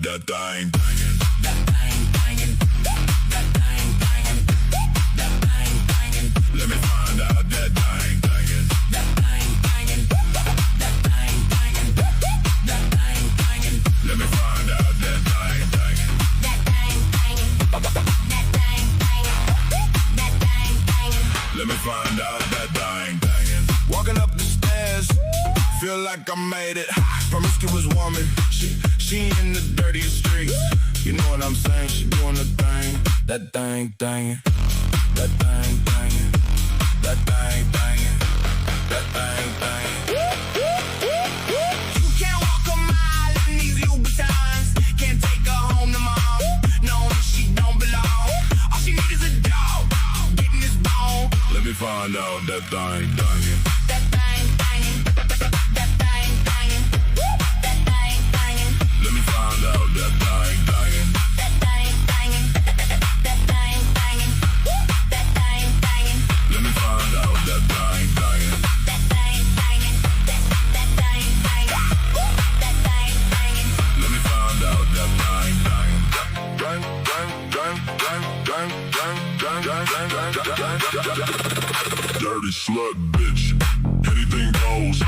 that thing banging. That thing banging. That thing banging. That thing banging. Let me find out that thing banging. That thing banging. That thing banging. That thing banging. Let me find out that thing banging. That thing banging. That thing banging. That thing banging. Let me find out that thing banging. Walking up the stairs, feel like I made it. Promiscuous woman, she in the dirtiest streets. You know what I'm saying? She doing the thing, that thing banging, that thing banging, that thing banging, that thing banging. You can't walk a mile in these Louboutins. Can't take her home to mom. No, she don't belong. All she need is a dog, getting his bone. Let me find out that thing banging. That thing banging. That thing banging. That thing banging. Let me find out that thing banging. That thing banging. That thing banging. That thing banging. Let me find out that thing banging. That thing banging. That thing banging. That thing banging. Let me find out that thing banging. Bang, bang, bang, bang, bang, bang, bang, bang, bang, bang, bang. Dirty slut bitch. Anything goes.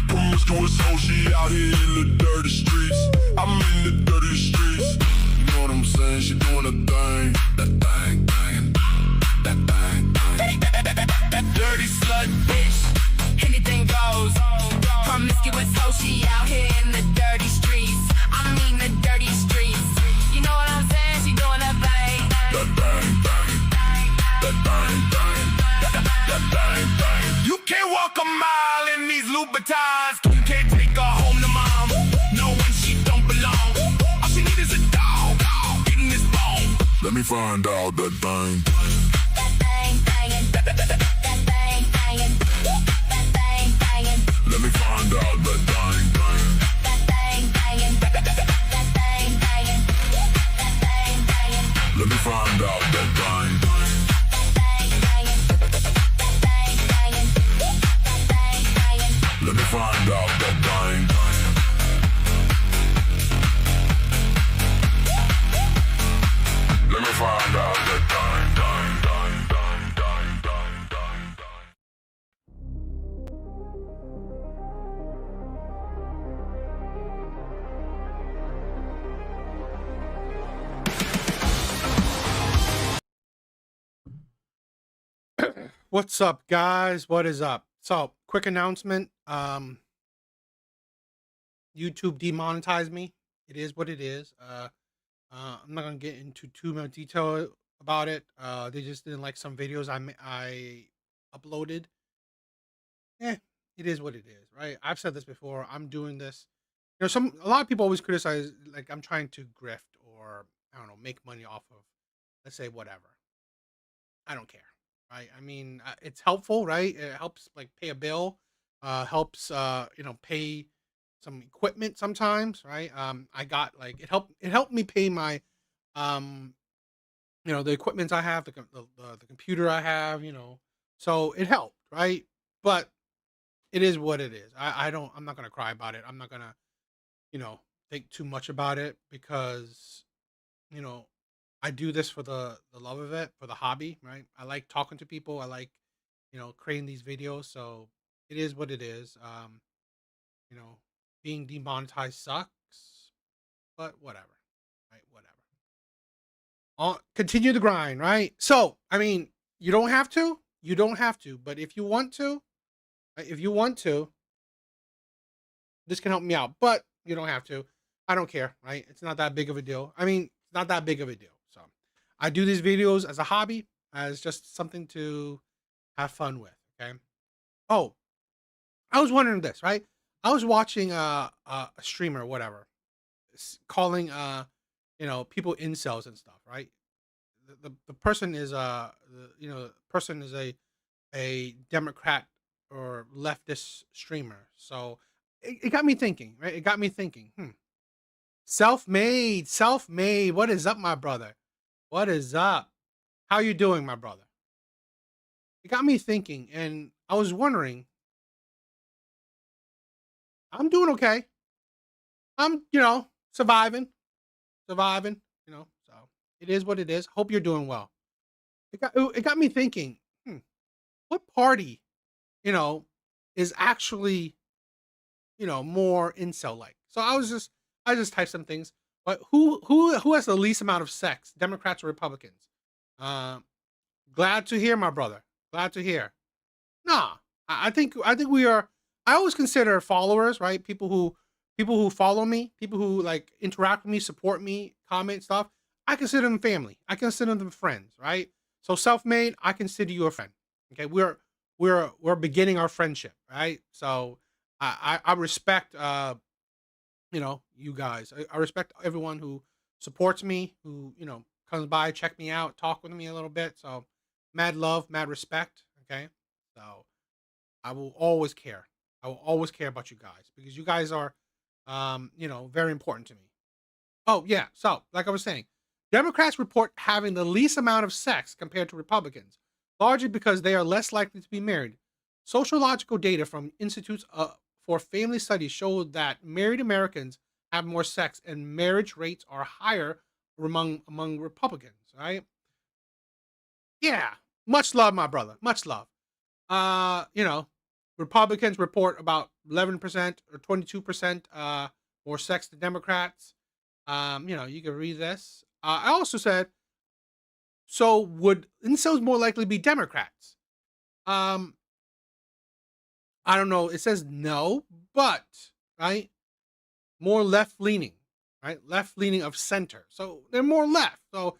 Promiscuous hoe, she out here in the dirty streets. I'm in the dirty streets. You know what I'm saying? She doing a thing. That thing banging. That thing banging. That dirty slut bitch. Anything goes. Promiscuous hoe, she out here in the dirty streets. I mean the dirty streets. You know what I'm saying? She doing that thing. That thing banging. That thing banging. That thing banging. You can't walk a mile in these Louboutins. You can't take her home to mom. No one, she don't belong. All she need is a dog, getting his bone. Let me find out that thing. That thing banging. That thing banging. That thing banging. Let me find out that thing banging. That thing banging. That thing banging. That thing banging. Let me find out that thing banging. Let me find out that thing. Let me find out that thing. What's up, guys? What is up? So, quick announcement. YouTube demonetized me. It is what it is. I'm not gonna get into too much detail about it. They just didn't like some videos I uploaded. It is what it is, right? I've said this before. I'm doing this. A lot of people always criticize like I'm trying to grift or I don't know, make money off of, let's say, whatever. I don't care, right? I mean, it's helpful, right? It helps like pay a bill, helps pay some equipment sometimes, right? I got like it helped me pay my the equipment I have, the computer I have, so it helped, right? But it is what it is. I'm not gonna cry about it. I'm not gonna think too much about it because you know I do this for the love of it, for the hobby, right? I like talking to people. I like creating these videos. So it is what it is. You know, being demonetized sucks, but whatever, right? Whatever. Continue the grind, right? So I mean, you don't have to. You don't have to, but if you want to, if you want to, this can help me out. But you don't have to. I don't care, right? It's not that big of a deal. I mean, it's not that big of a deal. So I do these videos as a hobby, as just something to have fun with. Okay. Oh, I was wondering this, right? I was watching a streamer, whatever, calling people incels and stuff, right? The person is the person is a Democrat or leftist streamer. So it got me thinking, right? It got me thinking, self-made, self-made. What is up, my brother? What is up? How you doing, my brother? It got me thinking, and I was wondering, I'm doing okay. I'm, surviving. surviving, so it is what it is. Hope you're doing well. It got me thinking, what party, you know, is actually, more incel like. So I just typed some things. But who has the least amount of sex, Democrats or Republicans? Uh, Glad to hear, my brother. Glad to hear. Nah, I think we are. I always consider followers, right? People who follow me, people who like interact with me, support me, comment stuff. I consider them family. I consider them friends, right? So self-made, I consider you a friend. Okay, we're beginning our friendship, right? So I respect you guys. I respect everyone who supports me, who comes by, check me out, talk with me a little bit. So mad love, mad respect. Okay, so I will always care. I will always care about you guys because you guys are, very important to me. Oh yeah. So like I was saying, Democrats report having the least amount of sex compared to Republicans, largely because they are less likely to be married. Sociological data from Institutes for Family Studies show that married Americans have more sex and marriage rates are higher among Republicans. Right? Yeah. Much love, my brother. Much love. Uh, you know, Republicans report about 11% or 22% more sex than Democrats. You can read this. I also said, so would incels more likely be Democrats? Um, I don't know. It says no, but right, more left leaning, right, left leaning of center. So they're more left. So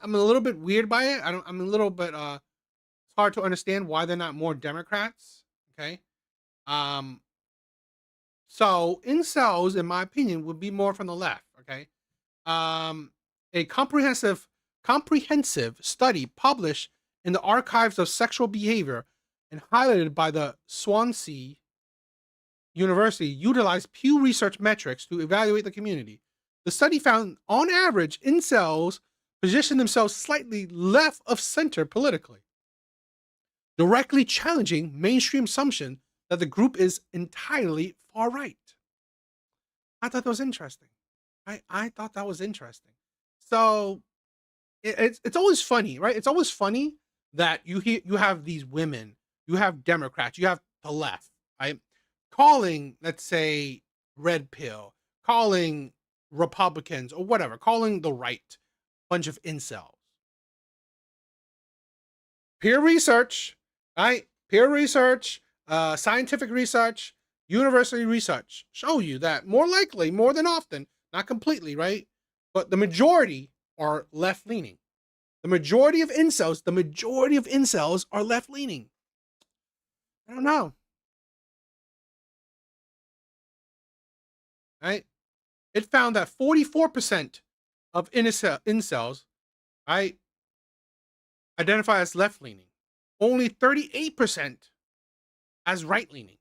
I'm a little bit weird by it. I don't. I'm a little bit. It's hard to understand why they're not more Democrats. Okay. Um, so incels, in my opinion, would be more from the left. Okay. Um, a comprehensive study published in the Archives of Sexual Behavior and highlighted by the Swansea University utilized Pew Research metrics to evaluate the community. The study found, on average, incels position themselves slightly left of center politically, directly challenging mainstream assumption that the group is entirely far right. I thought that was interesting. I thought that was interesting. So it's always funny, right? It's always funny that you have these women, you have Democrats, you have the left, right? Calling, let's say, red pill, calling Republicans or whatever, calling the right bunch of incels. Peer research, right? Peer research, scientific research, university research show you that more likely, more than often, not completely, right? But the majority are left leaning. The majority of incels are left leaning. I don't know. Right? It found that 44% of incels, right, identify as left leaning. Only 38% as right leaning.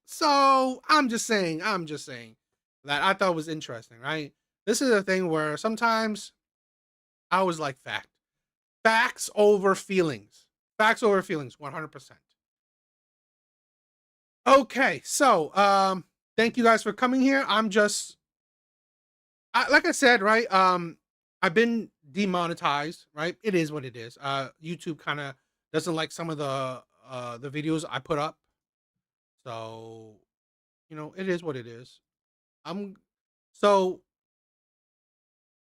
So I'm just saying that I thought was interesting, right? This is a thing where sometimes I was like facts over feelings, 100%. Okay, so thank you guys for coming here. Like I said, right? I've been demonetized, right? It is what it is. YouTube kind of doesn't like some of the videos I put up, so it is what it is. I'm so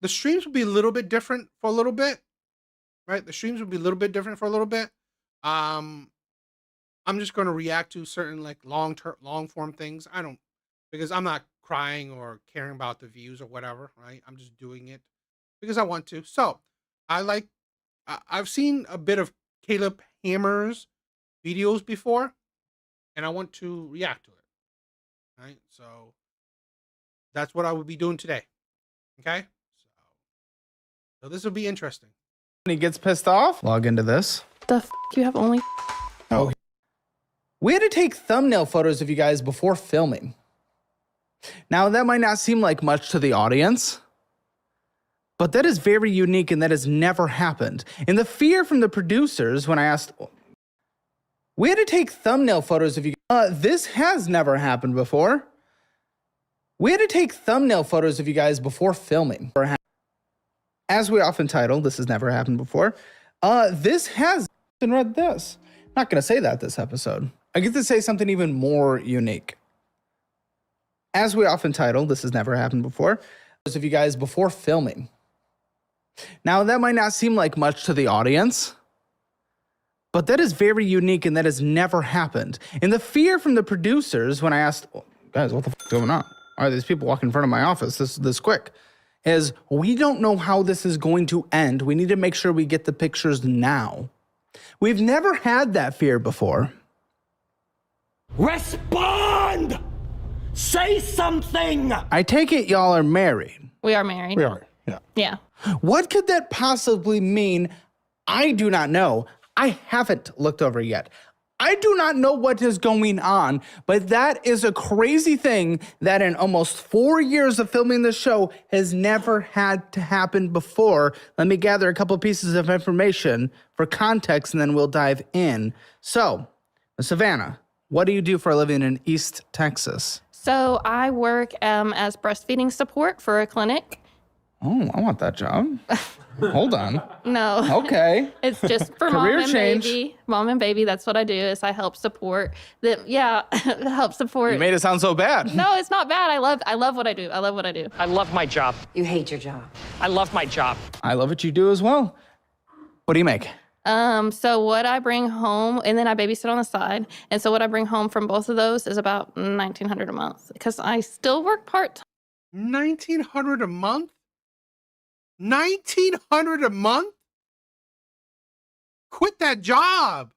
the streams will be a little bit different for a little bit, right? The streams will be a little bit different for a little bit. Um, I'm just going to react to certain like long form things. Because I'm not crying or caring about the views or whatever, right? I'm just doing it because I want to. So I've seen a bit of Caleb Hammer's videos before, and I want to react to it, right? So that's what I will be doing today. Okay. So this will be interesting. When he gets pissed off, log into this. You have only. Oh. We had to take thumbnail photos of you guys before filming. Now, that might not seem like much to the audience, but that is very unique and that has never happened. And the fear from the producers when I asked, we had to take thumbnail photos of you. This has never happened before. We had to take thumbnail photos of you guys before filming. As we often title, this has never happened before. This has been read this. I'm not going to say that this episode. I get to say something even more unique. As we often title, this has never happened before. Those of you guys before filming. Now, that might not seem like much to the audience, but that is very unique and that has never happened. And the fear from the producers when I asked, oh, guys, what the f is going on? Why are these people walking in front of my office this quick? Is we don't know how this is going to end. We need to make sure we get the pictures now. We've never had that fear before. Respond! Say something! I take it y'all are married. We are married. We are, yeah. Yeah. What could that possibly mean? I do not know. I haven't looked over yet. I do not know what is going on, but that is a crazy thing that in almost 4 years of filming this show has never had to happen before. Let me gather a couple pieces of information for context and then we'll dive in. So, Savannah, what do you do for a living in East Texas? So I work as breastfeeding support for a clinic. Oh, I want that job. Hold on. No. Okay. It's just for Career mom and change. baby. Mom and baby, that's what I do is I help support them. Yeah, help support. You made it sound so bad. No, it's not bad. I love what I do. I love what I do. I love my job. You hate your job. I love my job. I love what you do as well. What do you make? So what I bring home, and then I babysit on the side. And so what I bring home from both of those is about $1,900 a month because I still work part-time. $1,900 a month? $1,900 a month? Quit that job.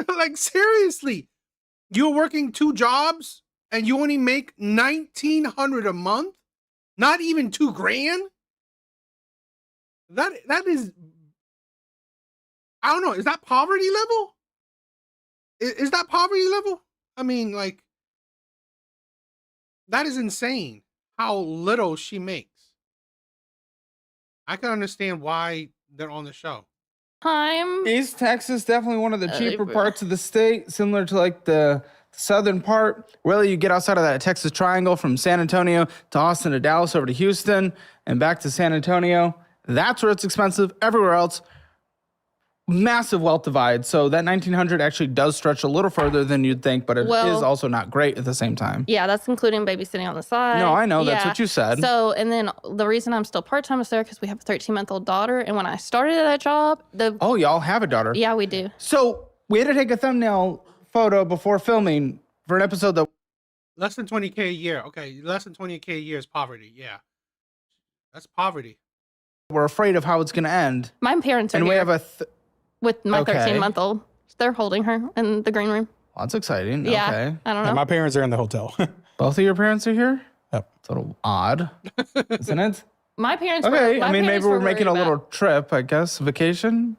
Like, seriously. You're working 2 jobs and you only make $1,900 a month? Not even $2,000? That is, I don't know. Is that poverty level? Is that poverty level? I mean, like, that is insane how little she makes. I can understand why they're on the show. East Texas, definitely one of the cheaper parts of the state, similar to like the southern part. Really, you get outside of that Texas triangle from San Antonio to Austin to Dallas over to Houston and back to San Antonio. That's where it's expensive. Everywhere else, massive wealth divide. So that 1,900 actually does stretch a little further than you'd think, but it is also not great at the same time. Yeah, that's including babysitting on the side. No, I know. That's Yeah. what you said. So, and then the reason I'm still part-time is there because we have a 13-month-old daughter. And when I started that job, Oh, y'all have a daughter. yeah, we do. So we had to take a thumbnail photo before filming for an episode that Less than 20K a year. Okay, less than 20K a year is poverty. Yeah. That's poverty. we're afraid of how it's going to end. My parents are And we here have a... with my Okay. 13-month-old. They're holding her in the green room. Well, that's exciting. Yeah, Okay. I don't know. And my parents are in the hotel. Both of your parents are here? Yep. It's a little odd, isn't it? My parents Okay, were, I mean, maybe we're making a worried little about- trip, I guess, vacation.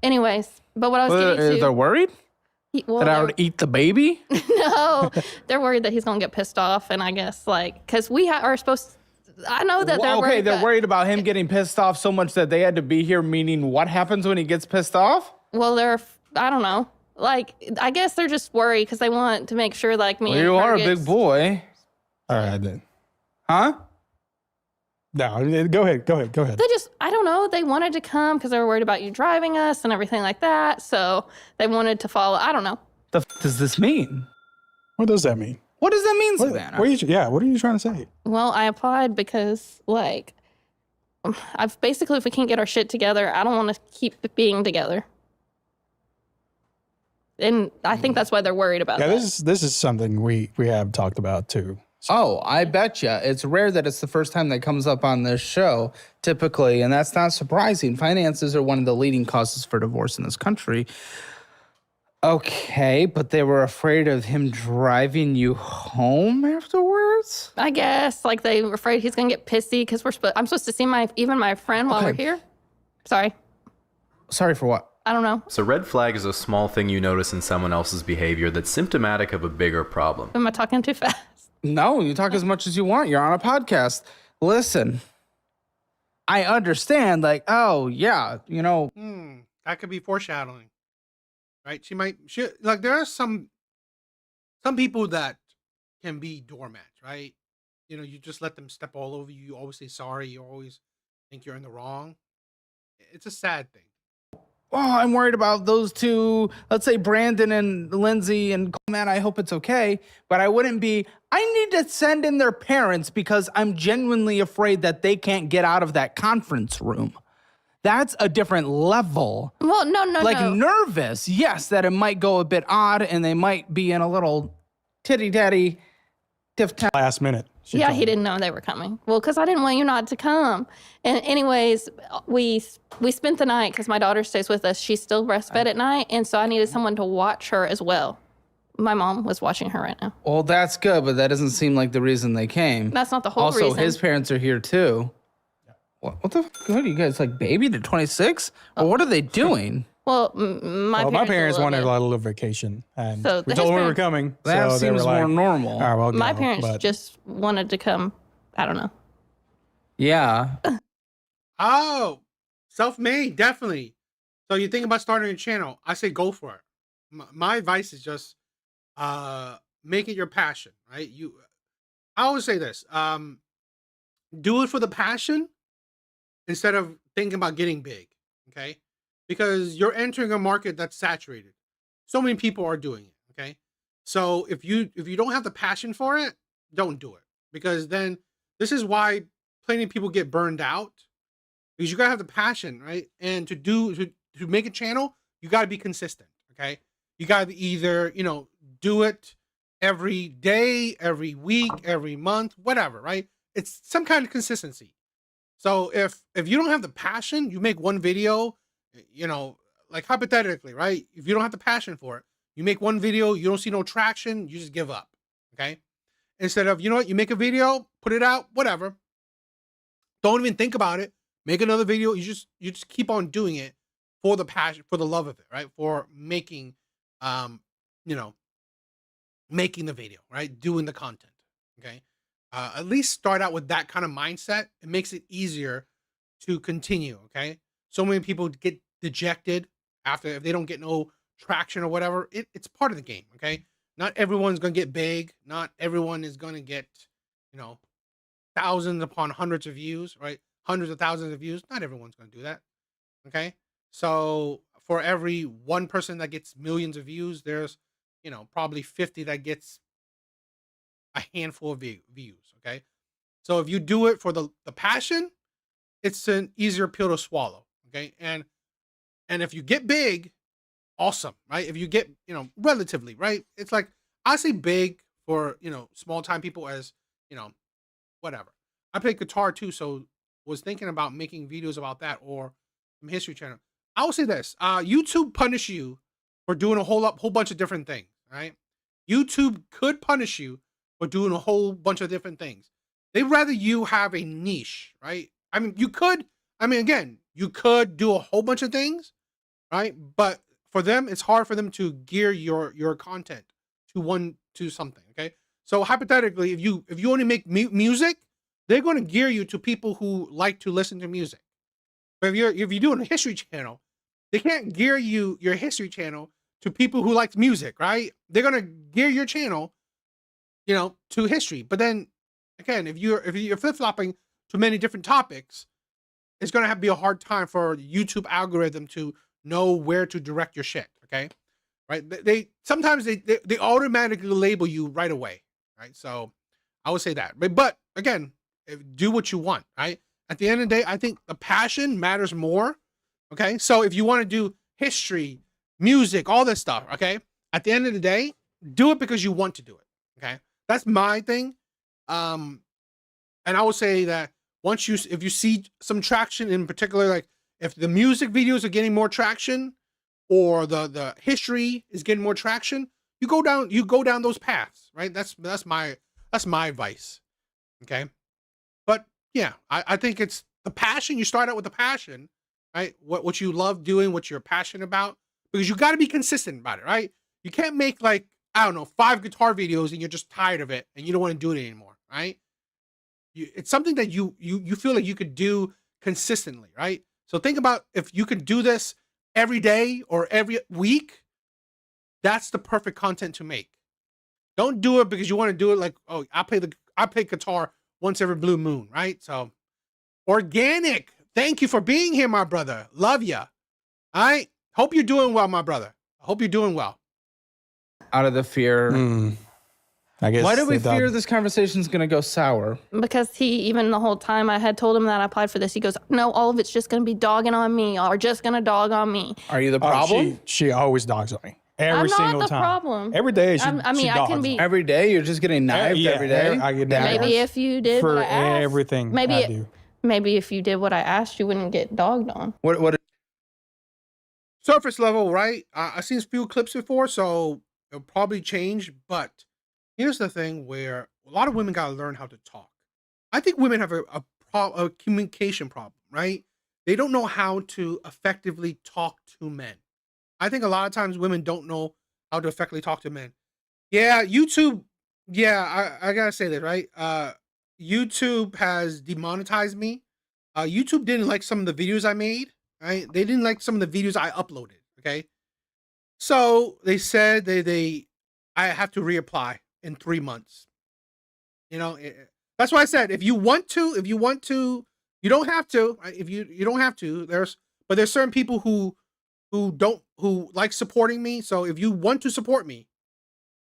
Anyways, but what I was getting They're to... worried well, that I they're- would eat the baby? No, they're worried that he's gonna get pissed off, and I guess like because we are supposed. I know that they're Well, okay, worried. they're that- worried about him getting pissed off so much that they had to be here, meaning what happens when he gets pissed off? Well, I don't know. Like I guess they're just worried because they want to make sure like me. Well, and you her are a gets- big boy. All right, then. Huh? No, go ahead. They just, I don't know. They wanted to come because they were worried about you driving us and everything like that. So they wanted to follow. I don't know. The does this mean? What does that mean? What does that mean, What, Savannah? what are you trying to say? Well, I applied because like, I've basically, if we can't get our shit together, I don't want to keep being together. And I think that's why they're worried about Yeah, that. this is something we have talked about too. Oh, I betcha. It's rare that it's the first time that comes up on this show, typically, and that's not surprising. Finances are one of the leading causes for divorce in this country. Okay, but they were afraid of him driving you home afterwards? I guess like they were afraid he's gonna get pissy because I'm supposed to see my friend while we're Okay. here. Sorry, Sorry for what? I don't know. So red flag is a small thing you notice in someone else's behavior that's symptomatic of a bigger problem. Am I talking too fast? No, you talk as much as you want. You're on a podcast. Listen, I understand, like, oh, yeah, you know, That could be foreshadowing, right? Like there are some people that can be doormats, right? you just let them step all over you. You always say sorry. You always think you're in the wrong. It's a sad thing. Oh, I'm worried about those two, let's say Brandon and Lindsay, and man, I hope it's okay. But I wouldn't be, I need to send in their parents because I'm genuinely afraid that they can't get out of that conference room. That's a different level. Well, no. Nervous, yes, that it might go a bit odd and they might be in a little titty-tatty tiff-tap. Last minute. she Yeah, told he me. didn't know they were coming. Well, because I didn't want you not to come. And anyways, we spent the night because my daughter stays with us. She's still breastfed at night, and so I needed someone to watch her as well. My mom was watching her right now. Well, that's good, but that doesn't seem like the reason they came. That's not the whole also, reason. his parents are here too. What the fuck? What are you guys, like baby to 26? Or what are they doing? Well, My parents wanted a little vacation, and So we his told them we were parents- coming. That so they were seems like, more normal. All right, well, My go," parents but- just wanted to come. I don't know. Yeah. Oh, self-made, definitely. So you think about starting a channel? I say go for it. My advice is just make it your passion, right? I always say this: do it for the passion instead of thinking about getting big. Okay, because you're entering a market that's saturated. So many people are doing it. Okay, so if you don't have the passion for it, don't do it, because then this is why plenty of people get burned out, because you gotta have the passion, right? And to make a channel, you gotta be consistent. Okay, you gotta either do it every day, every week, every month, whatever, right? It's some kind of consistency. So if you don't have the passion, you make one video, like hypothetically, right? If you don't have the passion for it, you make one video, you don't see no traction, you just give up. Okay, instead of, you make a video, put it out, whatever. Don't even think about it. Make another video. You just keep on doing it for the passion, for the love of it, right? For making, making the video, right? Doing the content. Okay. At least start out with that kind of mindset. It makes it easier to continue. Okay. So many people get dejected if they don't get no traction or whatever. It's part of the game. Okay. Not everyone's going to get big. Not everyone is going to get, thousands upon hundreds of views, right? Hundreds of thousands of views. Not everyone's going to do that. Okay. So for every one person that gets millions of views, there's, probably 50 that gets a handful of views. Okay. So if you do it for the passion, it's an easier pill to swallow. Okay. And if you get big, awesome, right? If you get, relatively, right? It's like, I say big for, small time people as, whatever. I play guitar too, so was thinking about making videos about that or some history channel. I will say this: YouTube punish you for doing a whole bunch of different things. Right? YouTube could punish you for doing a whole bunch of different things. They'd rather you have a niche, right? You could do a whole bunch of things, right? But for them, it's hard for them to gear your content to something. Okay. So hypothetically, if you only make music, they're going to gear you to people who like to listen to music. But if you're doing a history channel, they can't gear your history channel to people who like music, right? They're going to gear your channel, to history. But then again, if you're flip-flopping to many different topics, it's going to be a hard time for YouTube algorithm to know where to direct your shit. Okay. Right. They sometimes they automatically label you right away. Right. So I would say that, but again, do what you want. Right. At the end of the day, I think the passion matters more. Okay. So if you want to do history, music, all this stuff. Okay. At the end of the day, do it because you want to do it. Okay. That's my thing. And I would say that if you see some traction in particular, like if the music videos are getting more traction or the history is getting more traction, you go down those paths, right? That's my advice. Okay. But yeah, I think it's the passion. You start out with the passion, right? What you love doing, what you're passionate about, because you got to be consistent about it, right? You can't make 5 guitar videos and you're just tired of it and you don't want to do it anymore, right? It's something that you feel like you could do consistently, right? So think about if you could do this every day or every week, that's the perfect content to make. Don't do it because you want to do it like, oh, I play guitar once every blue moon, right? So organic. Thank you for being here, my brother. Love ya. All right. Hope you're doing well, my brother. I hope you're doing well. Out of the fear. I guess. Why do we fear this conversation's going to go sour? Because even the whole time I had told him that I applied for this, he goes, no, all of it's just going to be dogging on me or just going to dog on me. Are you the problem? She always dogs on me. Every I'm single not the time. problem. Every day she I mean, she I dogs can on be. me. Every day you're just getting knifed every day? I get Maybe if you did for what I asked, everything maybe I do. Maybe if you did what I asked, you wouldn't get dogged on. What Surface level, right? I've seen a few clips before, so it'll probably change. But here's the thing where a lot of women got to learn how to talk. I think women have a communication problem, right? They don't know how to effectively talk to men. I think a lot of times women don't know how to effectively talk to men. Yeah, YouTube. Yeah, I gotta say that, right? YouTube has demonetized me. YouTube didn't like some of the videos I made. Right? They didn't like some of the videos I uploaded. Okay, so they said I have to reapply in 3 months. You know, that's why I said if you want to, you don't have to. Right? If you don't have to, there's certain people who like supporting me. So if you want to support me,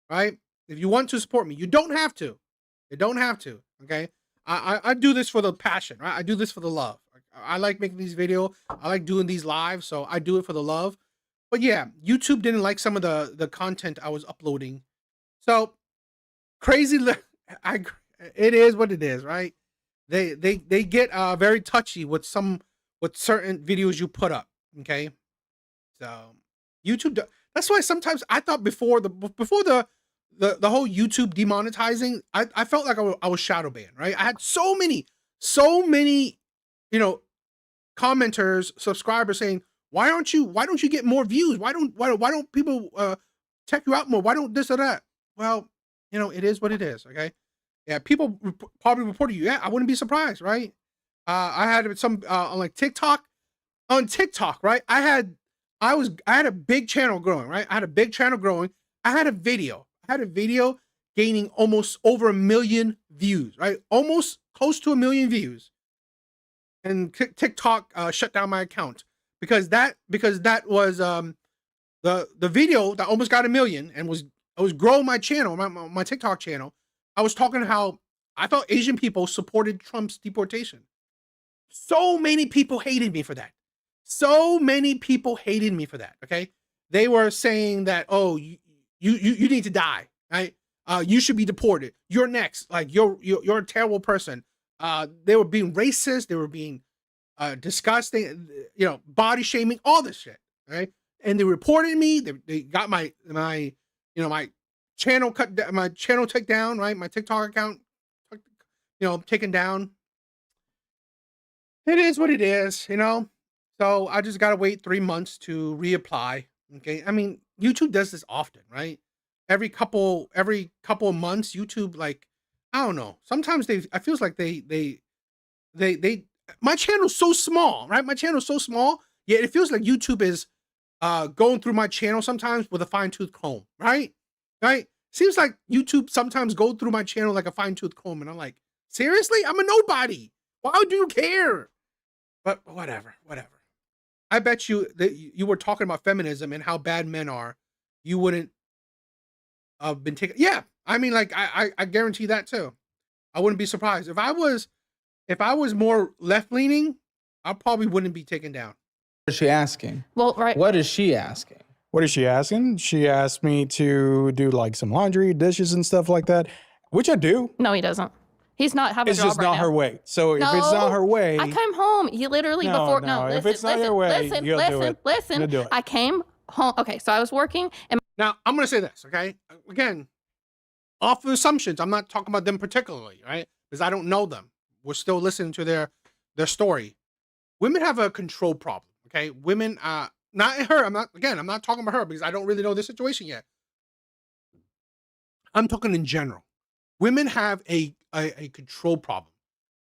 right? If you want to support me, you don't have to. You don't have to. Okay. I do this for the passion, right? I do this for the love. I like making these videos. I like doing these live, so I do it for the love. But yeah, YouTube didn't like some of the content I was uploading. So crazy. It is what it is, right? They get very touchy with certain videos you put up. Okay. So YouTube. That's why sometimes I thought before the whole YouTube demonetizing, I felt like I was shadow banned, right? I had so many, commenters, subscribers saying, why don't you get more views? Why don't people check you out more? Why don't this or that? Well, it is what it is. Okay. Yeah. People probably reported you. Yeah. I wouldn't be surprised. Right. I had some, on like TikTok, right? I had a big channel growing, right? I had a video gaining almost over 1 million views, right? Almost close to 1 million views. And TikTok shut down my account because that was the video that almost got 1 million and I was growing my channel, my TikTok channel. I was talking how I thought Asian people supported Trump's deportation. So many people hated me for that. Okay, they were saying that, oh, you need to die, right? You should be deported. You're next. Like you're a terrible person. They were being racist. They were being disgusting. Body shaming, all this shit, right? And they reported me. They got my channel my channel took down, right? My TikTok account, taken down. It is what it is, So I just gotta wait 3 months to reapply. Okay, I mean YouTube does this often, right? Every couple of months, YouTube, like, I don't know. Sometimes I feels like they my channel's so small, right? My channel's so small, yet it feels like YouTube is going through my channel sometimes with a fine-tooth comb, right? Right? Seems like YouTube sometimes go through my channel like a fine-tooth comb, and I'm like, seriously? I'm a nobody. Why do you care? But whatever. I bet you that you were talking about feminism and how bad men are. You wouldn't have been taken. Yeah, I mean, like I guarantee that too. I wouldn't be surprised if I was more left leaning. I probably wouldn't be taken down. What is she asking? Well, right. What is she asking? What is she asking? She asked me to do like some laundry, dishes, and stuff like that, which I do. No, he doesn't. He's not having a It's job just right not now. her way. So if it's not her way, I came home. You literally No, before no, if listen, it's not your way, you'll do it. listen. You'll do it. I came home. Okay, so I was working and Now I'm gonna say this, okay? Again, off of assumptions. I'm not talking about them particularly, right? Because I don't know them. We're still listening to their story. Women have a control problem. Okay, women. Not her. I'm not talking about her because I don't really know the situation yet. I'm talking in general. Women have a control problem.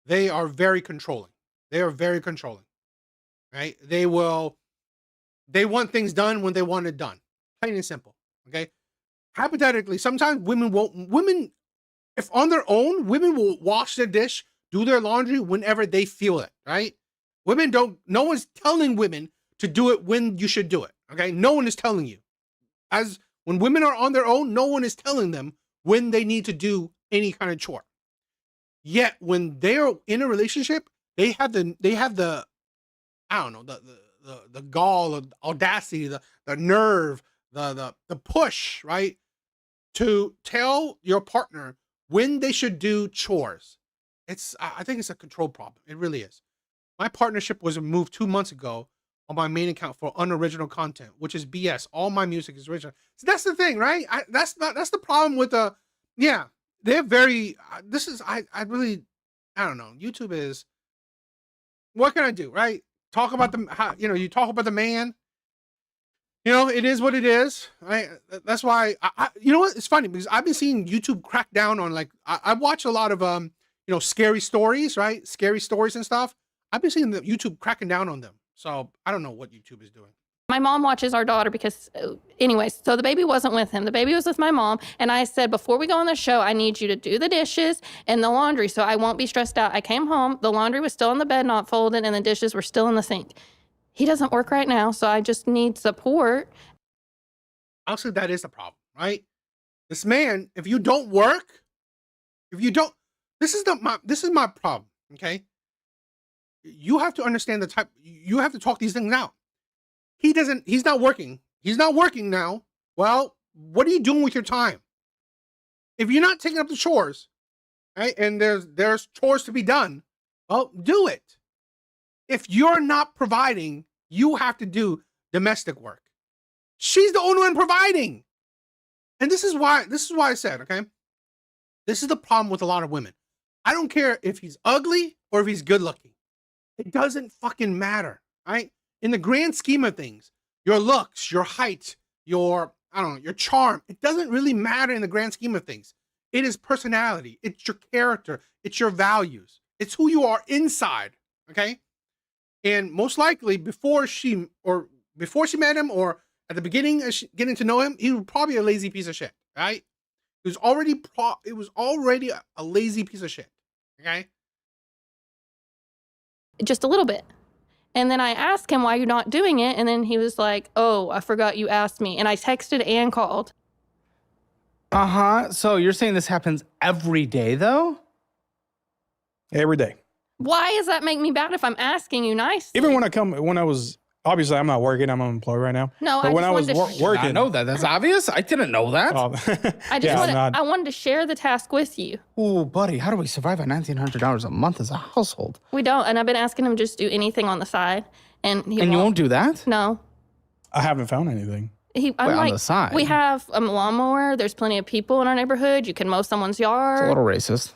They are very controlling. Right? They want things done when they want it done. Plain and simple. Okay. Hypothetically, sometimes women If on their own, women will wash their dish, do their laundry whenever they feel it, right? Women don't, no one's telling women to do it when you should do it, okay? No one is telling you. As when women are on their own, no one is telling them when they need to do any kind of chore. Yet when they're in a relationship, they have the I don't know, the gall, the audacity, the nerve, the push, right? To tell your partner when they should do chores. I think it's a control problem. It really is. My partnership was removed 2 months ago on my main account for unoriginal content, which is BS. All my music is original. So that's the thing, right? That's the problem with they're very, I really, I don't know. YouTube is, what can I do, right? Talk about you talk about the man. It is what it is, right? That's why, you know what? It's funny because I've been seeing YouTube crack down on, like, I watch a lot of, scary stories, right? Scary stories and stuff. I've been seeing the YouTube cracking down on them. So I don't know what YouTube is doing. My mom watches our daughter because, anyways, so the baby wasn't with him. The baby was with my mom. And I said, before we go on the show, I need you to do the dishes and the laundry so I won't be stressed out. I came home, the laundry was still on the bed, not folded, and the dishes were still in the sink. He doesn't work right now, so I just need support. Also, that is the problem, right? This man, if you don't work, this is my problem, okay? You have to understand you have to talk these things out. He's not working. He's not working now. Well, what are you doing with your time? If you're not taking up the chores, right, and there's chores to be done, well, do it. If you're not providing, you have to do domestic work. She's the only one providing. And this is why I said, okay, this is the problem with a lot of women. I don't care if he's ugly or if he's good looking. It doesn't fucking matter, right? In the grand scheme of things, your looks, your height, your charm, it doesn't really matter in the grand scheme of things. It is personality. It's your character. It's your values. It's who you are inside, okay? And most likely before she met him or at the beginning of getting to know him, he was probably a lazy piece of shit, right? It was already a lazy piece of shit, okay? Just a little bit. And then I asked him, why you're not doing it? And then he was like, oh, I forgot you asked me. And I texted and called. Uh-huh. So you're saying this happens every day, though? Every day. Why does that make me bad if I'm asking you nicely? Even when I was, obviously I'm not working, I'm unemployed right now. No, but I when I was just working. I know that. That's obvious. I didn't know that. I wanted to share the task with you. Oh, buddy, how do we survive on $1,900 a month as a household? We don't. And I've been asking him just do anything on the side. And you won't do that? No. I haven't found anything. On the side. We have a lawnmower. There's plenty of people in our neighborhood. You can mow someone's yard. It's a little racist.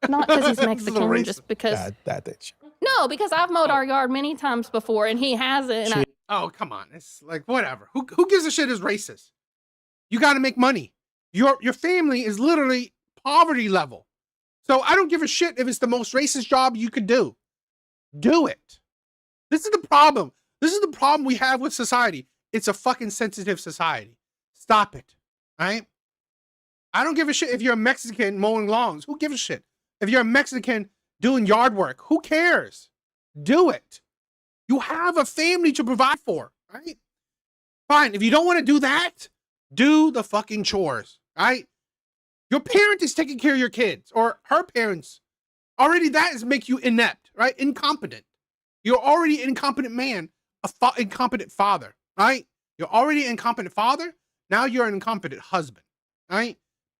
Not because he's Mexican, just because. That No, because I've mowed our yard many times before and he hasn't. And Oh, come on. It's like, whatever. Who gives a shit is racist? You got to make money. Your family is literally poverty level. So I don't give a shit if it's the most racist job you could do. Do it. This is the problem. This is the problem we have with society. It's a fucking sensitive society. Stop it. Right? I don't give a shit if you're a Mexican mowing lawns. Who gives a shit? If you're a Mexican doing yard work, who cares? Do it. You have a family to provide for, right? Fine. If you don't want to do that, do the fucking chores, right? Your parent is taking care of your kids, or her parents. Already that is make you inept, right? Incompetent. You're already an incompetent man, incompetent father, right? You're already an incompetent father. Now you're an incompetent husband, right?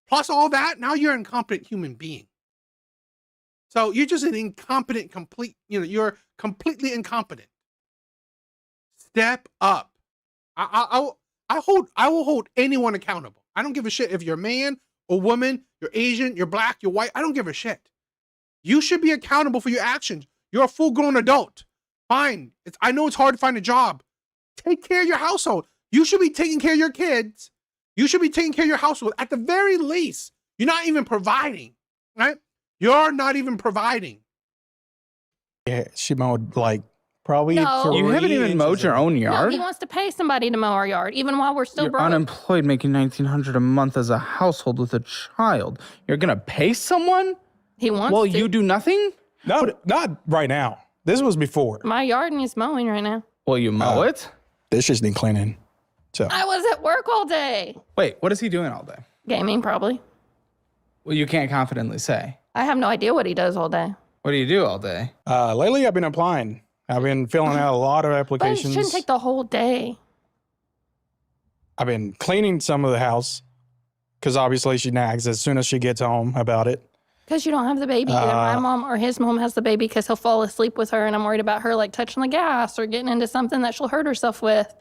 Plus all that, now you're an incompetent human being. So you're just an incompetent, you're completely incompetent. Step up. I will hold anyone accountable. I don't give a shit if you're a man or woman, you're Asian, you're black, you're white. I don't give a shit. You should be accountable for your actions. You're a full-grown adult. Fine. I know it's hard to find a job. Take care of your household. You should be taking care of your kids. You should be taking care of your household. At the very least, you're not even providing, right? You're not even providing. Yeah, she mowed like Probably No. You haven't even 3 mowed inches your of- own No, yard. he wants to pay somebody to mow our yard, even while we're still You're broke. unemployed, making $1,900 a month as a household with a child. You're gonna pay someone? He wants Well, to. you do nothing. No, not right now. This was before. My yard needs mowing right now. Well, you mow it. Dishes need cleaning. So I was at work all day. Wait, what is he doing all day? Gaming, probably. Well, you can't confidently say. I have no idea what he does all day. What do you do all day? lately I've been applying. I've been filling out a lot of But it applications. shouldn't take the whole day. I've been cleaning some of the house because obviously she nags as soon as she gets home about it. Because you don't have the baby. Either my mom or his mom has the baby because he'll fall asleep with her, and I'm worried about her like touching the gas or getting into something that she'll hurt herself with.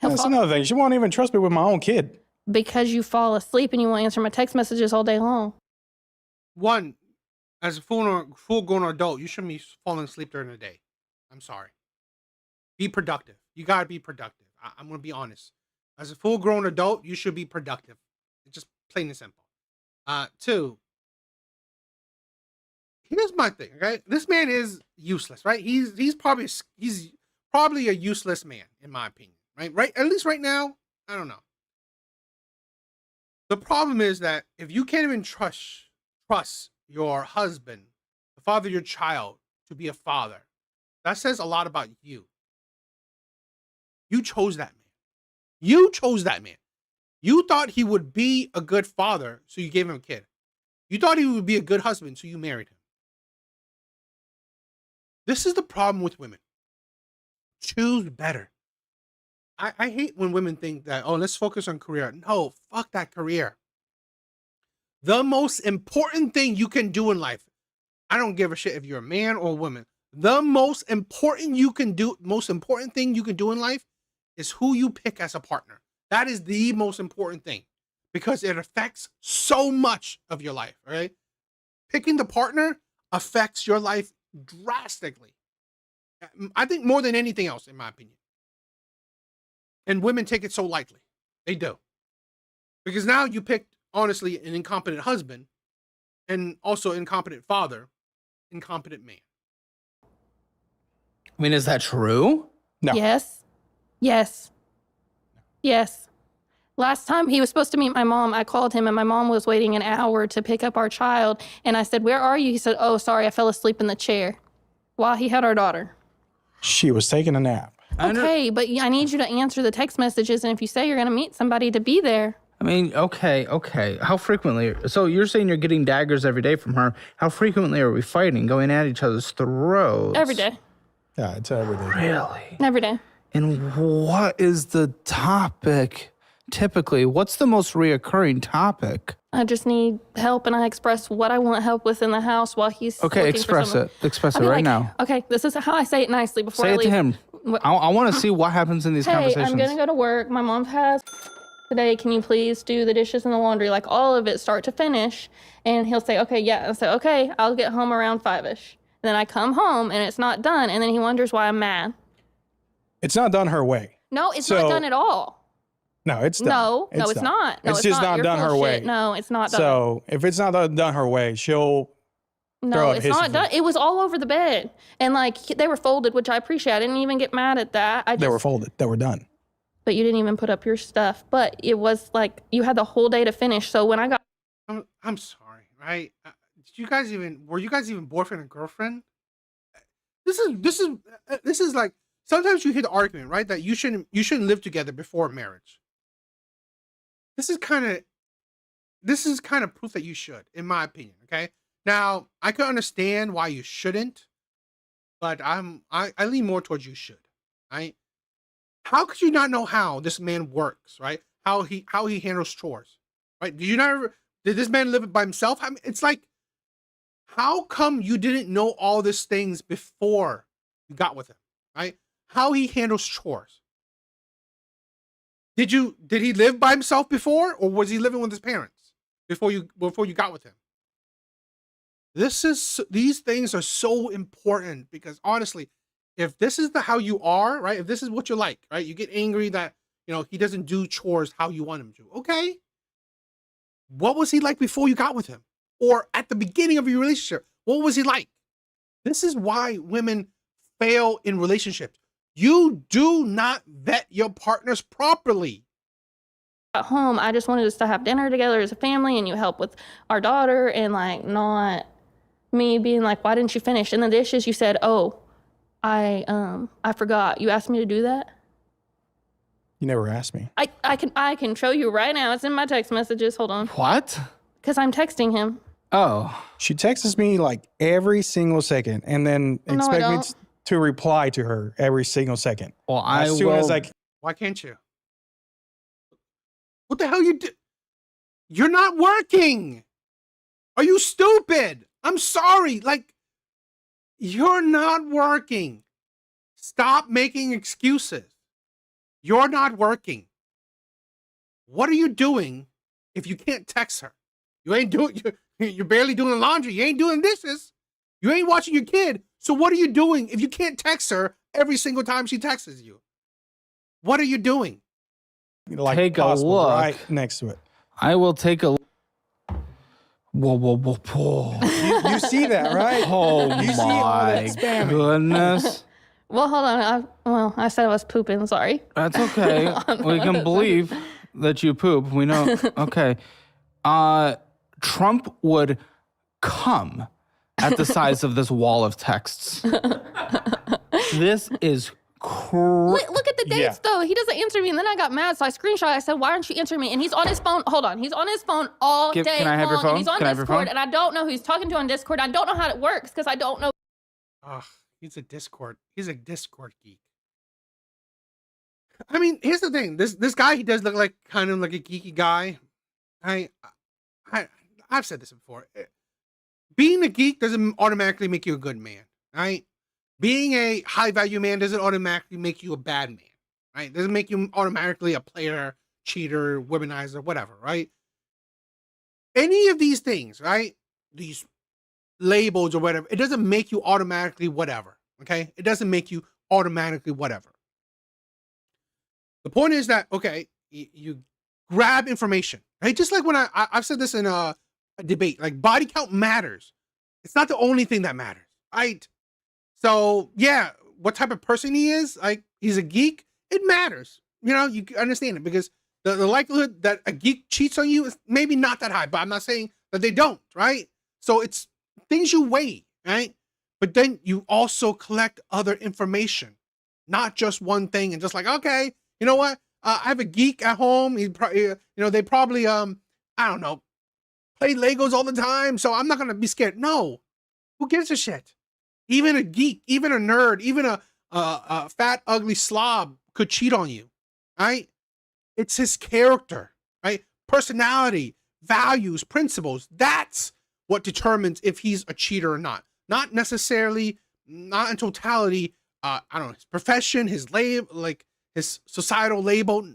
That's another thing. She won't even trust me with my own kid. Because you fall asleep and you won't answer my text messages all day long. One, as a full-grown adult, you shouldn't be falling asleep during the day. I'm sorry. Be productive. You gotta be productive. I'm gonna be honest. As a full-grown adult, you should be productive. It's just plain and simple. Two, here's my thing. Okay, this man is useless, right? He's probably a useless man in my opinion. Right. At least right now, I don't know. The problem is that if you can't even trust your husband, the father of your child, to be a father, that says a lot about you. You chose that man. You chose that man. You thought he would be a good father, so you gave him a kid. You thought he would be a good husband, so you married him. This is the problem with women. Choose better. I hate when women think that, oh, let's focus on career. No, fuck that career. The most important thing you can do in life, I don't give a shit if you're a man or a woman. The most important thing you can do in life is who you pick as a partner. That is the most important thing because it affects so much of your life, right? Picking the partner affects your life drastically. I think more than anything else, in my opinion. And women take it so lightly. They do. Because now you picked, honestly, an incompetent husband and also incompetent father, incompetent man. I mean, is that true? No. Yes. Yes. Yes. Last time he was supposed to meet my mom, I called him and my mom was waiting an hour to pick up our child. And I said, "Where are you?" He said, "Oh, sorry, I fell asleep in the chair," while he had our daughter. She was taking a nap. Okay, but I need you to answer the text messages. And if you say you're going to meet somebody, to be there. I mean, okay. How frequently? So you're saying you're getting daggers every day from her. How frequently are we fighting, going at each other's throats? Every day. Yeah, it's every day. Really? Every day. And what is the topic typically? What's the most reoccurring topic? I just need help, and I express what I want help with in the house while he's Okay, looking for express someone. it. Express I'll it be right like, now. Okay, this is how I say it nicely before Say I it leave. to him. What- I want to see what happens in these Hey, conversations. I'm gonna go to work. My mom has today. Can you please do the dishes and the laundry, like all of it, start to finish? And he'll say, "Okay, yeah." I'll say, "Okay, I'll get home around 5-ish." And then I come home and it's not done, and then he wonders why I'm mad. It's not done her way. No, it's So- not done at all. No, it's done. No, it's done. not. No, it's just not You're done full her of way. shit. No, it's not done. So if it's not done her way, she'll throw No, up it's hissy not fit. done. It was all over the bed, and like they were folded, which I appreciate. I didn't even get mad at that. They were folded. They were done. But you didn't even put up your stuff. But it was like you had the whole day to finish. So when I got I'm sorry, right? Were you guys even boyfriend and girlfriend? This is like sometimes you hear the argument, right, that you shouldn't live together before marriage. This is kind of proof that you should, in my opinion. Okay, now I can understand why you shouldn't, but I lean more towards you should. Right? How could you not know how this man works? Right? How he handles chores? Right? Did this man live by himself? I mean, it's like, how come you didn't know all these things before you got with him? Right? How he handles chores. Did he live by himself before, or was he living with his parents before you got with him? These things are so important because honestly, if this is how you are, right? If this is what you like, right? You get angry that, he doesn't do chores how you want him to. Okay. What was he like before you got with him? Or at the beginning of your relationship? What was he like? This is why women fail in relationships. You do not vet your partners properly. At home, I just wanted us to have dinner together as a family, and you help with our daughter, and like not me being like, why didn't you finish? And the dishes, you said, oh, I forgot. You asked me to do that. You never asked me. I can show you right now. It's in my text messages. Hold on. What? Because I'm texting him. Oh. She texts me like every single second and then No, I expect me don't. to reply to her every single second. Well, As soon as I Why can't you? What the hell you do? You're not working. Are you stupid? I'm sorry. Like, you're not working. Stop making excuses. You're not working. What are you doing if you can't text her? You ain't doing, you're barely doing the laundry. You ain't doing dishes. You ain't watching your kid. So what are you doing if you can't text her every single time she texts you? What are you doing? like Take a possible look. right next to it. I will take a. Whoa. You see that, right? Oh You see all that my spamming. goodness. Well, hold on. I said I was pooping. Sorry. That's okay. We can believe that you poop. We know. Okay. Trump would come at the size of this wall of texts. This is Look at the dates, Yeah. though. He doesn't answer me, and then I got mad, so I screenshot. I said, "Why aren't you answering me?" And he's on his phone. Hold on, he's on his phone all day Can I have your long, phone? and he's on Can I have your Discord, phone? and I don't know who he's talking to on Discord. I don't know how it works because I don't know. Ugh, he's a Discord geek. I mean, here's the thing. This guy, he does look like kind of like a geeky guy. I've said this before. Being a geek doesn't automatically make you a good man, right? Being a high value man doesn't automatically make you a bad man, right? Doesn't make you automatically a player, cheater, womanizer, whatever, right? Any of these things, right? These labels or whatever, it doesn't make you automatically whatever, okay? It doesn't make you automatically whatever. The point is that, okay, you grab information, right? Just like when I've said this in a debate, like body count matters. It's not the only thing that matters, right? So yeah, what type of person he is, like he's a geek, it matters. You know, you understand it because the likelihood that a geek cheats on you is maybe not that high, but I'm not saying that they don't, right? So it's things you weigh, right? But then you also collect other information, not just one thing and just like, okay, you know what? I have a geek at home. He they probably, I don't know, play Legos all the time. So I'm not going to be scared. No, who gives a shit? Even a geek, even a nerd, even a fat, ugly slob could cheat on you, right? It's his character, right? Personality, values, principles. That's what determines if he's a cheater or not. Not necessarily, not in totality. I don't know, his profession, his label, like his societal label.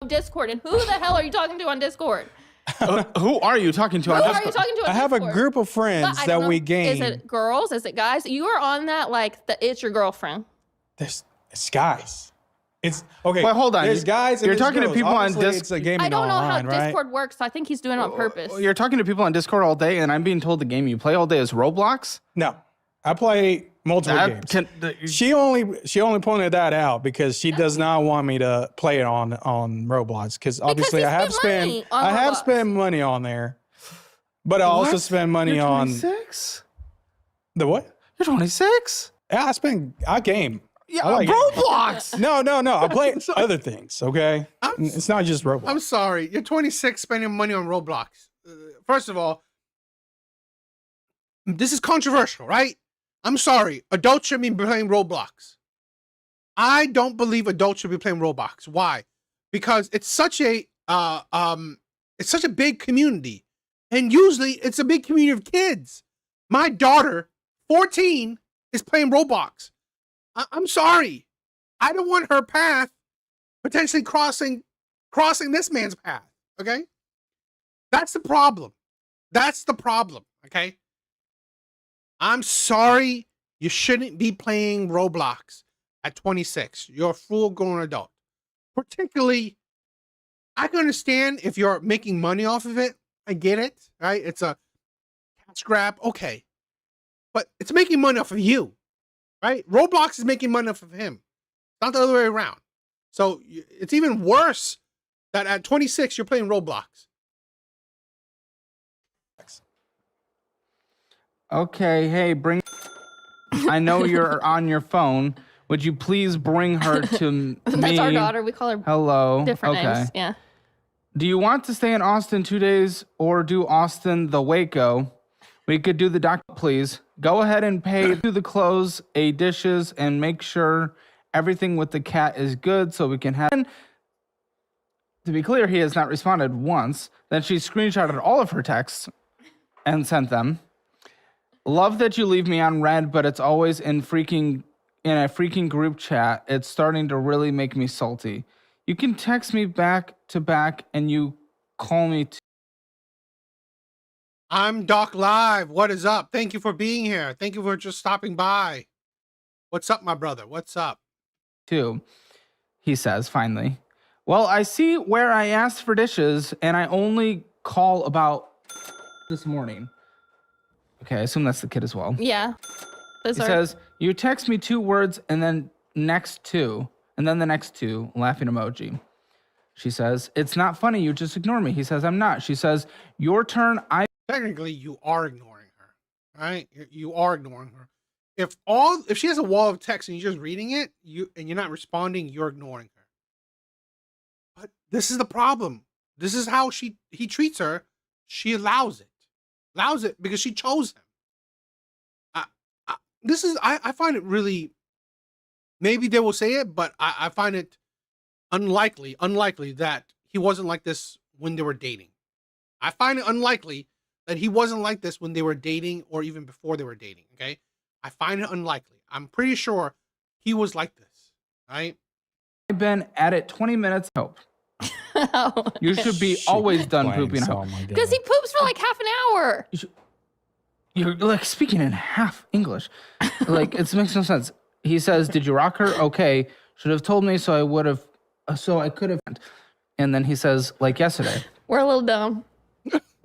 Discord, and who the hell are you talking to on Discord? Who are you talking to? Who on are you Discord? talking to on I have a Discord? group of But friends I that don't know, we game. Is it girls? Is it guys? You are on that like it's your girlfriend. It's guys. It's okay. Wait, hold on. There's guys. And You're there's talking to girls. people on Obviously, Discord. It's a gaming I don't know online, how right? Discord works, so I think he's doing it on purpose. You're talking to people on Discord all day, and I'm being told the game you play all day is Roblox? No, I play multiple games. She only pointed that out because she does not want me to play it on Roblox because obviously he I have spent money on I have Roblox. spent money on there, but I also spend money You're on 26? the what? You're 26? Yeah, I game. Yeah, I like it. Roblox! No. I play other things. Okay, it's not just Roblox. I'm sorry, you're 26 spending money on Roblox. First of all, this is controversial, right? I'm sorry, adults should be playing Roblox. I don't believe adults should be playing Roblox. Why? Because it's such a big community, and usually it's a big community of kids. My daughter, 14, is playing Roblox. I'm sorry, I don't want her path potentially crossing this man's path. Okay, that's the problem. Okay, I'm sorry, you shouldn't be playing Roblox at 26. You're a full-grown adult. Particularly, I can understand if you're making money off of it. I get it, right? It's a cash grab, okay, but it's making money off of you. right? Roblox is making money off of him, not the other way around. So it's even worse that at 26 you're playing Roblox. Okay, hey, bring. I know you're on your phone. Would you please bring her to me? That's our daughter. We call her Hello. different names. Yeah. Do you want to stay in Austin 2 days or do Austin the Waco? We could do the doc, please. Go ahead and pay through the clothes, dishes, and make sure everything with the cat is good so we can have. To be clear, he has not responded once. Then she screenshotted all of her texts and sent them. Love that you leave me on red, but it's always in a freaking group chat. It's starting to really make me salty. You can text me back to back and you call me too. I'm Doc Live. What is up? Thank you for being here. Thank you for just stopping by. What's up, my brother? What's up? He says, finally. Well, I see where I asked for dishes and I only call about this morning. Okay, I assume that's the kid as well. Yeah. He says, you text me 2 words and then next 2, and then the next 2, laughing emoji. She says, it's not funny, you just ignore me. He says, I'm not. She says, your turn, Technically, you are ignoring her, right? You are ignoring her. If she has a wall of text and you're just reading it, and you're not responding, you're ignoring her. But this is the problem. This is how he treats her. She allows it. Allows it because she chose him. I find it really, maybe they will say it, but I find it unlikely that he wasn't like this when they were dating. I find it unlikely that he wasn't like this when they were dating or even before they were dating, okay? I find it unlikely. I'm pretty sure he was like this, right? I've been at it 20 minutes. Hope. You should be always done pooping. Because he poops for like half an hour. You're like speaking in half English. Like, it makes no sense. He says, did you rock her? Okay. Should have told me so I could have. And then he says, like yesterday. We're a little dumb.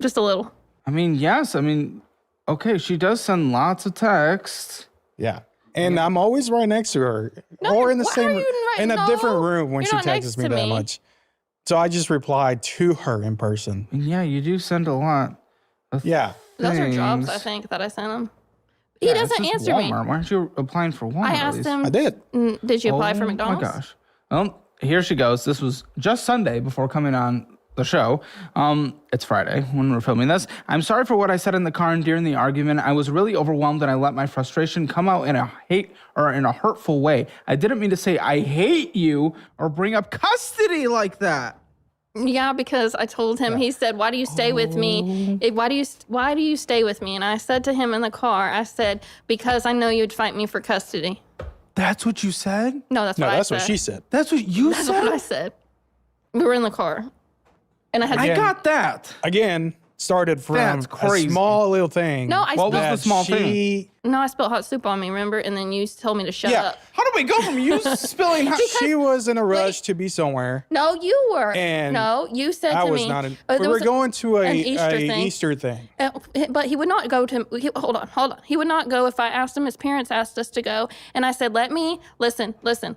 Just a little. I mean, yes. I mean, okay. She does send lots of texts. Yeah. And I'm always right next to her. Or in the same, in a different room when she texts me that much. So I just replied to her in person. Yeah, you do send a lot. Yeah. Those are jobs, I think, that I sent him. He doesn't answer Walmart. me. Why aren't you applying for Walmart? I asked him. I did. Did you apply for McDonald's? Oh my gosh. Well, here she goes. This was just Sunday before coming on the show. It's Friday when we're filming this. I'm sorry for what I said in the car and during the argument. I was really overwhelmed and I let my frustration come out in a hurtful way. I didn't mean to say I hate you or bring up custody like that. Yeah, because I told him, he said, why do you stay with me? Why do you stay with me? And I said to him in the car, I said, because I know you'd fight me for custody. That's what you said? No, that's what I said. That's what she said. That's what you said? That's what I said. We were in the car. And I got that. Again, started from That's crazy. a small little thing. No, I What was the small thing? No, I spilled hot soup on me, remember? And then you told me to shut up. How do we go from you spilling hot She was in a rush to be somewhere. No, you were. And no, you said I to was me. not in. there We were was going to an a Easter thing. But he would not go to. Hold on. He would not go if I asked him. His parents asked us to go, and I said, "Let me listen."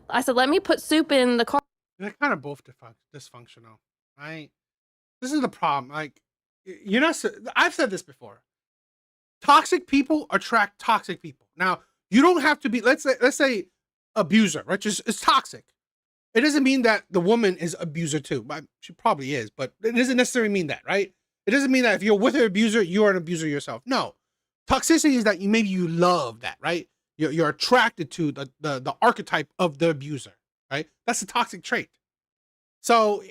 I said, "Let me put soup in the car." They're kind of both dysfunctional, right? This is the problem. Like, you're not. I've said this before. Toxic people attract toxic people. Now, you don't have to be. Let's say abuser, right? It's toxic. It doesn't mean that the woman is abuser too. She probably is, but it doesn't necessarily mean that, right? It doesn't mean that if you're with an abuser, you're an abuser yourself. No, toxicity is that maybe you love that, right? You're attracted to the archetype of the abuser, right? That's a toxic trait. So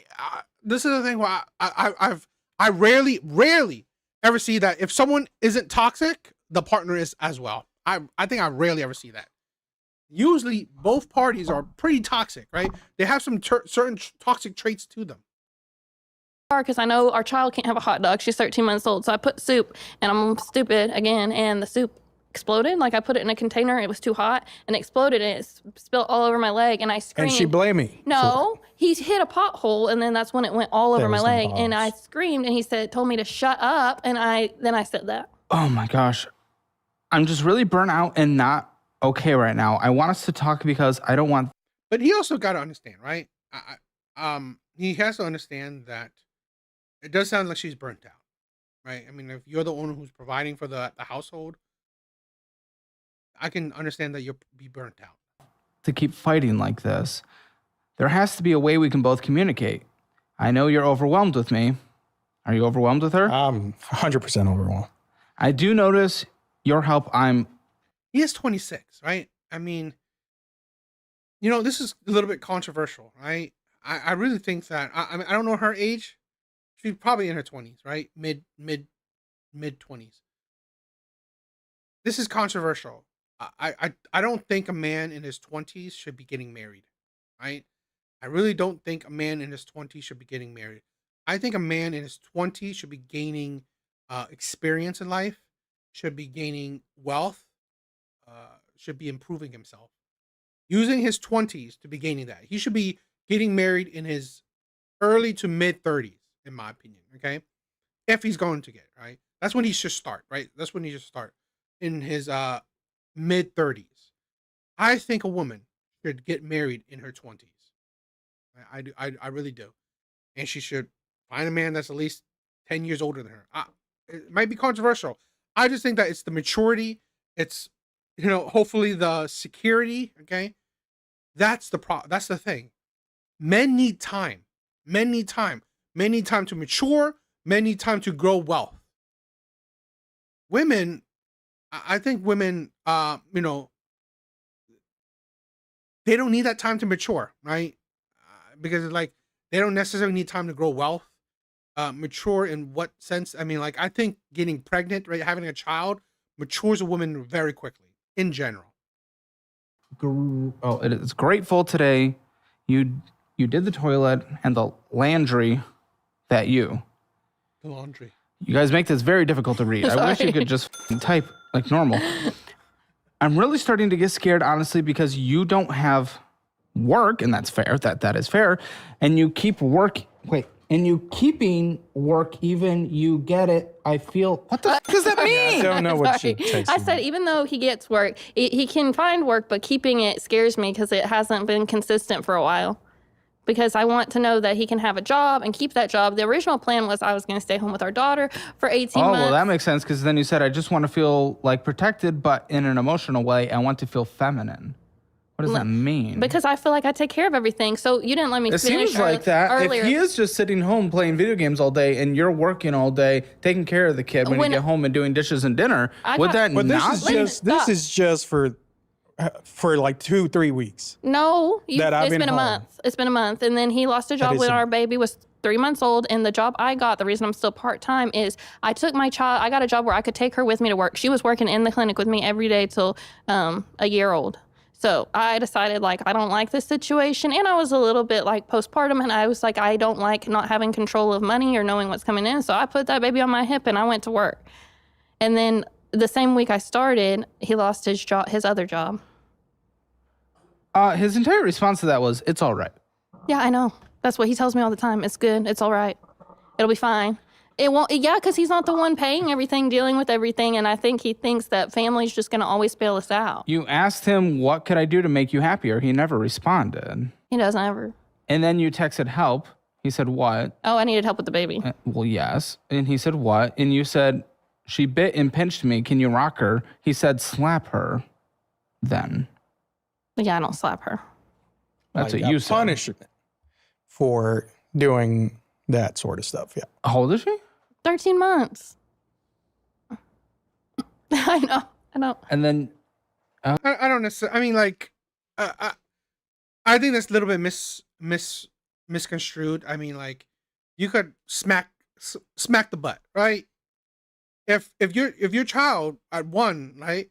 this is the thing where I rarely ever see that if someone isn't toxic, the partner is as well. I think I rarely ever see that. Usually both parties are pretty toxic, right? They have some certain toxic traits to them. Because I know our child can't have a hot dog. She's 13 months old. So I put soup, and I'm stupid again, and the soup exploded. Like, I put it in a container, it was too hot, and it exploded, and it spilled all over my leg, and I screamed. And she blamed me. No, he hit a pothole, and then that's when it went all over my leg, and I screamed, and he told me to shut up, and then I said that. Oh my gosh. I'm just really burnt out and not okay right now. I want us to talk because I don't want. But he also got to understand, right? He has to understand that it does sound like she's burnt out, right? I mean, if you're the owner who's providing for the household, I can understand that you'll be burnt out. To keep fighting like this. There has to be a way we can both communicate. I know you're overwhelmed with me. Are you overwhelmed with her? I'm 100% overwhelmed. I do notice your help. He is 26, right? I mean, you know, this is a little bit controversial, right? I really think that I mean, I don't know her age. She's probably in her 20s, right? Mid 20s. This is controversial. I don't think a man in his 20s should be getting married, right? I really don't think a man in his 20s should be getting married. I think a man in his 20s should be gaining experience in life, should be gaining wealth, should be improving himself. Using his 20s to be gaining that. He should be getting married in his early to mid 30s, in my opinion, okay? If he's going to get, right? That's when he should start, right? That's when he should start. In his mid 30s. I think a woman should get married in her 20s. I really do. And she should find a man that's at least 10 years older than her. It might be controversial. I just think that it's the maturity. It's, you know, hopefully the security. Okay. That's the thing. Men need time. Men need time. Men need time to mature. Men need time to grow wealth. Women, I think women, you know, they don't need that time to mature, right? Because it's like they don't necessarily need time to grow wealth. Mature in what sense? I mean, like I think getting pregnant, right, having a child matures a woman very quickly in general. Oh, it's grateful today. You did the toilet and the laundry. The laundry. You guys make this very difficult to read. I wish you could just type like normal. I'm really starting to get scared, honestly, because you don't have work, and that's fair. That is fair. And you keep keeping work, even you get it. I feel, what the does that mean? I don't know what she takes. I said, even though he gets work, he can find work, but keeping it scares me because it hasn't been consistent for a while. Because I want to know that he can have a job and keep that job. The original plan was I was going to stay home with our daughter for 18 months. Oh, well, that makes sense, because then you said, I just want to feel like protected, but in an emotional way, I want to feel feminine. What does that mean? Because I feel like I take care of everything. So you didn't let me It finish seems like that. earlier. If he is just sitting home playing video games all day and you're working all day, taking care of the kid when you get home and doing dishes and dinner, would that But not be? this is just for like 2-3 weeks. No, that I've it's been been a home. month. It's been a month. And then he lost a job when our baby was 3 months old. And the job I got, the reason I'm still part-time is I took my child, I got a job where I could take her with me to work. She was working in the clinic with me every day till a year old. So I decided, like, I don't like this situation. And I was a little bit, like, postpartum. And I was like, I don't like not having control of money or knowing what's coming in. So I put that baby on my hip and I went to work. And then the same week I started, he lost his job, his other job. His entire response to that was, it's all right. Yeah, I know. That's what he tells me all the time. It's good. It's all right. It'll be fine. It won't. Yeah, because he's not the one paying everything, dealing with everything. And I think he thinks that family's just going to always bail us out. You asked him, what could I do to make you happier? He never responded. He doesn't ever. And then you texted help. He said, what? Oh, I needed help with the baby. Well, yes. And he said, what? And you said, she bit and pinched me. Can you rock her? He said, slap her then. Yeah, I don't slap her. That's what you said. Punishment for doing that sort of stuff. Yeah. How old is she? 13 months. I know. And then I don't necessarily. I mean, like, I think that's a little bit misconstrued. I mean, like, you could smack the butt, right? If your child at 1, right,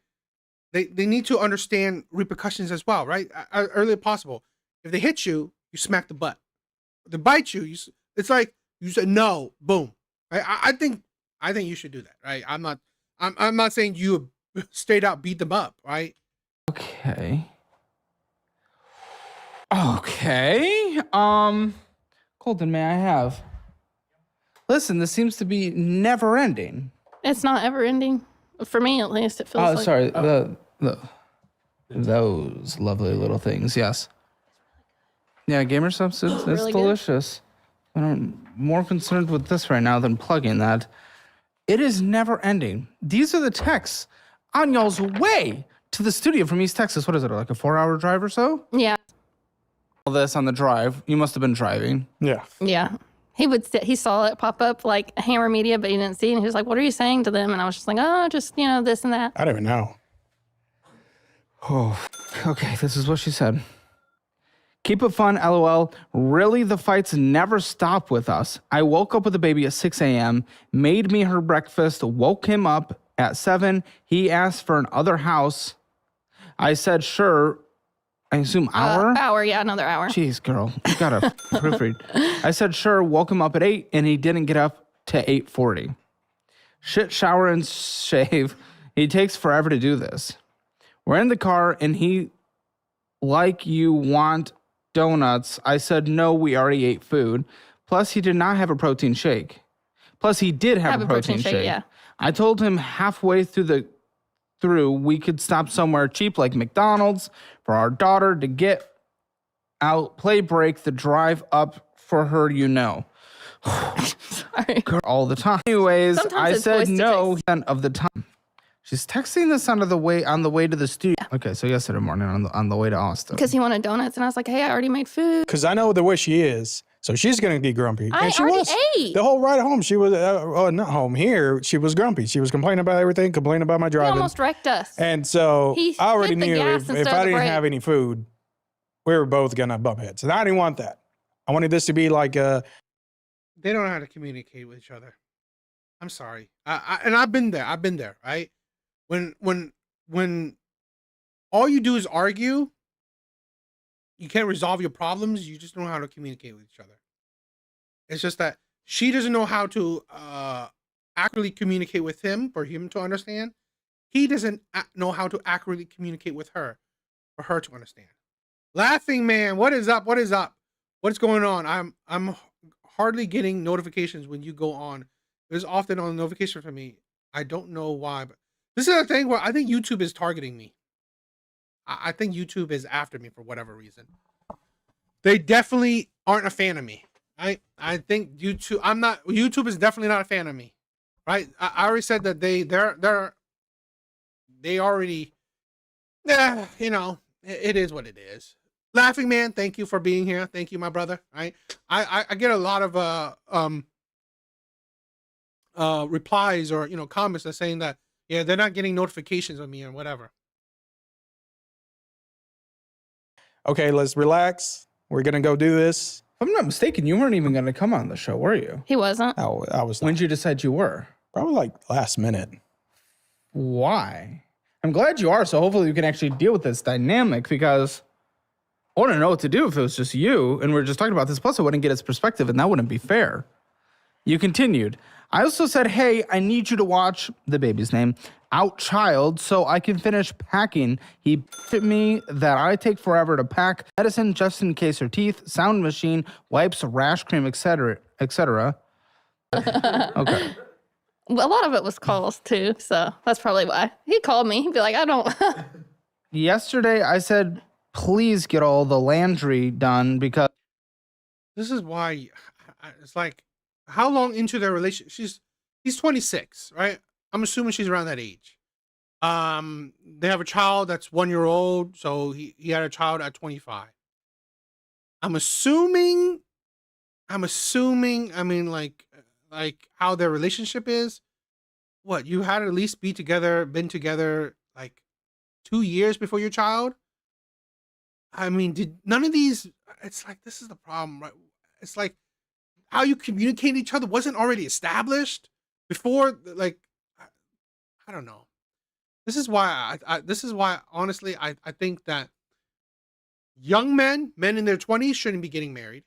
they need to understand repercussions as well, right? Early as possible. If they hit you, you smack the butt. If they bite you, it's like you say no, boom. Right? I think you should do that, right? I'm not saying you straight out beat them up, right? Okay. Colton, may I have? Listen, this seems to be never ending. It's not ever ending. For me, at least, it feels like. Sorry. The Those lovely little things, yes. Yeah, gamer substance, it's Really good. delicious. But I'm more concerned with this right now than plugging that. It is never ending. These are the texts on y'all's way to the studio from East Texas. What is it, like a 4-hour drive or so? Yeah. All this on the drive. You must have been driving. Yeah. Yeah. He saw it pop up like Hammer Media, but he didn't see it. And he was like, what are you saying to them? And I was just like, oh, just, this and that. I don't even know. Oh, okay. This is what she said. Keep it fun, LOL. Really, the fights never stop with us. I woke up with the baby at 6 a.m., made me her breakfast, woke him up at 7. He asked for another house. I said, sure. I assume hour? Hour, yeah, another hour. Jeez, girl, you gotta proofread. I said, sure, woke him up at 8, and he didn't get up to 8:40. Shit, shower, and shave. He takes forever to do this. We're in the car, and he, like, you want donuts. I said, no, we already ate food. Plus, he did not have a protein shake. Plus, he did have a protein shake. Yeah. I told him halfway through we could stop somewhere cheap like McDonald's for our daughter to get out, play break, the drive up for her, Sorry. all the time. Anyways, Sometimes I it's said voice to no text. of the time. She's texting this on the way to the studio. Okay, so yesterday morning on the way to Austin. Because he wanted donuts. And I was like, hey, I already made food. Because I know the way she is. So she's going to be grumpy. I and she already was. ate. The whole ride home, she was, not home, here, she was grumpy. She was complaining about everything, complaining about my He driving. almost wrecked us. And so He I already hit the knew gas if instead of I the didn't brake. have any food, we were both going to bump heads. And I didn't want that. I wanted this to be like They don't know how to communicate with each other. I'm sorry. And I've been there, right? When all you do is argue, you can't resolve your problems. You just don't know how to communicate with each other. It's just that she doesn't know how to accurately communicate with him for him to understand. He doesn't know how to accurately communicate with her for her to understand. Laughing man, what is up? What is up? What's going on? I'm hardly getting notifications when you go on. There's often on a notification for me. I don't know why, but this is a thing where I think YouTube is targeting me. I think YouTube is after me for whatever reason. They definitely aren't a fan of me. I think YouTube is definitely not a fan of me. Right? I already said that they already, it is what it is. Laughing man, thank you for being here. Thank you, my brother. Right? I get a lot of replies or comments that saying that they're not getting notifications of me and whatever. okay, let's relax. We're going to go do this. If I'm not mistaken, you weren't even going to come on the show, were you? He wasn't. I was When did you decide you were? probably like last minute. Why? I'm glad you are, so hopefully we can actually deal with this dynamic, because I wouldn't know what to do if it was just you and we were just talking about this. Plus, I wouldn't get his perspective, and that wouldn't be fair. You continued. I also said, hey, I need you to watch, the baby's name, Out Child, so I can finish packing. He fit me that I take forever to pack medicine just in case her teeth, sound machine, wipes, rash cream, etc., etc. Okay. A lot of it was calls too, so that's probably why. He called me. He'd be like, I don't. Yesterday, I said, please get all the laundry done because This is why it's like, how long into their relationship? He's 26, right? I'm assuming she's around that age. They have a child that's 1 year old, so he had a child at 25. I'm assuming. I mean, like how their relationship is. What, you had to at least been together like 2 years before your child? I mean, did none of these? It's like, this is the problem, right? It's like, how you communicate each other wasn't already established before. Like, I don't know. This is why honestly I think that young men in their 20s shouldn't be getting married.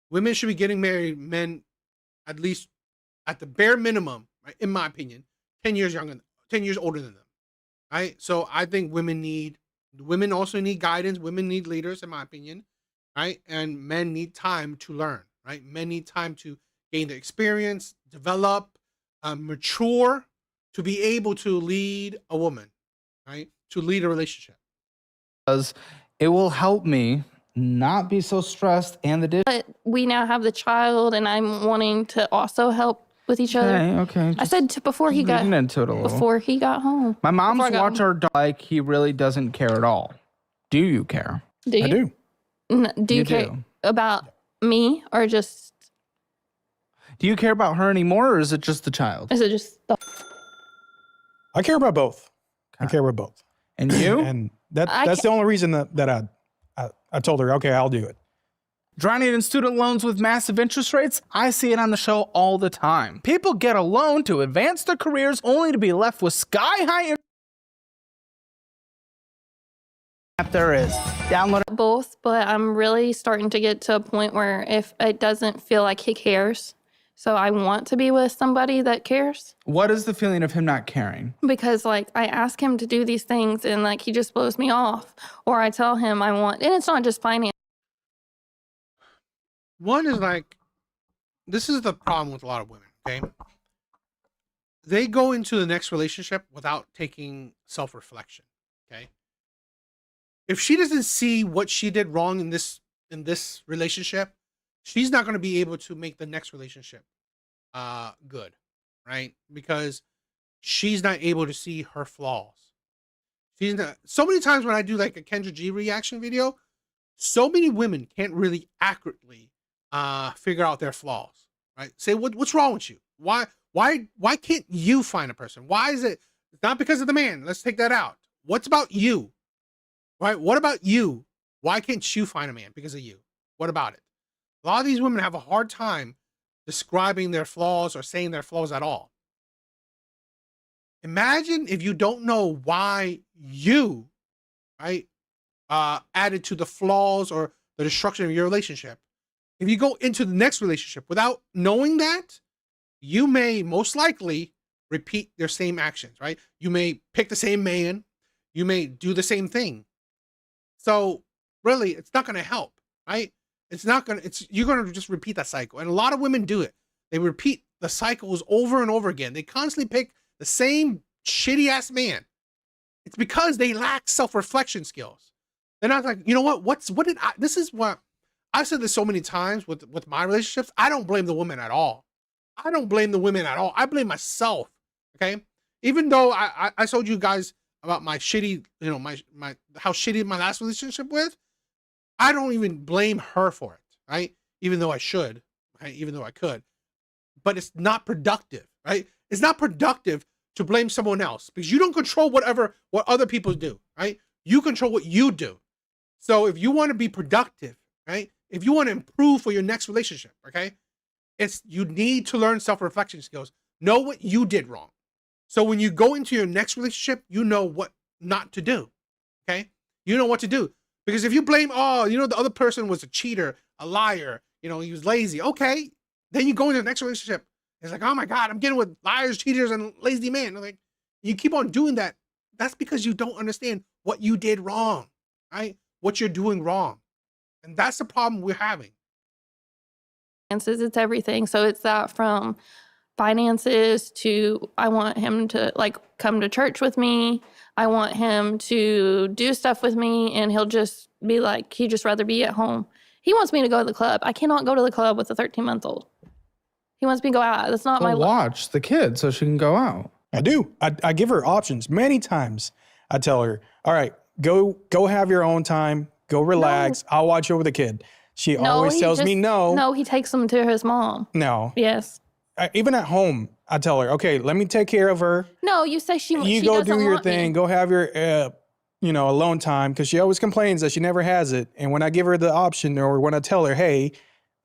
Women should be getting married. Men, at least at the bare minimum, right, in my opinion, 10 years older than them. Right? So I think women also need guidance. Women need leaders, in my opinion. Right? And men need time to learn. Right? Men need time to gain the experience, develop, mature, to be able to lead a woman, right? To lead a relationship. because it will help me not be so stressed and the But we now have the child, and I'm wanting to also help with each other. Okay. I said before he got into it a little. before he got home. My mom's Before I got watch home. our dog like he really doesn't care at all. Do you care? Do you? I do. Do you You care do. about me, or just Do you care about her anymore, or is it just the child? is it just the I care about both. I care about both. And you? And that's the only reason that I told her, okay, I'll do it. Drowning in student loans with massive interest rates? I see it on the show all the time. People get a loan to advance their careers only to be left with sky-high there is. Download it. both? But I'm really starting to get to a point where if it doesn't feel like he cares, so I want to be with somebody that cares. What is the feeling of him not caring? Because like I ask him to do these things and like he just blows me off, or I tell him I want, and it's not just finance. One is like, this is the problem with a lot of women, okay? They go into the next relationship without taking self-reflection, okay? If she doesn't see what she did wrong in this relationship, she's not going to be able to make the next relationship good, right? Because she's not able to see her flaws. She's not. So many times when I do like a Kendra G reaction video, so many women can't really accurately figure out their flaws, right? Say, what's wrong with you? Why can't you find a person? Why is it? It's not because of the man. Let's take that out. What's about you? Right? What about you? Why can't you find a man? Because of you. What about it? A lot of these women have a hard time describing their flaws or saying their flaws at all. Imagine if you don't know why you, right, added to the flaws or the destruction of your relationship. If you go into the next relationship without knowing that, you may most likely repeat their same actions, right? You may pick the same man. You may do the same thing. So really, it's not going to help, right? You're going to just repeat that cycle. And a lot of women do it. They repeat the cycles over and over again. They constantly pick the same shitty ass man. It's because they lack self-reflection skills. They're not like, you know what? This is what I've said this so many times with my relationships. I don't blame the women at all. I don't blame the women at all. I blame myself. Okay. Even though I told you guys about my shitty, my how shitty my last relationship with, I don't even blame her for it, right? Even though I should, right? Even though I could, but it's not productive, right? It's not productive to blame someone else because you don't control what other people do, right? You control what you do. So if you want to be productive, right? If you want to improve for your next relationship, okay? You need to learn self-reflection skills. Know what you did wrong. So when you go into your next relationship, you know what not to do, okay? You know what to do. Because if you blame, the other person was a cheater, a liar, he was lazy, okay. Then you go into the next relationship. It's like, oh my God, I'm getting with liars, cheaters, and lazy men. Like, you keep on doing that. That's because you don't understand what you did wrong, right? What you're doing wrong. And that's the problem we're having. It's everything. So it's that from finances to I want him to like come to church with me. I want him to do stuff with me, and he'll just be like, he'd just rather be at home. He wants me to go to the club. I cannot go to the club with a 13-month-old. He wants me to go out. That's not my watch the kid so she can go out. I do. I give her options many times. I tell her, all right, go have your own time. Go relax. No. I'll watch over the kid. She always tells me no. No, he takes them to his mom. No. Yes. Even at home, I tell her, okay, let me take care of her. No, you say she go doesn't do your want thing. Me. Go have your, alone time, because she always complains that she never has it. And when I give her the option, or when I tell her, hey,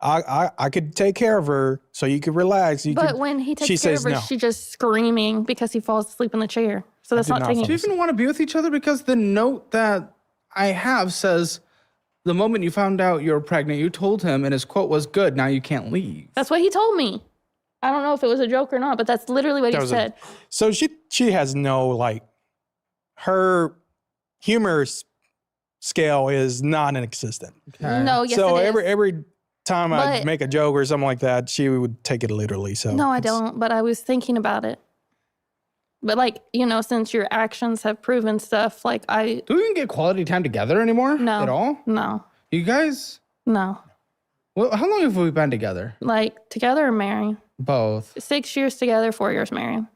I could take care of her, so you could relax. When he takes care of her, she's just screaming because he falls asleep in the chair. So that's not taking. Do you even want to be with each other? Because the note that I have says, the moment you found out you were pregnant, you told him, and his quote was, good, now you can't leave. That's what he told me. I don't know if it was a joke or not, but that's literally what he said. So she has no, her humor scale is non-existent. Okay. No, yes, so it is. every time I make a joke or something like that, she would take it literally. So no, I don't, but I was thinking about it. But like, since your actions have proven stuff, like Do we even get quality time together anymore? No. At all? No. You guys? No. Well, how long have we been together? Like together or married? Both. 6 years together, 4 years married.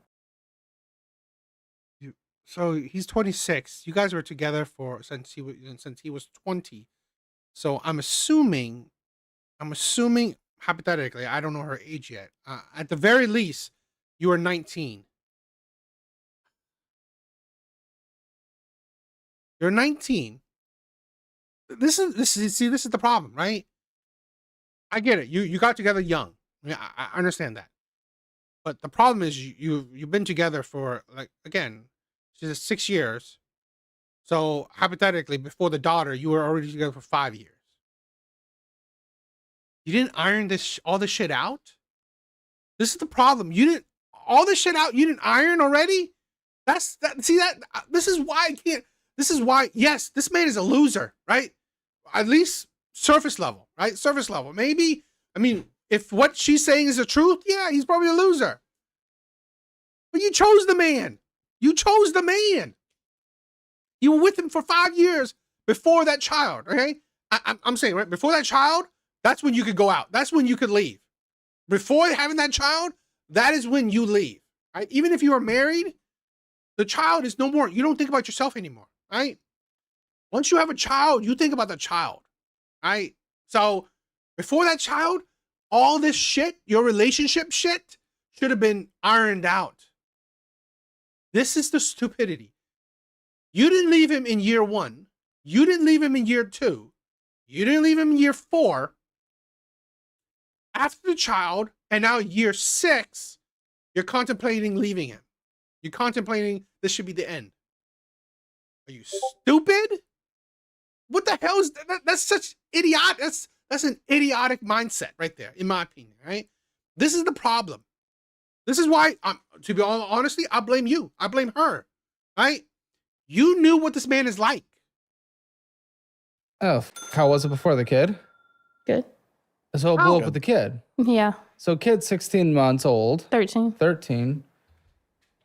So he's 26. You guys were together since he was 20. So I'm assuming hypothetically, I don't know her age yet. At the very least, you were 19. You're 19. This is the problem, right? I get it. You got together young. I understand that. But the problem is you've been together for, like, again, just 6 years. So hypothetically, before the daughter, you were already together for 5 years. You didn't iron all this shit out. This is the problem. You didn't all this shit out. You didn't iron already. This is why I can't. This is why. Yes, this man is a loser, right? At least surface level, right? Surface level. Maybe. I mean, if what she's saying is the truth, yeah, he's probably a loser. But you chose the man. You chose the man. You were with him for 5 years before that child, okay? I'm saying, right? Before that child, that's when you could go out. That's when you could leave. Before having that child, that is when you leave, right? Even if you are married, the child is no more. You don't think about yourself anymore, right? Once you have a child, you think about the child, right? So before that child, all this shit, your relationship shit, should have been ironed out. This is the stupidity. You didn't leave him in year 1. You didn't leave him in year 2. You didn't leave him in year 4. After the child, and now year 6, you're contemplating leaving him. You're contemplating this should be the end. Are you stupid? What the hell is that? That's such idiot. That's an idiotic mindset right there, in my opinion, right? This is the problem. This is why, to be honestly, I blame you. I blame her, right? You knew what this man is like. Oh, how was it before the kid? Good. So it blew up with the kid. Yeah. So kid's 16 months old. 13. 13.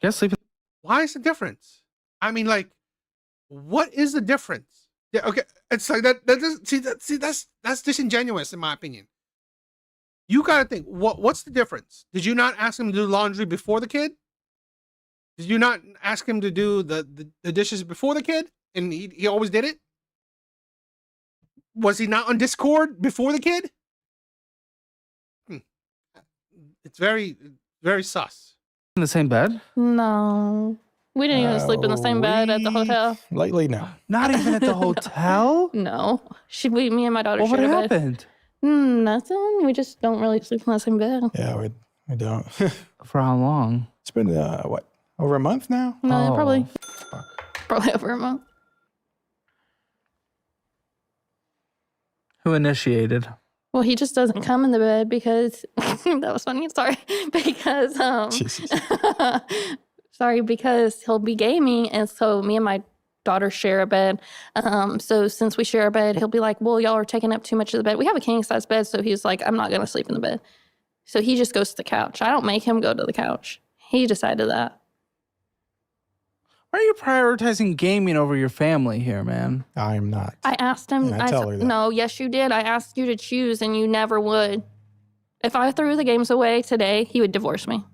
Guess sleeping. Why is the difference? I mean, like, what is the difference? Yeah, okay. It's like that's disingenuous in my opinion. You gotta think, what's the difference? Did you not ask him to do laundry before the kid? Did you not ask him to do the dishes before the kid? And he always did it? Was he not on Discord before the kid? It's very, very sus. In the same bed? No. We didn't even sleep in the same bed at the hotel. Lately, no. Not even at the hotel? No. Me and my daughter Well, what shared a bed. happened? Nothing. We just don't really sleep in the same bed. Yeah, we don't. For how long? It's been, over a month now? No, Oh, probably fuck. over a month. Who initiated? Well, he just doesn't come in the bed because that was funny. Sorry, because Jesus. sorry, because he'll be gaming, and so me and my daughter share a bed. So since we share a bed, he'll be like, "Well, y'all are taking up too much of the bed." We have a king size bed, so he's like, "I'm not gonna sleep in the bed." So he just goes to the couch. I don't make him go to the couch. He decided that. Why are you prioritizing gaming over your family here, man? I am not. I asked him. And I tell her that. No, yes, you did. I asked you to choose, and you never would. If I threw the games away today, he would divorce me.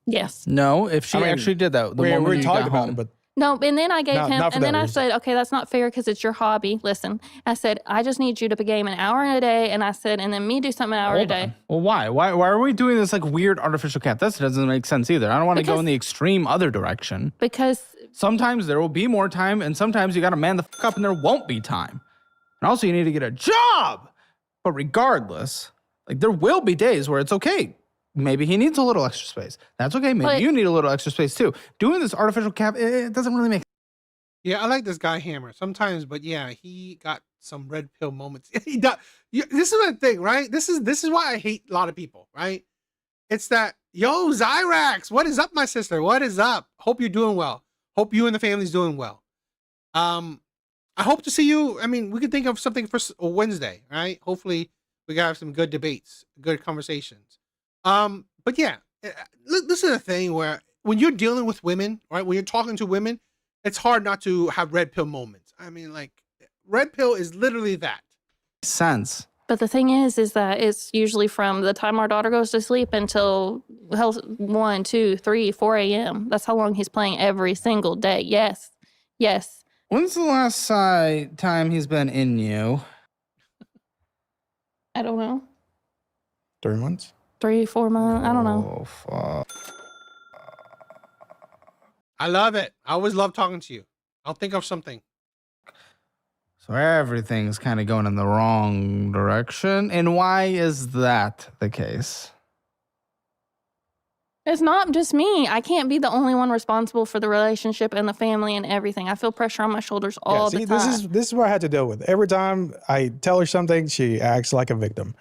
Yes. No, if she I mean, actually did that, the we moment you talked got about home. it, but No, and then I gave him, not for and then that I reason. said, okay, that's not fair because it's your hobby. Listen, I said, I just need you to game an hour a day, and I said, and then me do something an hour a Hold day. on. Well, why? Why are we doing this like weird artificial cat? That doesn't make sense either. I don't want to go Because- in the extreme other direction. Because Sometimes there will be more time, and sometimes you got to man the fuck up and there won't be time. And also, you need to get a job. But regardless, like there will be days where it's okay. Maybe he needs a little extra space. That's okay. Maybe But- you need a little extra space too. Doing this artificial cap, it doesn't really make Yeah, I like this guy Hammer sometimes, but yeah, he got some red pill moments. He does. This is the thing, right? This is why I hate a lot of people, right? It's that, yo, Zyrax, what is up, my sister? What is up? Hope you're doing well. Hope you and the family's doing well. I hope to see you. I mean, we could think of something for Wednesday, right? Hopefully, we got some good debates, good conversations. But yeah, this is a thing where when you're dealing with women, right? When you're talking to women, it's hard not to have red pill moments. I mean, like, red pill is literally that. Sense. But the thing is that it's usually from the time our daughter goes to sleep until 1, 2, 3, 4 a.m. That's how long he's playing every single day. Yes. Yes. When's the last time he's been in you? I don't know. 3 months. 3, 4 months. I don't know. Oh, fuck. I love it. I always love talking to you. I'll think of something. So everything's kind of going in the wrong direction. And why is that the case? It's not just me. I can't be the only one responsible for the relationship and the family and everything. I feel pressure on my shoulders all the time. This is what I had to deal with. Every time I tell her something, she acts like a victim.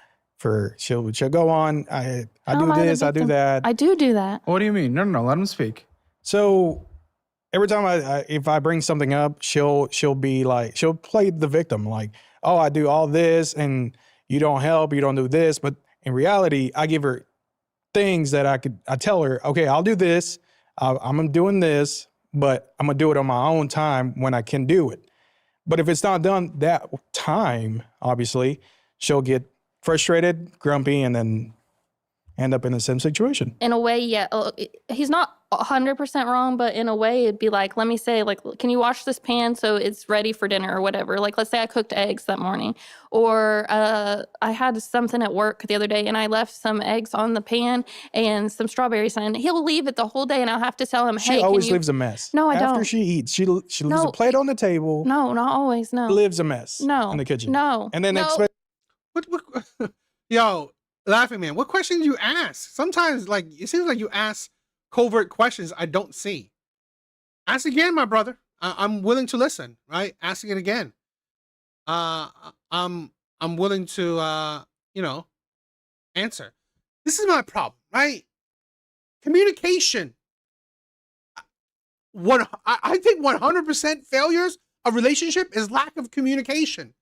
She'll go on. I do this, I do that. I do that. What do you mean? No, let him speak. So every time if I bring something up, she'll be like, she'll play the victim, like, oh, I do all this and you don't help, you don't do this. But in reality, I give her things that I tell her, okay, I'll do this. I'm doing this, but I'm gonna do it on my own time when I can do it. But if it's not done that time, obviously, she'll get frustrated, grumpy, and then end up in the same situation. In a way, yeah. He's not 100% wrong, but in a way, it'd be like, let me say, like, can you wash this pan so it's ready for dinner or whatever? Like, let's say I cooked eggs that morning, or I had something at work the other day and I left some eggs on the pan and some strawberries, and he'll leave it the whole day, and I'll have to tell him, hey, she always leaves a mess. No, I don't. After she eats, she leaves a plate on the table. No, not always. No, Lives a mess. No, in the kitchen. No, and then no. expect. What yo, Laughing Man, what questions you ask? Sometimes, like, it seems like you ask covert questions I don't see. Ask again, my brother. I'm willing to listen, right? Ask it again. I'm willing to, answer. This is my problem, right? Communication. I think 100% failures of relationship is lack of communication.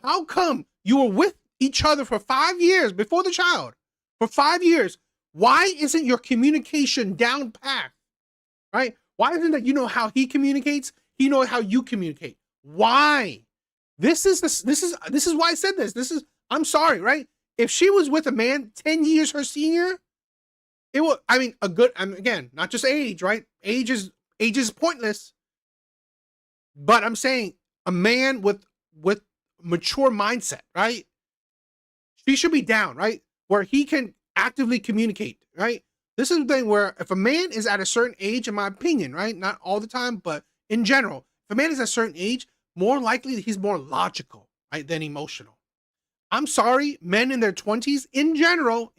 How come you were with each other for 5 years before the child? For 5 years, why isn't your communication down pat? Right? Why isn't that you know how he communicates? He knows how you communicate. Why? This is why I said this. I'm sorry, right? If she was with a man 10 years her senior, it will, again, not just age, right? Age is pointless. But I'm saying a man with mature mindset, right? She should be down, right? Where he can actively communicate, right? This is the thing where if a man is at a certain age, in my opinion, right? Not all the time, but in general, if a man is at a certain age, more likely he's more logical, right, than emotional. I'm sorry, men in their 20s, in general,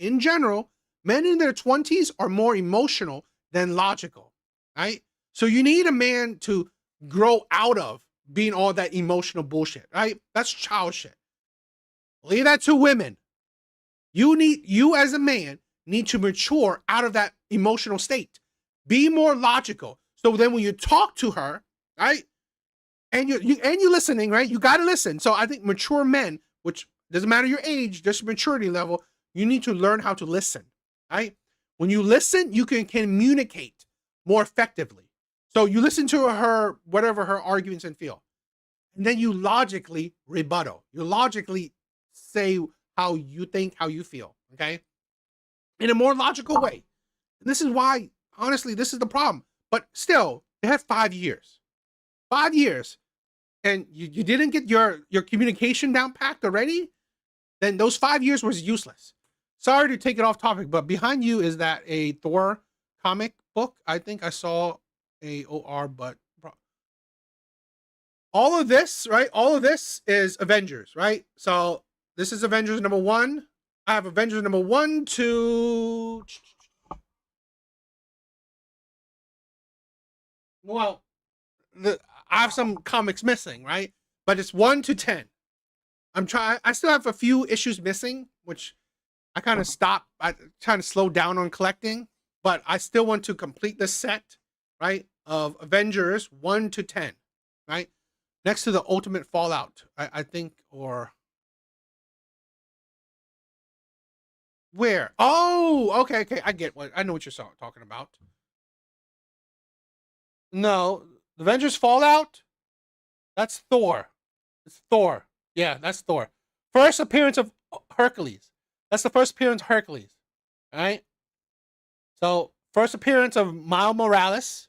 men in their 20s are more emotional than logical, right? So you need a man to grow out of being all that emotional bullshit, right? That's child shit. Leave that to women. You as a man need to mature out of that emotional state. Be more logical. So then when you talk to her, right, and you're listening, right, you got to listen. So I think mature men, which doesn't matter your age, just maturity level, you need to learn how to listen, right? When you listen, you can communicate more effectively. So you listen to her, whatever her arguments and feel, and then you logically rebuttal. You logically say how you think, how you feel, okay? In a more logical way. And this is why, honestly, this is the problem. But still, they had 5 years. 5 years. And you didn't get your communication down packed already? Then those 5 years was useless. Sorry to take it off topic, but behind you is that a Thor comic book? I think I saw a OR, but all of this, right? All of this is Avengers, right? So this is Avengers number 1. I have Avengers number 1 to... Well, I have some comics missing, right? But it's 1 to 10. I still have a few issues missing, which I kind of stopped. I kind of slowed down on collecting, but I still want to complete this set, right? Of Avengers 1 to 10, right? Next to the Ultimate Fallout, I think, or... Where? Oh, okay. I know what you're talking about. No, the Avengers Fallout. That's Thor. It's Thor. Yeah, that's Thor. First appearance of Hercules. That's the first appearance of Hercules. All right. So first appearance of Miles Morales.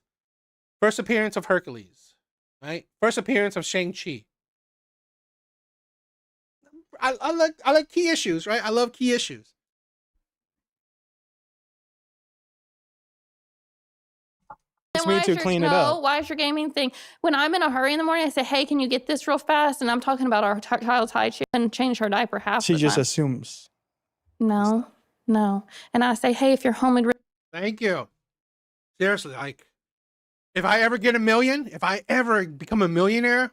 First appearance of Hercules. Right. First appearance of Shang-Chi. I like key issues, right? I love key issues. It's Then me why to is your, clean it no, up. why is your gaming thing? When I'm in a hurry in the morning, I say, hey, can you get this real fast? And I'm talking about our child's height. She couldn't change her diaper half She the just time. assumes. No. And I say, hey, if you're home, we'd Thank you. Seriously, like, if I ever get a million, if I ever become a millionaire,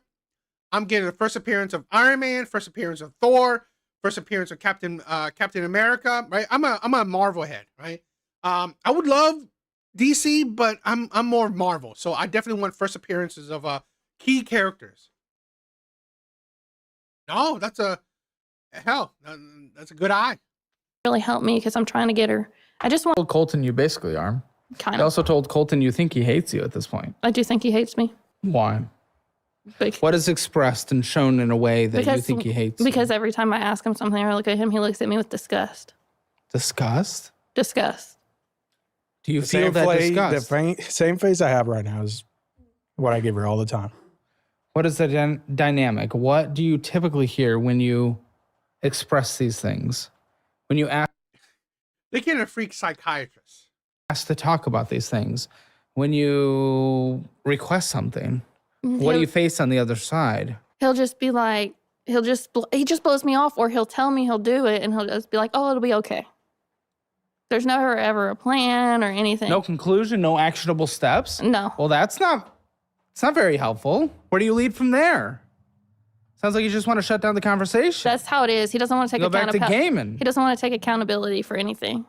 I'm getting the first appearance of Iron Man, first appearance of Thor, first appearance of Captain America. Right? I'm a Marvel head. Right? I would love DC, but I'm more Marvel, so I definitely want first appearances of key characters. No, that's a good eye. really help me because I'm trying to get her. I just want Told Colton you basically are. kind I of. also told Colton you think he hates you at this point. I do think he hates me. Why? Bec- What is expressed and shown in a way that you because think he hates you? because every time I ask him something or look at him, he looks at me with disgust. Disgust? Disgust. Do you The feel same that face, disgust? same face I have right now is what I give her all the time. What is the dynamic? What do you typically hear when you express these things? When you They get a freak psychiatrist. ask to talk about these things? When you request something? What do you face on the other side? He'll just be like, he just blows me off, or he'll tell me he'll do it, and he'll just be like, oh, it'll be okay. There's never ever a plan or anything. No conclusion, no actionable steps? No. Well, it's not very helpful. Where do you lead from there? Sounds like you just want to shut down the conversation. That's how it is. He doesn't want to take Go back to gaming. He doesn't want to take accountability for anything.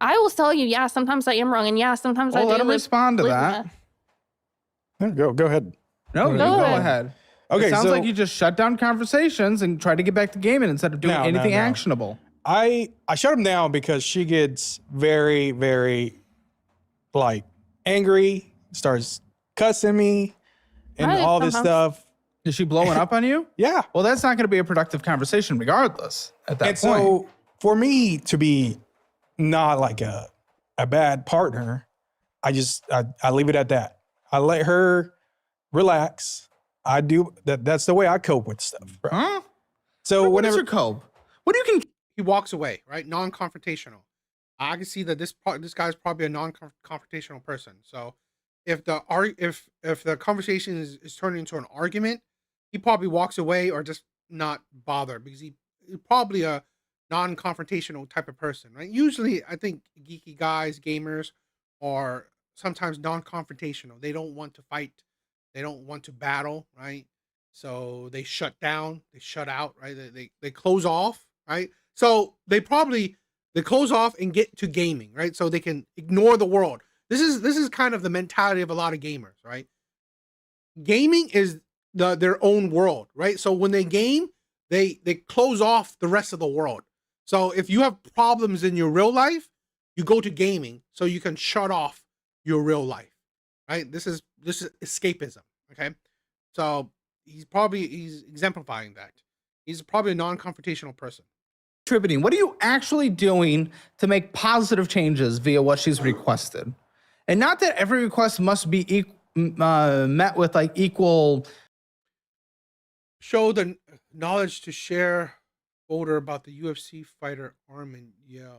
I will tell you, yeah, sometimes I am wrong, and yeah, sometimes I Well, do. let him respond to that. Go ahead. No, you Go go ahead. ahead. Okay, It sounds so like you just shut down conversations and try to get back to gaming instead of doing No, anything no. actionable. I shut him down because she gets very, very like angry, starts cussing me and Right, all this sometimes. stuff. Is she blowing up on you? Yeah. Well, that's not going to be a productive conversation regardless at that And point. so for me to be not like a bad partner, I leave it at that. I let her relax. I do that. That's the way I cope with stuff. Bro. Huh? So What is whenever your cope? What do you can He walks away, right? Non-confrontational. I can see that this guy's probably a non-confrontational person. So if the conversation is turning into an argument, he probably walks away or just not bother because he's probably a non-confrontational type of person, right? Usually, I think geeky guys, gamers, are sometimes non-confrontational. They don't want to fight. They don't want to battle, right? So they shut down. They shut out, right? They close off, right? So they close off and get to gaming, right? So they can ignore the world. This is kind of the mentality of a lot of gamers, right? Gaming is their own world, right? So when they game, they close off the rest of the world. So if you have problems in your real life, you go to gaming so you can shut off your real life, right? This is escapism, okay? So he's exemplifying that. He's probably a non-confrontational person. contributing? What are you actually doing to make positive changes via what she's requested? And not that every request must be met with like equal. Show the knowledge to share folder about the UFC fighter Armin. Yeah,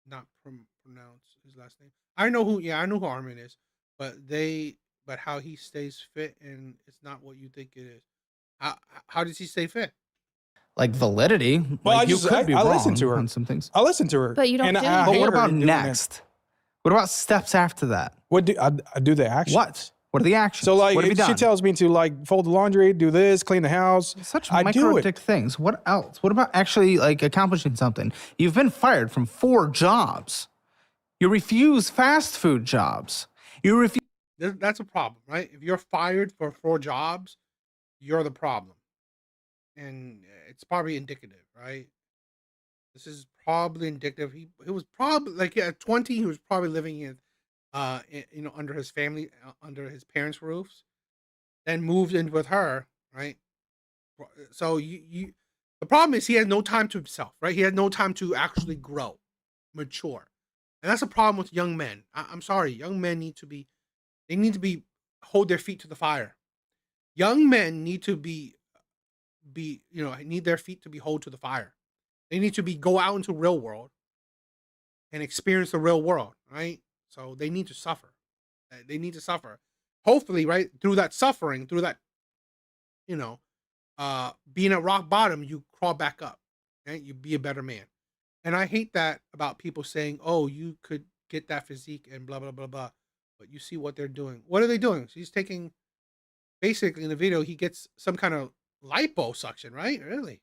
not pronounce his last name. I know who Armin is, but how he stays fit and it's not what you think it is. How does he stay fit? Like validity. Well, like I listen to her on some things. I listen to her. But you don't and do I it. But hate what her about doing it. next? What about steps after that? What do I do the actions? What? What are the actions? So like what have you if she done? tells me to like fold the laundry, do this, clean the house, Such I do micro it. dick things. What else? What about actually like accomplishing something? You've been fired from 4 jobs. You refuse fast food jobs. You refuse. That's a problem, right? If you're fired for 4 jobs, you're the problem. And it's probably indicative, right? This is probably indicative. He was probably like at 20, he was probably living in under his family, under his parents' roofs, then moved in with her, right? So the problem is he has no time to himself, right? He has no time to actually grow, mature, and that's a problem with young men. I'm sorry, young men need to be hold their feet to the fire. Young men need to be need their feet to be hold to the fire. They need to go out into real world and experience the real world, right? So they need to suffer. They need to suffer. Hopefully, right, through that suffering, through that, being at rock bottom, you crawl back up, right? You be a better man. And I hate that about people saying, "Oh, you could get that physique and blah blah blah blah," but you see what they're doing. What are they doing? She's taking, basically in the video, he gets some kind of liposuction, right? Really?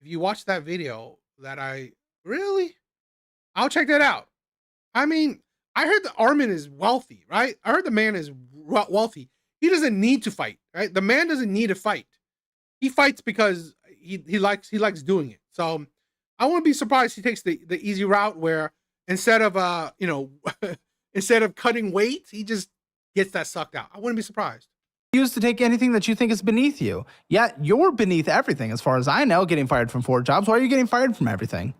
If you watch that video, I'll check that out. I mean, I heard the Armin is wealthy, right? I heard the man is wealthy. He doesn't need to fight, right? The man doesn't need to fight. He fights because he likes doing it. So I wouldn't be surprised he takes the easy route where instead of instead of cutting weight, he just gets that sucked out. I wouldn't be surprised. Used to take anything that you think is beneath you. Yet you're beneath everything, as far as I know, getting fired from 4 jobs. Why are you getting fired from everything?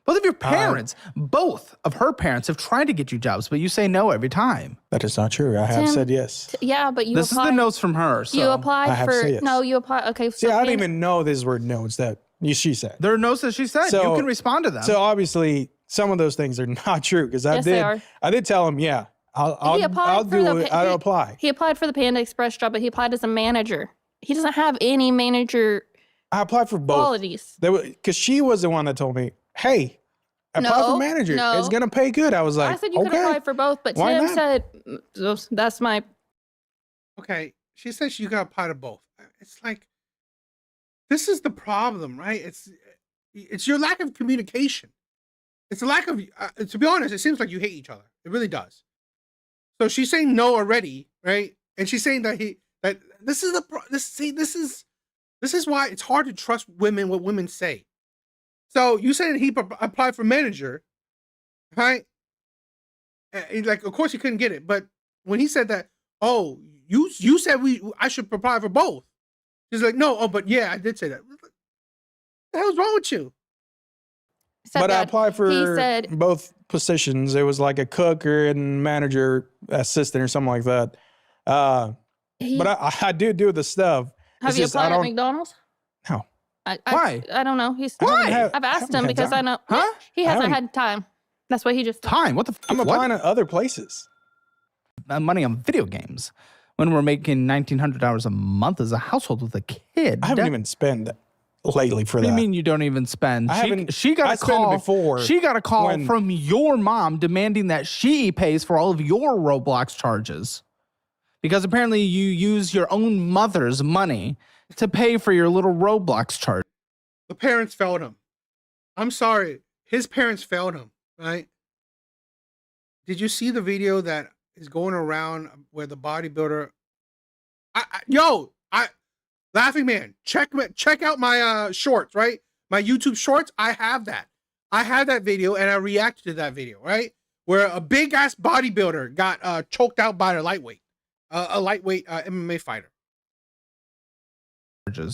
Both of your parents, both of her parents have tried to get you jobs, but you say no every time. That is not true. I have said yes. Yeah, but you This applied. is the notes from her. So. You applied I have for said yes. no. You applied. Okay. See, I don't even know these were notes that she said. There are notes that she said. So- you can respond to them. So obviously, some of those things are not true because Yes, they are. I did tell him, yeah, I'll apply. He applied for the Panda Express job, but he applied as a manager. He doesn't have any manager I applied for both. qualities. Because she was the one that told me, hey, apply for manager. no. It's going to pay good. I was like, I said you okay. could apply for both, but Why Tim not? said that's my. Okay, she says you got to apply to both. It's like, this is the problem, right? It's your lack of communication. It's a lack of, to be honest, it seems like you hate each other. It really does. So she's saying no already, right? And she's saying that this is why it's hard to trust women, what women say. So you saying he applied for manager, right? And like, of course he couldn't get it, but when he said that, oh, you said I should apply for both. She's like, no, but yeah, I did say that. What the hell's wrong with you? But I applied for he said, both positions. It was like a cook and manager assistant or something like that. But I do the stuff. Have you applied at McDonald's? No. Why? I don't know. Why? I've asked him had because time. I know Huh? he hasn't haven't- had time. That's why he just Time? What the I'm what? applying at other places. Money on video games when we're making $1,900 a month as a household with a kid. I haven't even spent lately for What do that. you mean you don't even spend? I haven't- She got I a spent it call before She got a call when- from your mom demanding that she pays for all of your Roblox charges. Because apparently you use your own mother's money to pay for your little Roblox charge. The parents failed him. I'm sorry. His parents failed him, right? Did you see the video that is going around where the bodybuilder... Laughing Man, check out my shorts, right? My YouTube shorts, I have that. I have that video and I reacted to that video, right? Where a big ass bodybuilder got choked out by a lightweight MMA fighter.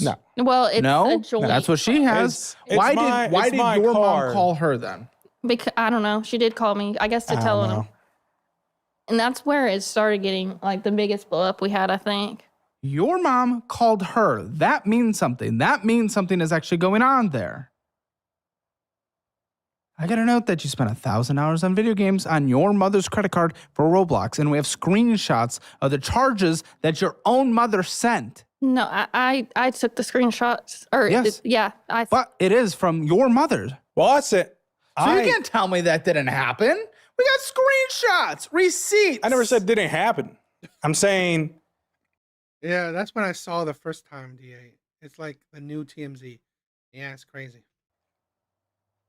No. well, it's a No, joint. that's what she has. It's Why my did your card. mom call her then? Because I don't know. She did call me, I guess, to I tell don't him. know. And that's where it started getting like the biggest blow up we had, I think. Your mom called her. That means something. That means something is actually going on there. I got to note that you spent $1,000 on video games on your mother's credit card for Roblox, and we have screenshots of the charges that your own mother sent. No, I took the screenshots. Or Yes. But it is from your mother. Well, that's it. So you can't tell me that didn't happen. We got screenshots, receipts. I never said it didn't happen. I'm saying Yeah, that's when I saw the first time, DA. It's like the new TMZ. Yeah, it's crazy.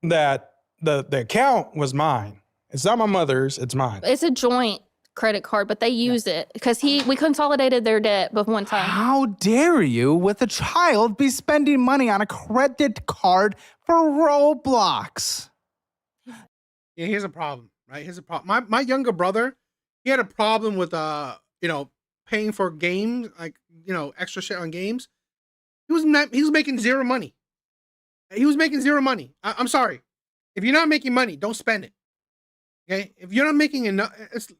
that the account was mine. It's not my mother's. It's mine. it's a joint credit card, but they use it because we consolidated their debt but one time. How dare you, with a child, be spending money on a credit card for Roblox? Yeah, here's a problem. right? He has a problem. My younger brother, he had a problem with paying for games, like extra shit on games. He was making zero money. He was making zero money. I'm sorry. If you're not making money, don't spend it. Okay? If you're not making enough,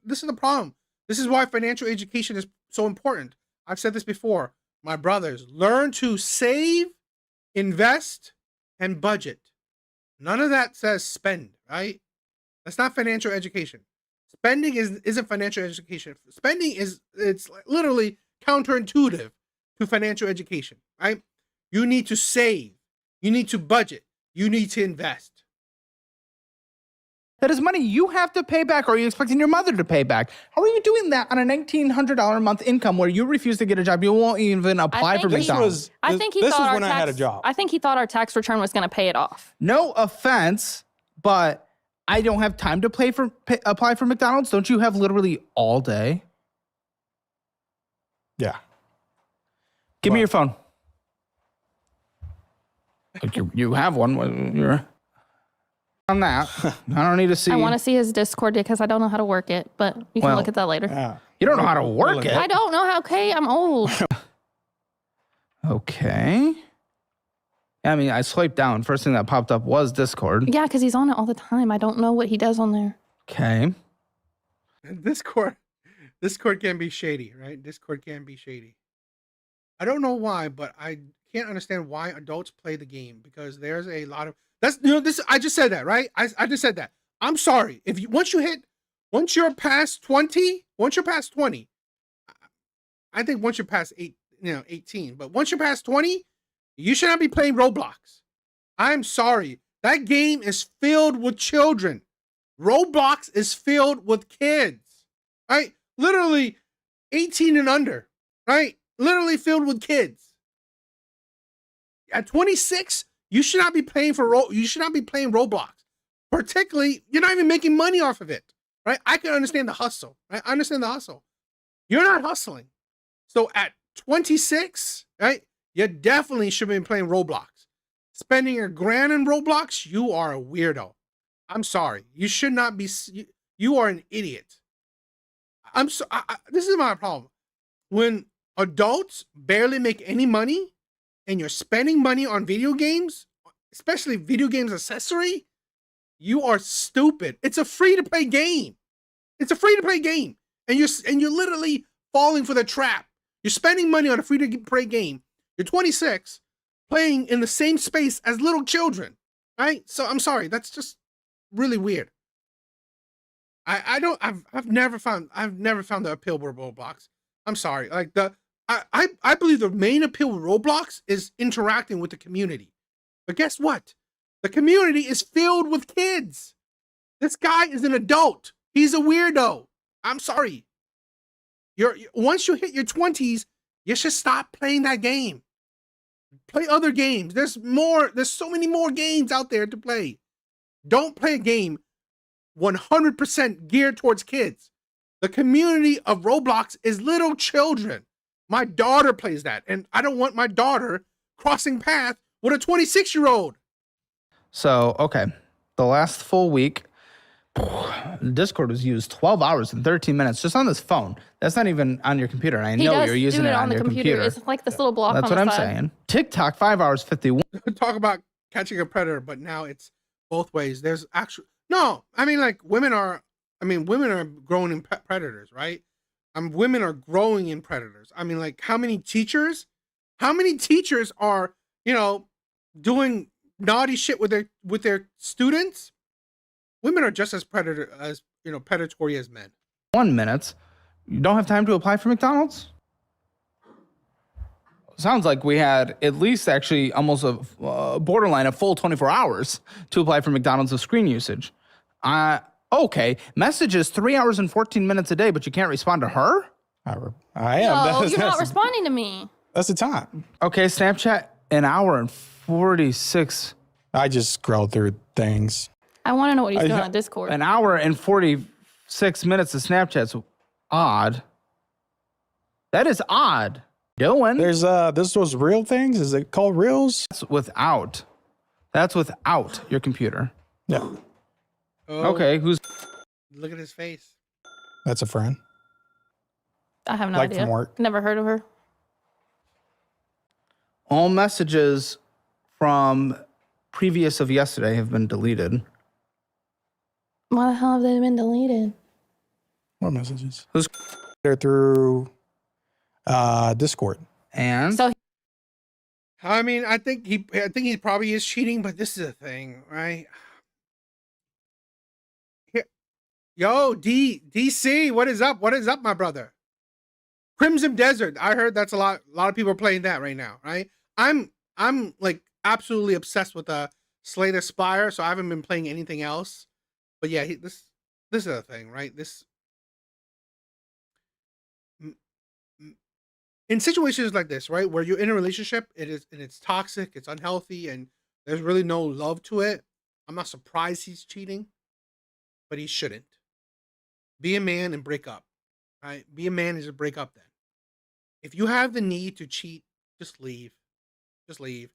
this is the problem. This is why financial education is so important. I've said this before. My brothers, learn to save, invest, and budget. None of that says spend, right? That's not financial education. Spending isn't financial education. Spending it's literally counterintuitive to financial education, right? You need to save. You need to budget. You need to invest. That is money you have to pay back, or are you expecting your mother to pay back? How are you doing that on a $1,900 a month income where you refuse to get a job? You won't even apply for McDonald's. I think he this thought was our when I had a job. I think he thought our tax return was going to pay it off. No offense, but I don't have time to apply for McDonald's. Don't you have literally all day? Yeah. Give me your phone. Like you have one. You're on that. I don't need to see. I want to see his Discord because I don't know how to work it, but you can look at that later. You don't know how to work it. I don't know how. Okay, I'm old. Okay. I mean, I swiped down. First thing that popped up was Discord. Yeah, because he's on it all the time. I don't know what he does on there. Okay. Discord can be shady, right? Discord can be shady. I don't know why, but I can't understand why adults play the game, because there's a lot of this. I just said that, right? I just said that. I'm sorry. If you once you're past 20, I think once you're past 18, but once you're past 20, you should not be playing Roblox. I'm sorry. That game is filled with children. Roblox is filled with kids, right? Literally 18 and under, right? Literally filled with kids. At 26, you should not be playing Roblox. Particularly, you're not even making money off of it, right? I can understand the hustle, right? I understand the hustle. You're not hustling. So at 26, right, you definitely should be playing Roblox. Spending $1,000 in Roblox, you are a weirdo. I'm sorry. You should not be. You are an idiot. This is my problem. When adults barely make any money and you're spending money on video games, especially video games accessory, you are stupid. It's a free-to-play game. It's a free-to-play game. And you're literally falling for the trap. You're spending money on a free-to-play game. You're 26, playing in the same space as little children, right? So I'm sorry. That's just really weird. I've never found the appeal with Roblox. I'm sorry. Like I believe the main appeal with Roblox is interacting with the community. But guess what? The community is filled with kids. This guy is an adult. He's a weirdo. I'm sorry. Once you hit your 20s, you should stop playing that game. Play other games. There's so many more games out there to play. Don't play a game 100% geared towards kids. The community of Roblox is little children. My daughter plays that, and I don't want my daughter crossing path with a 26-year-old. So, okay. The last full week, Discord was used 12 hours and 13 minutes just on this phone. That's not even on your computer. And I know you're using it on your computer. It's like this little block That's on the what I'm side. saying. TikTok, 5 hours, 51. Talk about catching a predator, but now it's both ways. There's actually no. I mean, like women are growing in predators, right? Women are growing in predators. I mean, like how many teachers are doing naughty shit with their students? Women are just as predatory as men. 1 minute. You don't have time to apply for McDonald's? Sounds like we had at least actually almost a borderline a full 24 hours to apply for McDonald's of screen usage. Okay. Messages 3 hours and 14 minutes a day, but you can't respond to her? I am. No, you're not responding to me. That's the time. Okay, Snapchat, an hour and 46. I just scroll through things. I want to know what he's doing on Discord. An hour and 46 minutes of Snapchat's odd. That is odd. There's this was real things. Is it called Reels? That's without your computer. Yeah. Okay, who's Look at his face. That's a friend. I have no Like idea. from work. Never heard of her. All messages from previous of yesterday have been deleted. Why the hell have they been deleted? What messages? Who's- They're through Discord. And So I mean, I think he probably is cheating, but this is a thing, right? Yo, DC, what is up? What is up, my brother? Crimson Desert. I heard that's a lot of people are playing that right now, right? I'm like absolutely obsessed with Slay the Spire, so I haven't been playing anything else. But yeah, this is a thing, right? This in situations like this, right, where you're in a relationship, it's toxic, it's unhealthy, and there's really no love to it. I'm not surprised he's cheating, but he shouldn't. Be a man and break up, right? Be a man and just break up then. If you have the need to cheat, just leave. Just leave.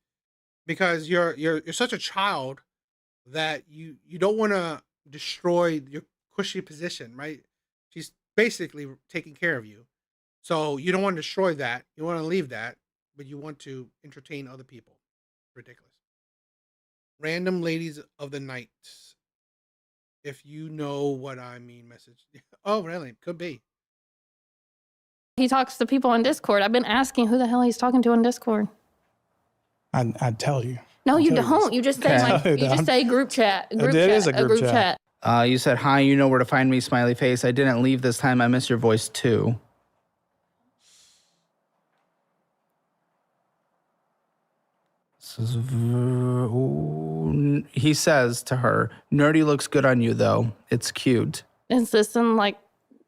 Because you're such a child that you don't want to destroy your cushy position, right? She's basically taking care of you. So you don't want to destroy that. You want to leave that, but you want to entertain other people. Ridiculous. Random ladies of the night. If you know what I mean, message. Oh, really? Could be. he talks to people on Discord. I've been asking who the hell he's talking to on Discord. I'd tell you. No, you tell you don't. You just say Okay. you just say group chat. Group It chat. is a group chat. you said, hi, you know where to find me, smiley face. I didn't leave this time. I miss your voice too. He says to her, nerdy looks good on you though. It's cute. Is this in like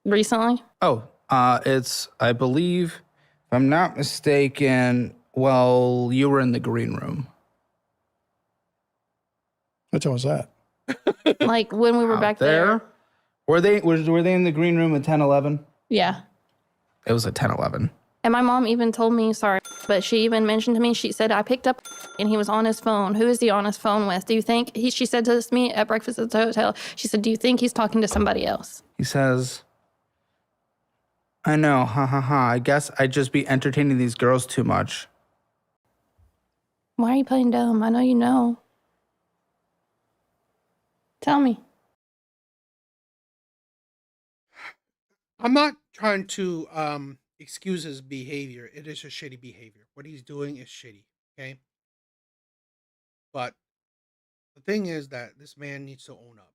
recently? Oh, it's, I believe, if I'm not mistaken, well, you were in the green room. Which one was that? Like when we were Out back there? Were they in the green room at 10:11? Yeah. It was at 10:11. And my mom even told me, sorry, but she even mentioned to me, she said, I picked up and he was on his phone. Who is he on his phone with? Do you think, she said to this me at breakfast at the hotel, she said, do you think he's talking to somebody else? He says, I know, ha ha ha. I guess I'd just be entertaining these girls too much. Why are you playing dumb? I know you know. Tell me. I'm not trying to excuse his behavior. It is a shitty behavior. What he's doing is shitty, okay? But the thing is that this man needs to own up.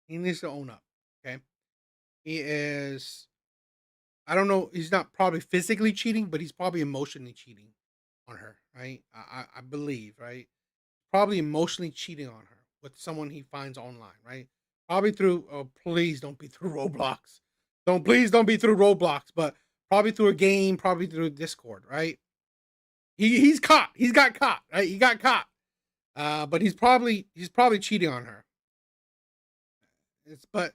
He needs to own up, okay? He is, I don't know, he's not probably physically cheating, but he's probably emotionally cheating on her, right? I believe, right? Probably emotionally cheating on her with someone he finds online, right? Probably through, please don't be through Roblox. Please don't be through Roblox, but probably through a game, probably through Discord, right? He's caught. He's got caught, right? He got caught. But he's probably cheating on her. But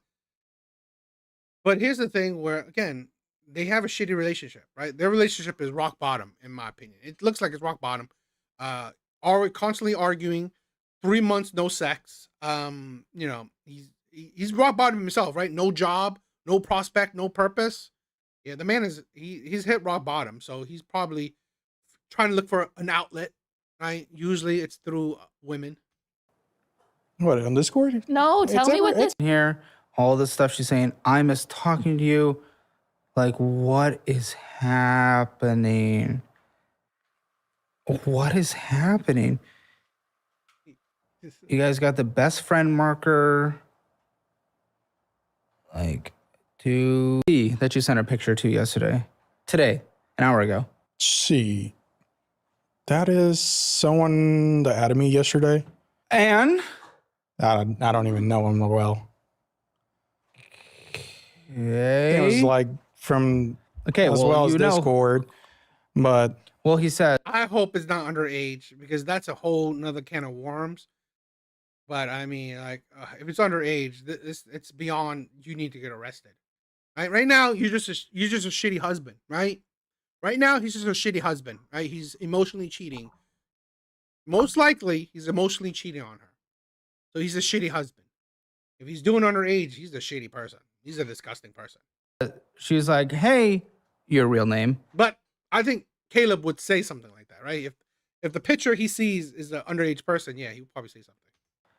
here's the thing where, again, they have a shitty relationship, right? Their relationship is rock bottom, in my opinion. It looks like it's rock bottom. Are constantly arguing, 3 months no sex. He's rock bottom himself, right? No job, no prospect, no purpose. Yeah, the man he's hit rock bottom, so he's probably trying to look for an outlet, right? Usually it's through women. What, on Discord? No, tell me what this. Here, all this stuff she's saying, I miss talking to you. Like, what is happening? What is happening? You guys got the best friend marker. Like, that you sent a picture to yesterday. Today, an hour ago. See, that is someone that added me yesterday. And I don't even know him well. okay. It was like from Okay, as well as Discord, but well, he said, I hope it's not underage because that's a whole nother can of worms. But I mean, like, if it's underage, it's beyond. You need to get arrested. Right now, you're just a shitty husband, right? Right now, he's just a shitty husband, right? He's emotionally cheating. Most likely, he's emotionally cheating on her. So he's a shitty husband. If he's doing underage, he's a shady person. He's a disgusting person. She's like, hey, your real name. But I think Caleb would say something like that, right? If the picture he sees is an underage person, yeah, he would probably say something.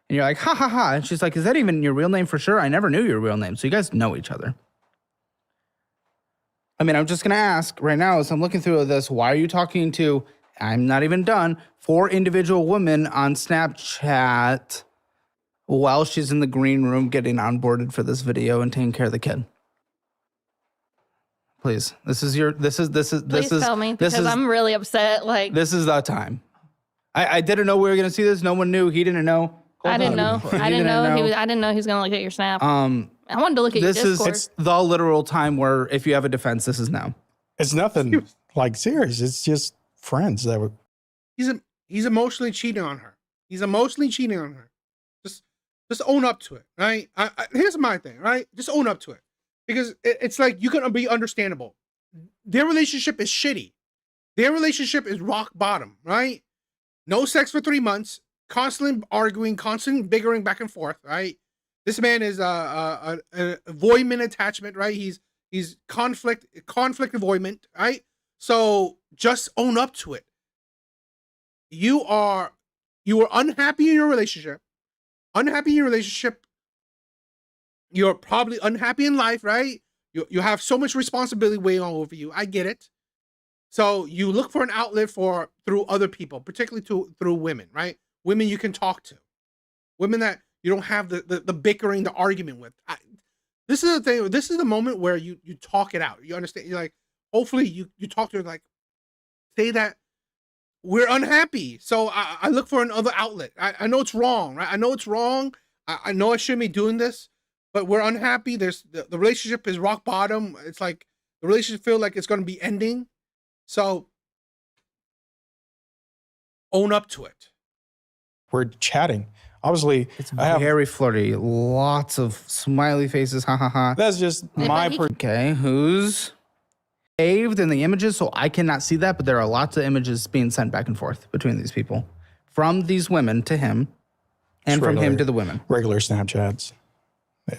And you're like, ha ha ha. And she's like, is that even your real name for sure? I never knew your real name. So you guys know each other. I mean, I'm just going to ask right now as I'm looking through this, why are you talking to, I'm not even done, 4 individual women on Snapchat while she's in the green room getting onboarded for this video and taking care of the kid? Please, this is Please tell me, because I'm really upset. Like, this is the time. I didn't know we were going to see this. No one knew. He didn't know. I didn't know. I didn't know he was going to look at your snap. I wanted to look at your Discord. It's the literal time where if you have a defense, this is now. It's nothing like serious. It's just friends that were. He's emotionally cheating on her. He's emotionally cheating on her. Just own up to it, right? Here's my thing, right? Just own up to it. Because it's like, you can be understandable. Their relationship is shitty. Their relationship is rock bottom, right? No sex for 3 months, constantly arguing, constantly bickering back and forth, right? This man is a avoidment attachment, right? He's conflict avoidment, right? So just own up to it. You are unhappy in your relationship. You're probably unhappy in life, right? You have so much responsibility weighing all over you. I get it. So you look for an outlet through other people, particularly through women, right? Women you can talk to. Women that you don't have the bickering, the argument with. This is the thing. This is the moment where you talk it out. You understand? You're like, hopefully you talk to her, like, say that we're unhappy. So I look for another outlet. I know it's wrong, right? I know it's wrong. I know I shouldn't be doing this, but we're unhappy. The relationship is rock bottom. It's like the relationship feels like it's going to be ending. So own up to it. We're chatting. Obviously, It's very flirty. Lots of smiley faces. Ha ha ha. That's just my. Okay, who's saved in the images? So I cannot see that, but there are lots of images being sent back and forth between these people, from these women to him, and from him to the women. Regular Snapchats. I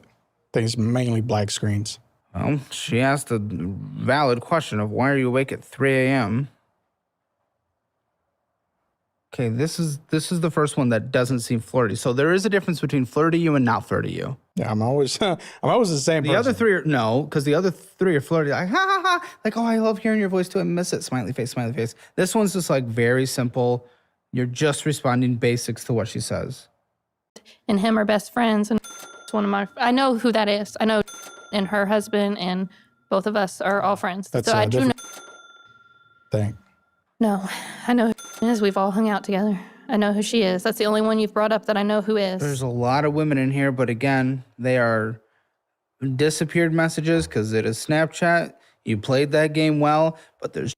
think it's mainly black screens. Well, she asked a valid question of why are you awake at 3 a.m.? Okay, this is the first one that doesn't seem flirty. So there is a difference between flirty you and not flirty you. Yeah, I'm always the same person. The other 3 are no, because the other 3 are flirty. Like, ha ha ha. Like, oh, I love hearing your voice too. I miss it. Smiley face, smiley face. This one's just like very simple. You're just responding basics to what she says. And him are best friends, and it's one of my. I know who that is. I know, and her husband, and both of us are all friends. That's so I do know. Thing. No, I know who she is. We've all hung out together. I know who she is. That's the only one you've brought up that I know who is. There's a lot of women in here, but again, they are disappeared messages because it is Snapchat. You played that game well, but there's.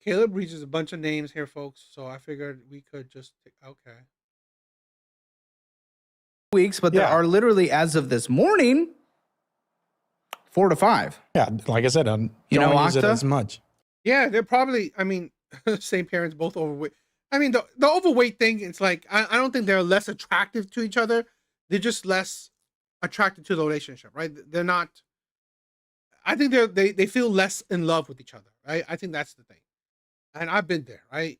Caleb reaches a bunch of names here, folks. So I figured we could just okay. Weeks, but there are literally, as of this morning, 4 to 5. Yeah, like I said, I don't use it as much. Yeah, they're probably, I mean, same parents, both overweight. I mean, the overweight thing, it's like, I don't think they're less attractive to each other. They're just less attracted to the relationship, right? They're not, I think they feel less in love with each other, right? I think that's the thing. And I've been there, right?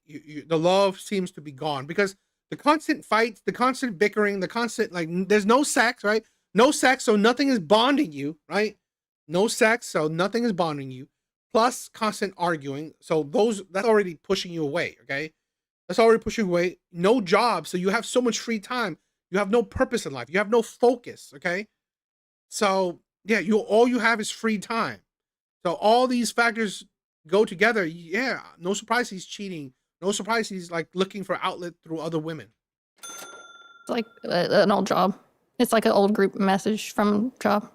The love seems to be gone because the constant fights, the constant bickering, the constant, like, there's no sex, right? No sex, so nothing is bonding you, right? No sex, so nothing is bonding you. Plus constant arguing. So that's already pushing you away, okay? That's already pushing you away. No job, so you have so much free time. You have no purpose in life. You have no focus, okay? So, yeah, all you have is free time. So all these factors go together. Yeah, no surprise he's cheating. No surprise he's like looking for outlet through other women. It's like an old job. It's like an old group message from job.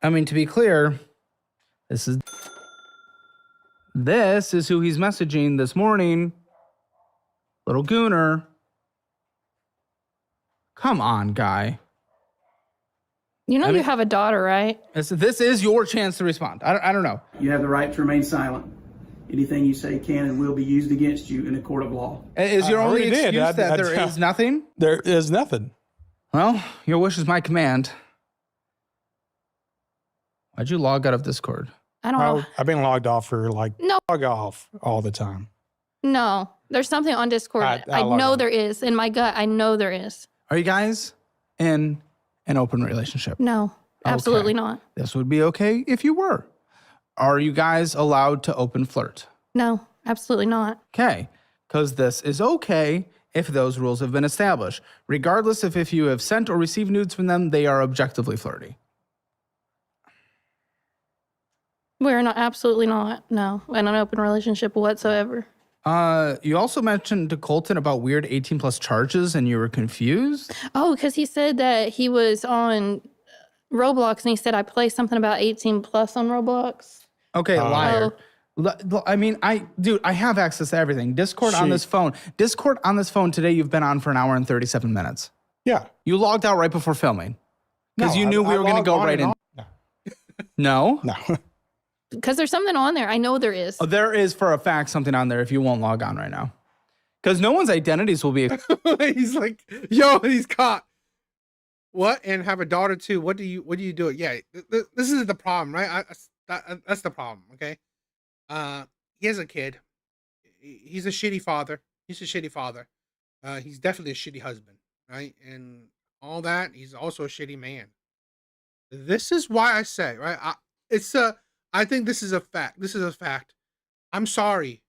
I mean, to be clear, this is who he's messaging this morning. Little Gooner. Come on, guy. You know, you have a daughter, right? This is your chance to respond. I don't know. You have the right to remain silent. Anything you say can and will be used against you in a court of law. Is your I only already did. excuse that there is nothing? There is nothing. Well, your wish is my command. Why'd you log out of Discord? I don't know. I've been logged off for like No. log off all the time. No, there's something on Discord. I I log know on. there is. In my gut, I know there is. Are you guys in an open relationship? No, absolutely Okay. not. This would be okay if you were. Are you guys allowed to open flirt? No, absolutely not. Okay, because this is okay if those rules have been established. Regardless of if you have sent or received nudes from them, they are objectively flirty. We're not, absolutely not. No, in an open relationship whatsoever. You also mentioned to Colton about weird 18 plus charges and you were confused. Oh, because he said that he was on Roblox and he said I play something about 18 plus on Roblox. Okay, liar. Oh. I mean, I have access to everything. Discord on this phone. Discord on this phone today, you've been on for an hour and 37 minutes. Yeah. You logged out right before filming. Because No, you knew I we were going to logged go on right and in. off. No? No. Because there's something on there. I know there is. Oh, there is for a fact something on there if you won't log on right now. Because no one's identities will be. He's like, yo, he's caught. What? And have a daughter too. What do you do? Yeah, this is the problem, right? That's the problem. Okay. He has a kid. He's a shitty father. He's definitely a shitty husband, right? And all that. He's also a shitty man. This is why I say, right? I think this is a fact. This is a fact. I'm sorry.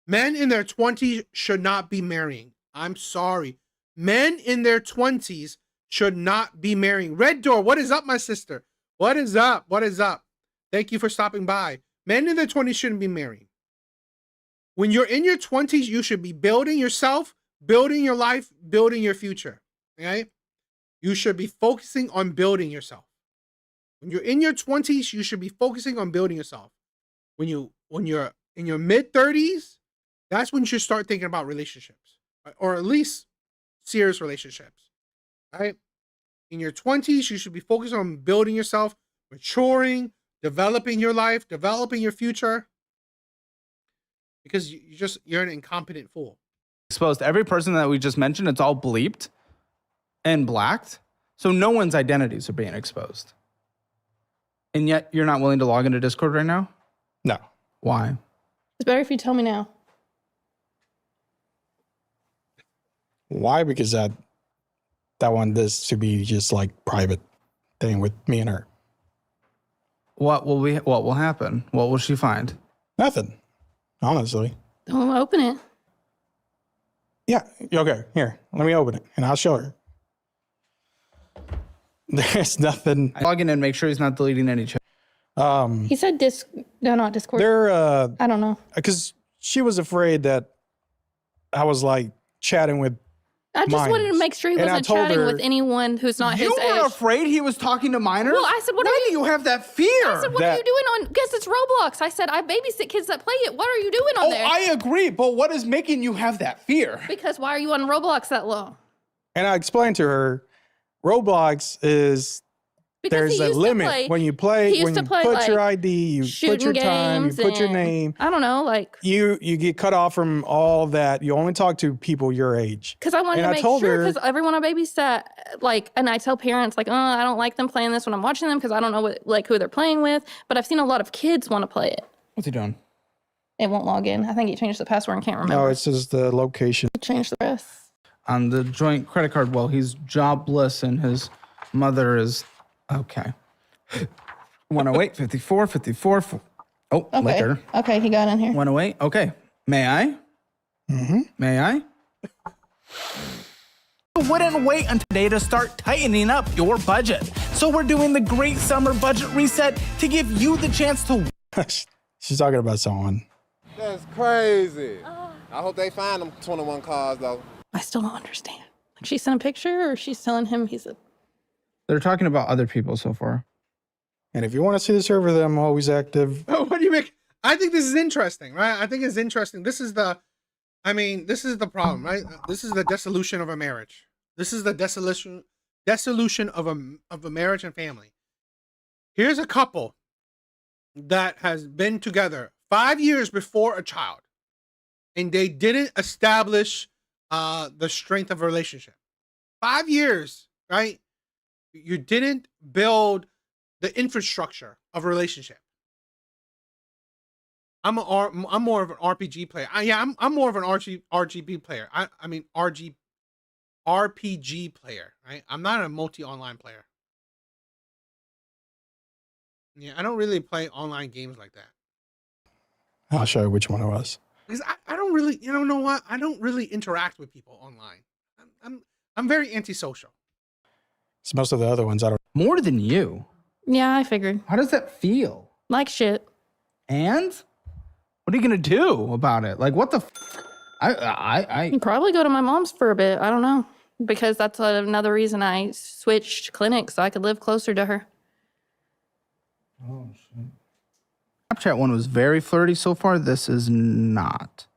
Men in their 20s should not be marrying. I'm sorry. Men in their 20s should not be marrying. Red Door, what is up, my sister? What is up? What is up? Thank you for stopping by. Men in their 20s shouldn't be marrying. When you're in your 20s, you should be building yourself, building your life, building your future. Okay? You should be focusing on building yourself. When you're in your 20s, you should be focusing on building yourself. When you're in your mid 30s, that's when you should start thinking about relationships, or at least serious relationships. Right? In your 20s, you should be focused on building yourself, maturing, developing your life, developing your future. Because you're an incompetent fool. Exposed every person that we just mentioned, it's all bleeped and blacked. So no one's identities are being exposed. And yet you're not willing to log into Discord right now? No. Why? It's better if you tell me now. Why? Because that wanted this to be just like private thing with me and her. What will happen? What will she find? Nothing. Honestly. Don't open it. Yeah. Okay. Here. Let me open it and I'll show her. There's nothing. Log in and make sure he's not deleting any chat. He said not Discord. They're I don't know. because she was afraid that I was like chatting with. I just wanted to make sure he And I wasn't told chatting her- with anyone who's not his You were age. afraid he was talking to minors? Well, I said, what Why are do you have that fear? I said, what are you doing on? Guess it's Roblox. I said, I babysit kids that play it. What are you doing on there? I agree, but what is making you have that fear? Because why are you on Roblox that long? And I explained to her, Roblox is Because there's he a used to limit play- when you he play. used When to you play, put your like, ID, you put shooting your time, you games put your and- name. I don't know, like, You get cut off from all that. You only talk to people your age. because I wanted And to I make told sure, her- because everyone I babysat, like, and I tell parents, like, oh, I don't like them playing this when I'm watching them because I don't know what, like, who they're playing with. But I've seen a lot of kids want to play it. What's he doing? It won't log in. I think he changed the password and can't remember. No, it's just the location. He changed the rest. On the joint credit card, well, he's jobless and his mother is okay. 108, 54, 54. Oh, Okay. liquor. Okay, he got in here. 108. Okay. May I? Mm-hmm. May I? Wouldn't wait until today to start tightening up your budget. So we're doing the Great Summer Budget Reset to give you the chance to She's talking about someone. That's crazy. I hope they find them 21 cars though. I still don't understand. Like, she sent a picture, or she's telling him he's a. They're talking about other people so far. And if you want to see the server, that I'm always active. Oh, what do you make? I think this is interesting, right? I think it's interesting. This is the problem, right? This is the dissolution of a marriage. This is the dissolution of a marriage and family. Here's a couple that has been together 5 years before a child, and they didn't establish the strength of a relationship. 5 years, right? You didn't build the infrastructure of a relationship. I'm more of an RPG player. I'm more of an RGB player. I mean RPG player, right? I'm not a multi-online player. Yeah, I don't really play online games like that. I'll show you which one it was. Because I don't really, you know what? I don't really interact with people online. I'm very antisocial. It's most of the other ones I don't. More than you. Yeah, I figured. How does that feel? Like shit. And what are you gonna do about it? Like, what the? I'd probably go to my mom's for a bit. I don't know, because that's another reason I switched clinics so I could live closer to her. Oh shit. Snapchat one was very flirty so far. This is not.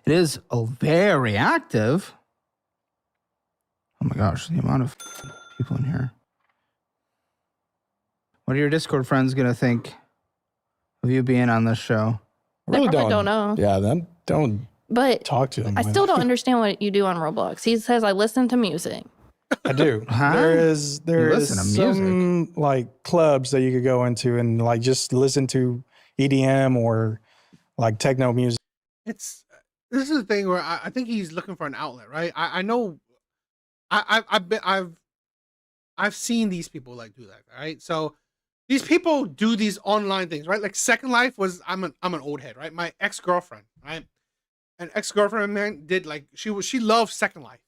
It is very active. Oh my gosh, the amount of people in here. What are your Discord friends gonna think of you being on this show? They Really probably don't know. Yeah, then don't But talk to them. I still don't understand what you do on Roblox. He says I listen to music. I do. Huh? There is listen to some like clubs that you could go into and like just listen to EDM or like techno music. This is the thing where I think he's looking for an outlet, right? I know I've seen these people like do that, right? So these people do these online things, right? Like Second Life was I'm an old head, right? My ex-girlfriend, right? An ex-girlfriend man did like she loved Second Life.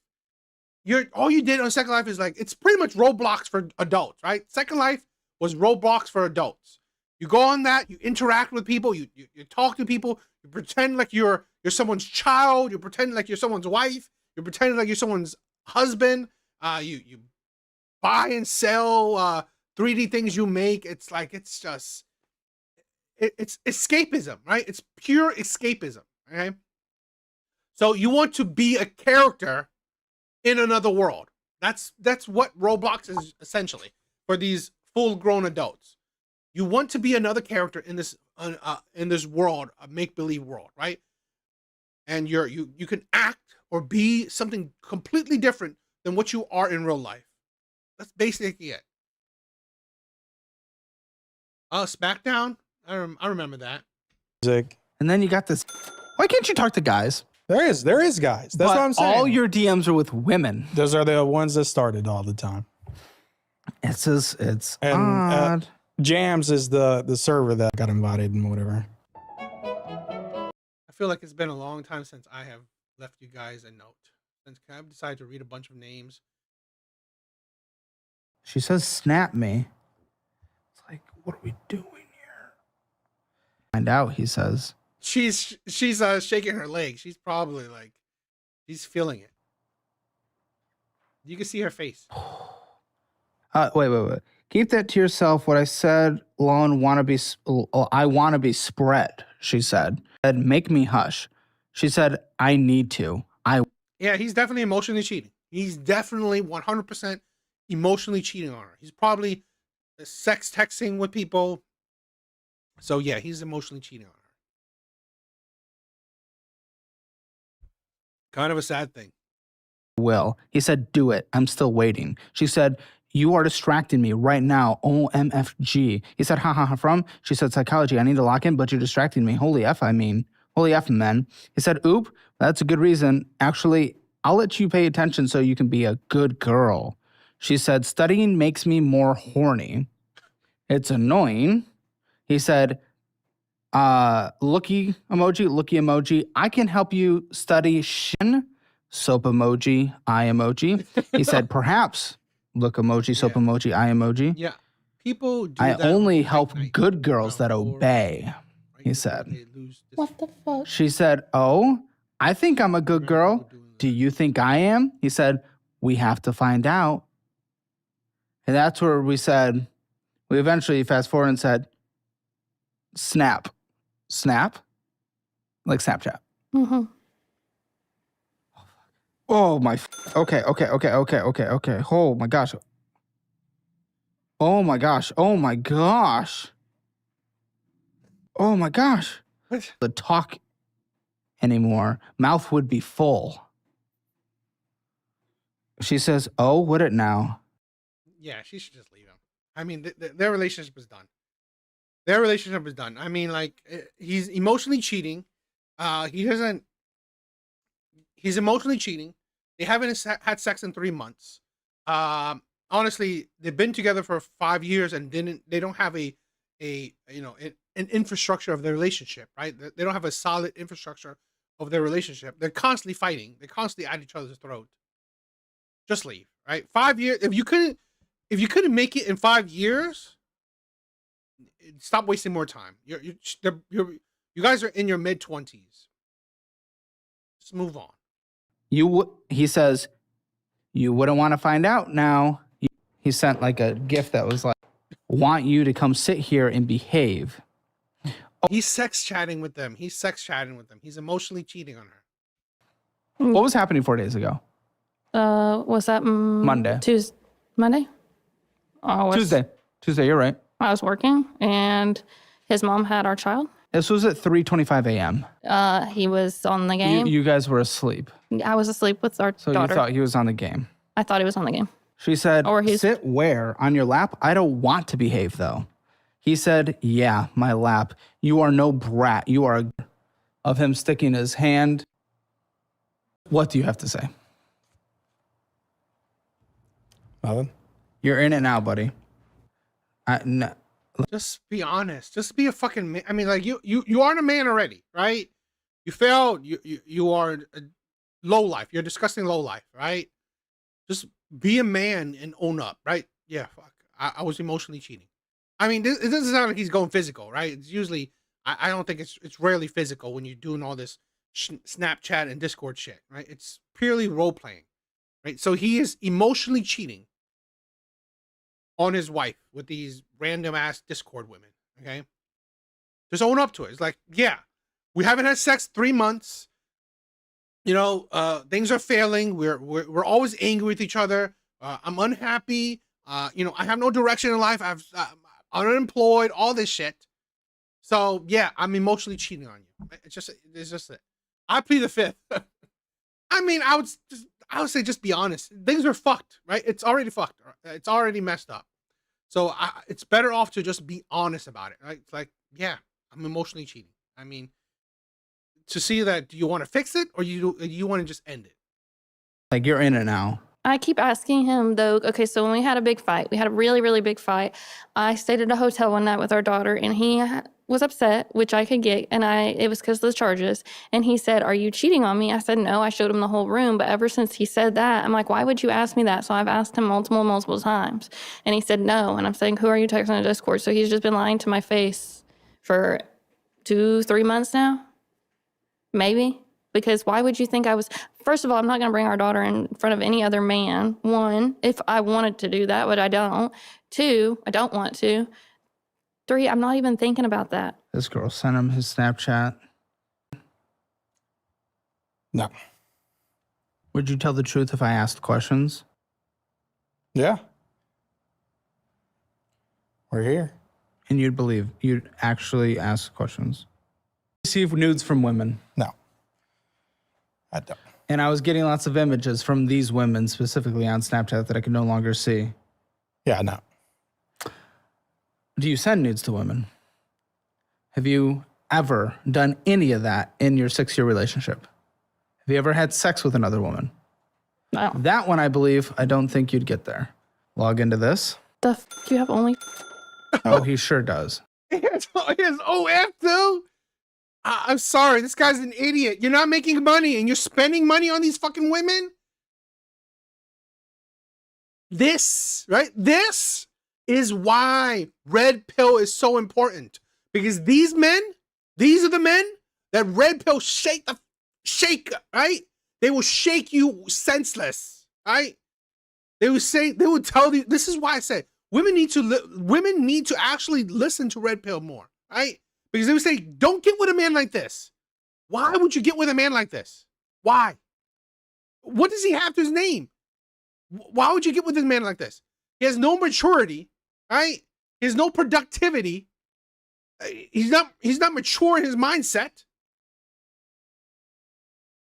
All you did on Second Life is like it's pretty much Roblox for adults, right? Second Life was Roblox for adults. You go on that, you interact with people, you talk to people, you pretend like you're someone's child, you pretend like you're someone's wife, you pretend like you're someone's husband, you buy and sell 3D things you make. It's like it's escapism, right? It's pure escapism, okay? So you want to be a character in another world. That's what Roblox is essentially for these full-grown adults. You want to be another character in this world, a make-believe world, right? And you can act or be something completely different than what you are in real life. That's basically it. SmackDown. I remember that. Music. And then you got this. Why can't you talk to guys? There is guys. That's what I'm saying. All your DMs are with women. Those are the ones that started all the time. It's And odd. Jams is the server that got invited and whatever. I feel like it's been a long time since I have left you guys a note. Since I've decided to read a bunch of names. She says, "Snap me." It's like, what are we doing here? Find out. He says. She's shaking her leg. She's probably like, she's feeling it. You can see her face. Wait. Keep that to yourself. What I said, Lone I want to be spread. She said, make me hush. She said, I need to. Yeah, he's definitely emotionally cheating. He's definitely 100% emotionally cheating on her. He's probably sex texting with people. So yeah, he's emotionally cheating on her. Kind of a sad thing. Will. He said, do it. I'm still waiting. She said, you are distracting me right now. OMFG. He said, ha, from? She said, psychology. I need to lock in, but you're distracting me. Holy F, man. He said, oop, that's a good reason. Actually, I'll let you pay attention so you can be a good girl. She said, studying makes me more horny. It's annoying. He said, looky emoji. I can help you study shin. Soap emoji, eye emoji. He said, perhaps. Look emoji, soap emoji, eye emoji. Yeah. People do I that only late help night good girls that around 4 obey, right he before said. they lose this- What the fuck? She said, oh, I think I'm a good girl. Do you think I am? He said, we have to find out. And that's where we eventually fast forward and said, snap. Snap? Like Snapchat. Mm-hmm. Oh my, okay. Oh my gosh. Oh my gosh. to talk anymore. Mouth would be full. She says, "Oh, would it now?" Yeah, she should just leave him. I mean, their relationship is done. Their relationship is done. I mean, like, he's emotionally cheating. He doesn't. He's emotionally cheating. They haven't had sex in 3 months. Honestly, they've been together for 5 years and they don't have an infrastructure of their relationship, right? They don't have a solid infrastructure of their relationship. They're constantly fighting. They're constantly at each other's throat. Just leave, right? 5 years. If you couldn't make it in 5 years, stop wasting more time. You guys are in your mid-20s. Just move on. He says, "You wouldn't want to find out now." He sent like a gift that was like, "Want you to come sit here and behave." He's sex chatting with them. He's emotionally cheating on her. What was happening 4 days ago? Was that Monday? Monday? Tuesday, you're right. I was working, and his mom had our child. This was at 3:25 a.m. He was on the game. You guys were asleep. I was asleep with our So daughter. you thought he was on the game. I thought he was on the game. She said, Or he's- "Sit where? On your lap? I don't want to behave, though." He said, "Yeah, my lap. You are no brat. You are of him sticking his hand." What do you have to say? Nothing. You're in it now, buddy. No. Just be honest. Just be a fucking man. I mean, like, you aren't a man already, right? You failed. You are a low life. You're a disgusting low life, right? Just be a man and own up, right? Yeah, fuck. I was emotionally cheating. I mean, it doesn't sound like he's going physical, right? It's usually, I don't think it's rarely physical when you're doing all this Snapchat and Discord shit, right? It's purely role playing, right? So he is emotionally cheating on his wife with these random ass Discord women. Okay, just own up to it. It's like, yeah, we haven't had sex 3 months. Things are failing. We're always angry with each other. I'm unhappy. I have no direction in life. I'm unemployed. All this shit. So yeah, I'm emotionally cheating on you. It's just it. I plead the fifth. I mean, I would say just be honest. Things are fucked, right? It's already fucked. It's already messed up. So it's better off to just be honest about it, right? It's like, yeah, I'm emotionally cheating. I mean, to see that, do you want to fix it or you want to just end it? Like, you're in it now. I keep asking him, though, okay, so when we had a big fight, we had a really, really big fight. I stayed at a hotel one night with our daughter, and he was upset, which I could get, and it was because of the charges. And he said, "Are you cheating on me?" I said, "No." I showed him the whole room, but ever since he said that, I'm like, why would you ask me that? So I've asked him multiple times, and he said no. And I'm saying, who are you texting on Discord? So he's just been lying to my face for 2-3 months now, maybe. Because why would you think I was... First of all, I'm not going to bring our daughter in front of any other man. 1, if I wanted to do that, but I don't. 2, I don't want to. 3, I'm not even thinking about that. This girl sent him his Snapchat. No. Would you tell the truth if I asked questions? Yeah. We're here. And you'd actually ask questions? Receive nudes from women. No. I don't. And I was getting lots of images from these women specifically on Snapchat that I could no longer see. Yeah, no. Do you send nudes to women? Have you ever done any of that in your 6-year relationship? Have you ever had sex with another woman? No. That one, I believe, I don't think you'd get there. Log into this. The f you have only... Oh, he sure does. He has OF, dude. I'm sorry, this guy's an idiot. You're not making money and you're spending money on these fucking women? This, right? This is why Red Pill is so important. Because these are the men that Red Pill shake, right? They will shake you senseless, right? They would tell you, this is why I said, women need to actually listen to Red Pill more, right? Because they would say, don't get with a man like this. Why would you get with a man like this? Why? What does he have to his name? Why would you get with a man like this? He has no maturity, right? He has no productivity. He's not mature in his mindset.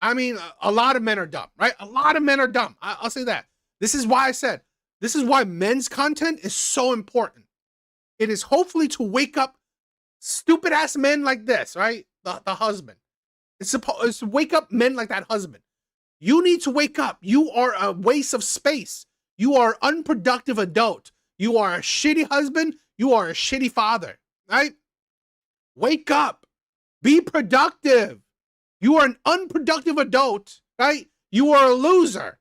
I mean, a lot of men are dumb, right? A lot of men are dumb. I'll say that. This is why I said, this is why men's content is so important. It is hopefully to wake up stupid ass men like this, right? The husband. It's to wake up men like that husband. You need to wake up. You are a waste of space. You are an unproductive adult. You are a shitty husband. You are a shitty father, right? Wake up. Be productive. You are an unproductive adult, right? You are a loser.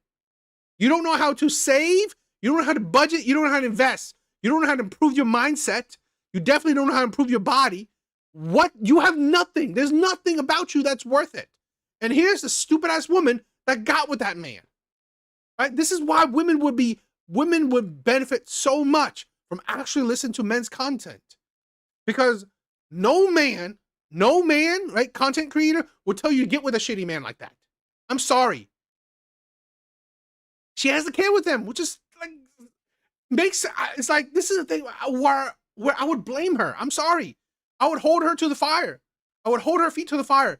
You don't know how to save. You don't know how to budget. You don't know how to invest. You don't know how to improve your mindset. You definitely don't know how to improve your body. What? You have nothing. There's nothing about you that's worth it. And here's the stupid ass woman that got with that man, right? This is why women would benefit so much from actually listening to men's content, because no man, right? Content creator will tell you to get with a shitty man like that. I'm sorry. She has the kid with him, which is like, it's like, this is the thing where I would blame her. I'm sorry. I would hold her to the fire. I would hold her feet to the fire.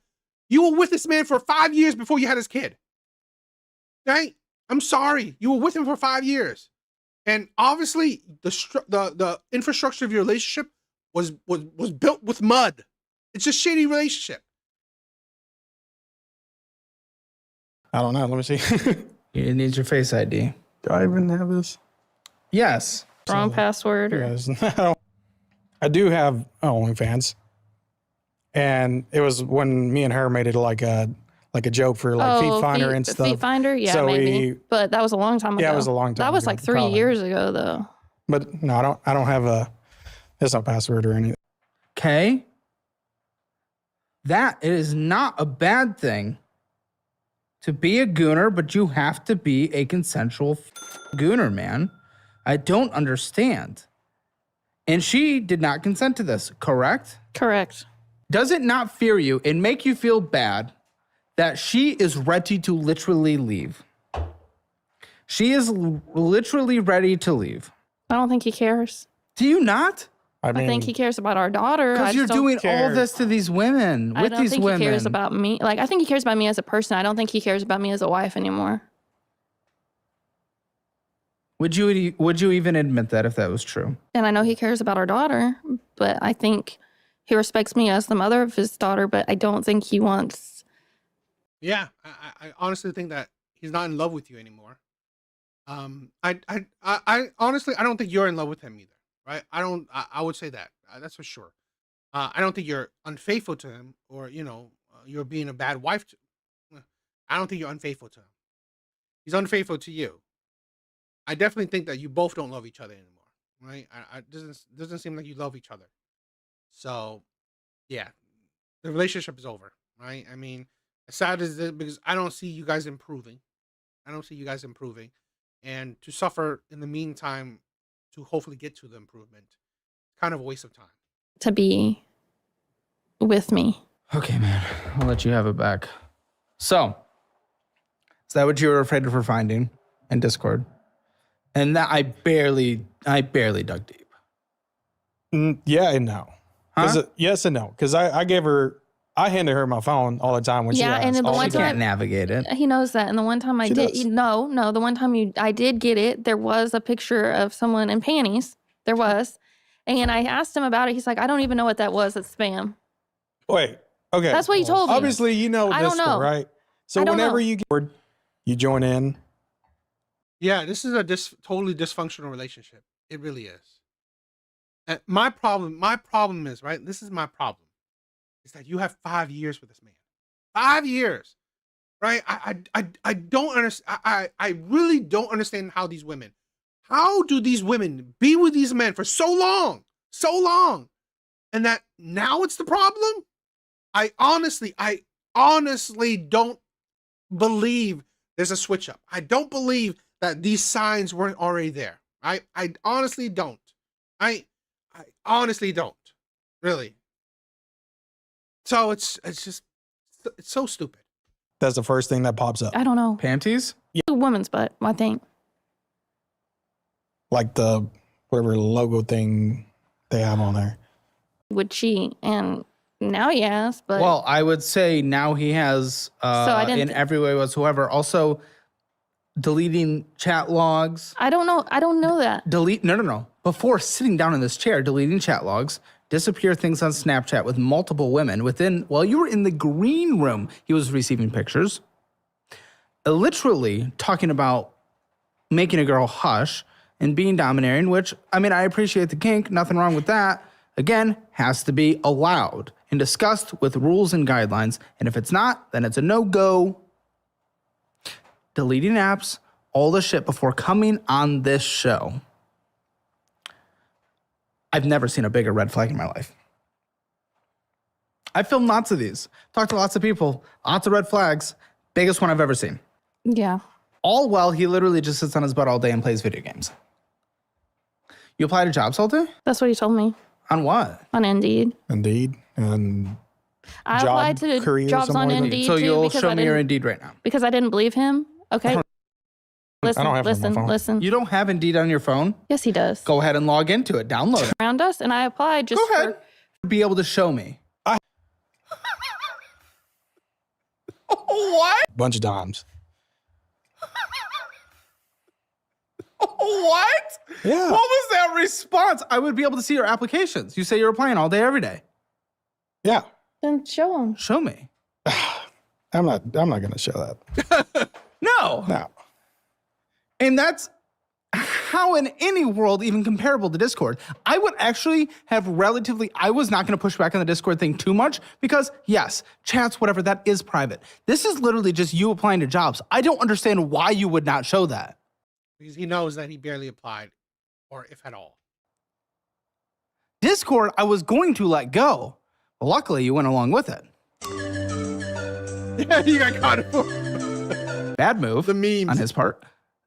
You were with this man for 5 years before you had his kid. Right? I'm sorry. You were with him for 5 years. And obviously the infrastructure of your relationship was built with mud. It's a shitty relationship. I don't know. Let me see. You need your Face ID. Do I even have this? Yes. Wrong password. Yes. I do have OnlyFans, and it was when me and her made it like a joke for like Feet Finder and stuff. Feet Finder, yeah, So maybe. But that was a long time ago. Yeah, it was a long time That was ago, like 3 probably. years ago, though. But no, I don't have there's no password or anything. Okay. That is not a bad thing to be a gooner, but you have to be a consensual gooner, man. I don't understand. And she did not consent to this, correct? Correct. Does it not fear you and make you feel bad that she is ready to literally leave? She is literally ready to leave. I don't think he cares. Do you not? I mean, I think he cares about our daughter. Because you're doing all this to these women, I with don't these think women. he cares about me. Like, I think he cares about me as a person. I don't think he cares about me as a wife anymore. Would you even admit that if that was true? And I know he cares about our daughter, but I think he respects me as the mother of his daughter, but I don't think he wants. Yeah, I honestly think that he's not in love with you anymore. I honestly, I don't think you're in love with him either, right? I would say that. That's for sure. I don't think you're unfaithful to him, or, you're being a bad wife to. I don't think you're unfaithful to him. He's unfaithful to you. I definitely think that you both don't love each other anymore, right? It doesn't seem like you love each other. So, yeah, the relationship is over, right? I mean, as sad as it is, because I don't see you guys improving. And to suffer in the meantime to hopefully get to the improvement, kind of a waste of time. To be with me. Okay, man. I'll let you have it back. So, is that what you were afraid of her finding in Discord? And that I barely dug deep. Yeah and no. Huh? Yes and no. Because I handed her my phone all the time when she asked. and then the She one can't time navigate it. he knows that, and the one time I She did, does. no, the one time I did get it, there was a picture of someone in panties. There was, and I asked him about it. He's like, I don't even know what that was. It's spam. Wait. Okay. That's what he told me. Obviously, you know I this don't know. right? So I don't whenever know. you get bored, you join in. Yeah, this is a totally dysfunctional relationship. It really is. And my problem is, right? This is my problem. Is that you have 5 years with this man. 5 years. Right? I don't understand. I really don't understand how do these women be with these men for so long, and that now it's the problem? I honestly don't believe there's a switch up. I don't believe that these signs weren't already there. I honestly don't. I honestly don't. Really. So it's so stupid. That's the first thing that pops up. I don't know. Panties? A woman's butt, I think. Like the whatever logo thing they have on there. would cheat, and now he has. But Well, I would say now he has I didn't in every way whatsoever. Also, deleting chat logs. I don't know. I don't know that. No. Before sitting down in this chair, deleting chat logs, disappear things on Snapchat with multiple women while you were in the green room, he was receiving pictures. Literally talking about making a girl hush and being domineering, which, I mean, I appreciate the kink, nothing wrong with that. Again, has to be allowed and discussed with rules and guidelines. And if it's not, then it's a no-go. Deleting apps, all the shit before coming on this show. I've never seen a bigger red flag in my life. I've filmed lots of these, talked to lots of people, lots of red flags. Biggest one I've ever seen. Yeah. All while he literally just sits on his butt all day and plays video games. You apply to jobs all day? That's what he told me On what? on Indeed. Indeed. And I Job applied to career, jobs on something like that. Indeed So too you'll because show I me your didn't Indeed right now. because I didn't believe him. Okay. Listen, don't have it on my listen, phone. listen. You don't have Indeed on your phone? Yes, he does. Go ahead and log into it. Download it. Around us, and I applied just Go ahead. Be able to show me. What? bunch of dimes. What? Yeah. What was that response? I would be able to see your applications. You say you're applying all day, every day. Yeah. then show him. Show me. I'm not gonna show that. No. No. And that's how in any world even comparable to Discord. I would actually have I was not going to push back on the Discord thing too much because yes, chats, whatever, that is private. This is literally just you applying to jobs. I don't understand why you would not show that. Because he knows that he barely applied, or if at all. Discord, I was going to let go. But luckily, you went along with it. Yeah, you got caught for Bad move the memes. on his part.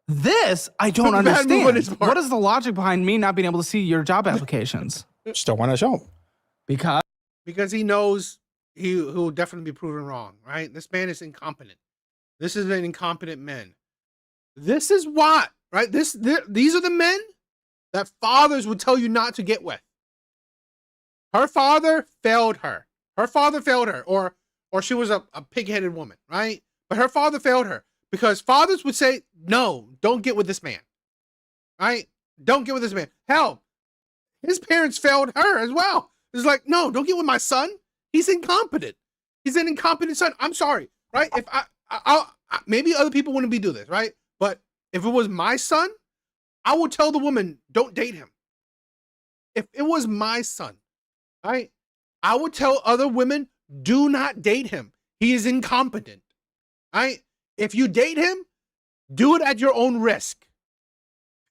This, I don't Bad move on his understand. part. What is the logic behind me not being able to see your job applications? Just don't want to show them. Because he knows he will definitely be proven wrong, right? This man is incompetent. This is an incompetent man. This is what, right? These are the men that fathers would tell you not to get with. Her father failed her. Her father failed her, or she was a pig-headed woman, right? But her father failed her because fathers would say, no, don't get with this man, right? Don't get with this man. Hell, his parents failed her as well. It's like, no, don't get with my son. He's incompetent. He's an incompetent son. I'm sorry, right? If I maybe other people wouldn't be do this, right? But if it was my son, I would tell the woman, don't date him. If it was my son, right? I would tell other women, do not date him. He is incompetent, right? If you date him, do it at your own risk.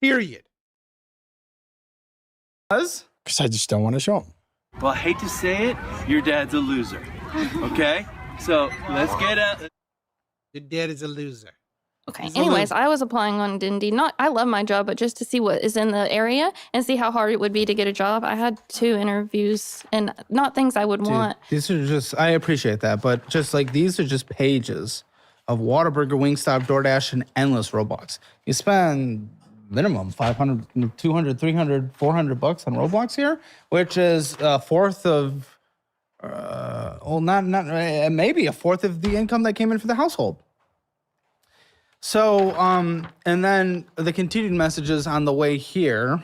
Period. Because I just don't want to show them. Well, I hate to say it, your dad's a loser. Okay? So let's get out. Your dad is a loser. Okay. He's a Anyways, loser. I was applying on Indeed. I love my job, but just to see what is in the area and see how hard it would be to get a job. I had 2 interviews and not things I would want. These are just, I appreciate that, but just like these are just pages of Whataburger, Wingstop, DoorDash, and endless Roblox. You spend minimum 500, 200, 300, 400 bucks on Roblox here, which is a fourth of, maybe a fourth of the income that came in for the household. So, and then the continued messages on the way here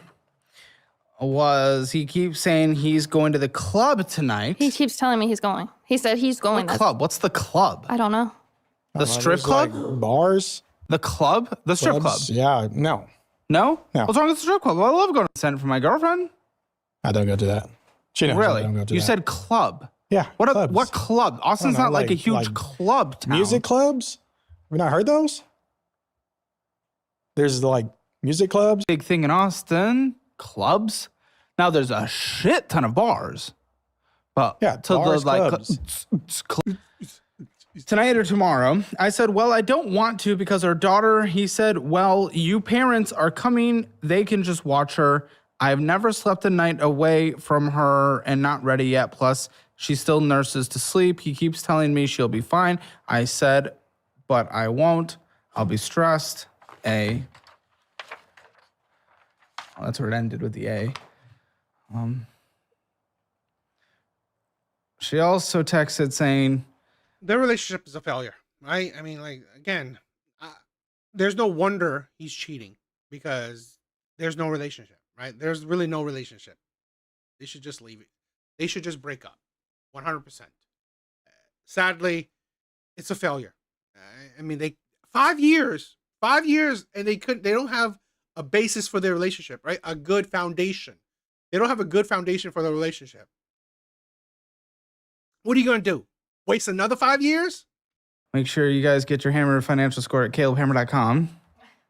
was he keeps saying he's going to the club tonight. He keeps telling me he's going. He said he's going. What club? What's the club? I don't know. The strip There's, club? like, bars. The club? The strip club? Clubs. Yeah. No. No? No. What's wrong with the strip club? Well, I love going to send it for my girlfriend. I don't go to that. She knows I Really? don't go to You that. said club. Yeah. clubs. What club? Austin's know, not like a like- huge like club town. Music clubs? Have you not heard those? There's like music clubs. Big thing in Austin. Clubs. Now there's a shit ton of bars. But Yeah, bars, clubs. Tonight or tomorrow, I said, well, I don't want to because our daughter, he said, well, you parents are coming. They can just watch her. I've never slept a night away from her and not ready yet. Plus, she still nurses to sleep. He keeps telling me she'll be fine. I said, but I won't. I'll be stressed. A. Oh, that's where it ended with the A. She also texted saying, their relationship is a failure, right? I mean, like, again, there's no wonder he's cheating because there's no relationship, right? There's really no relationship. They should just leave it. They should just break up 100%. Sadly, it's a failure. I mean, 5 years, and they don't have a basis for their relationship, right? A good foundation. They don't have a good foundation for their relationship. What are you going to do? Waste another 5 years? make sure you guys get your Hammer financial score at calebhammer.com,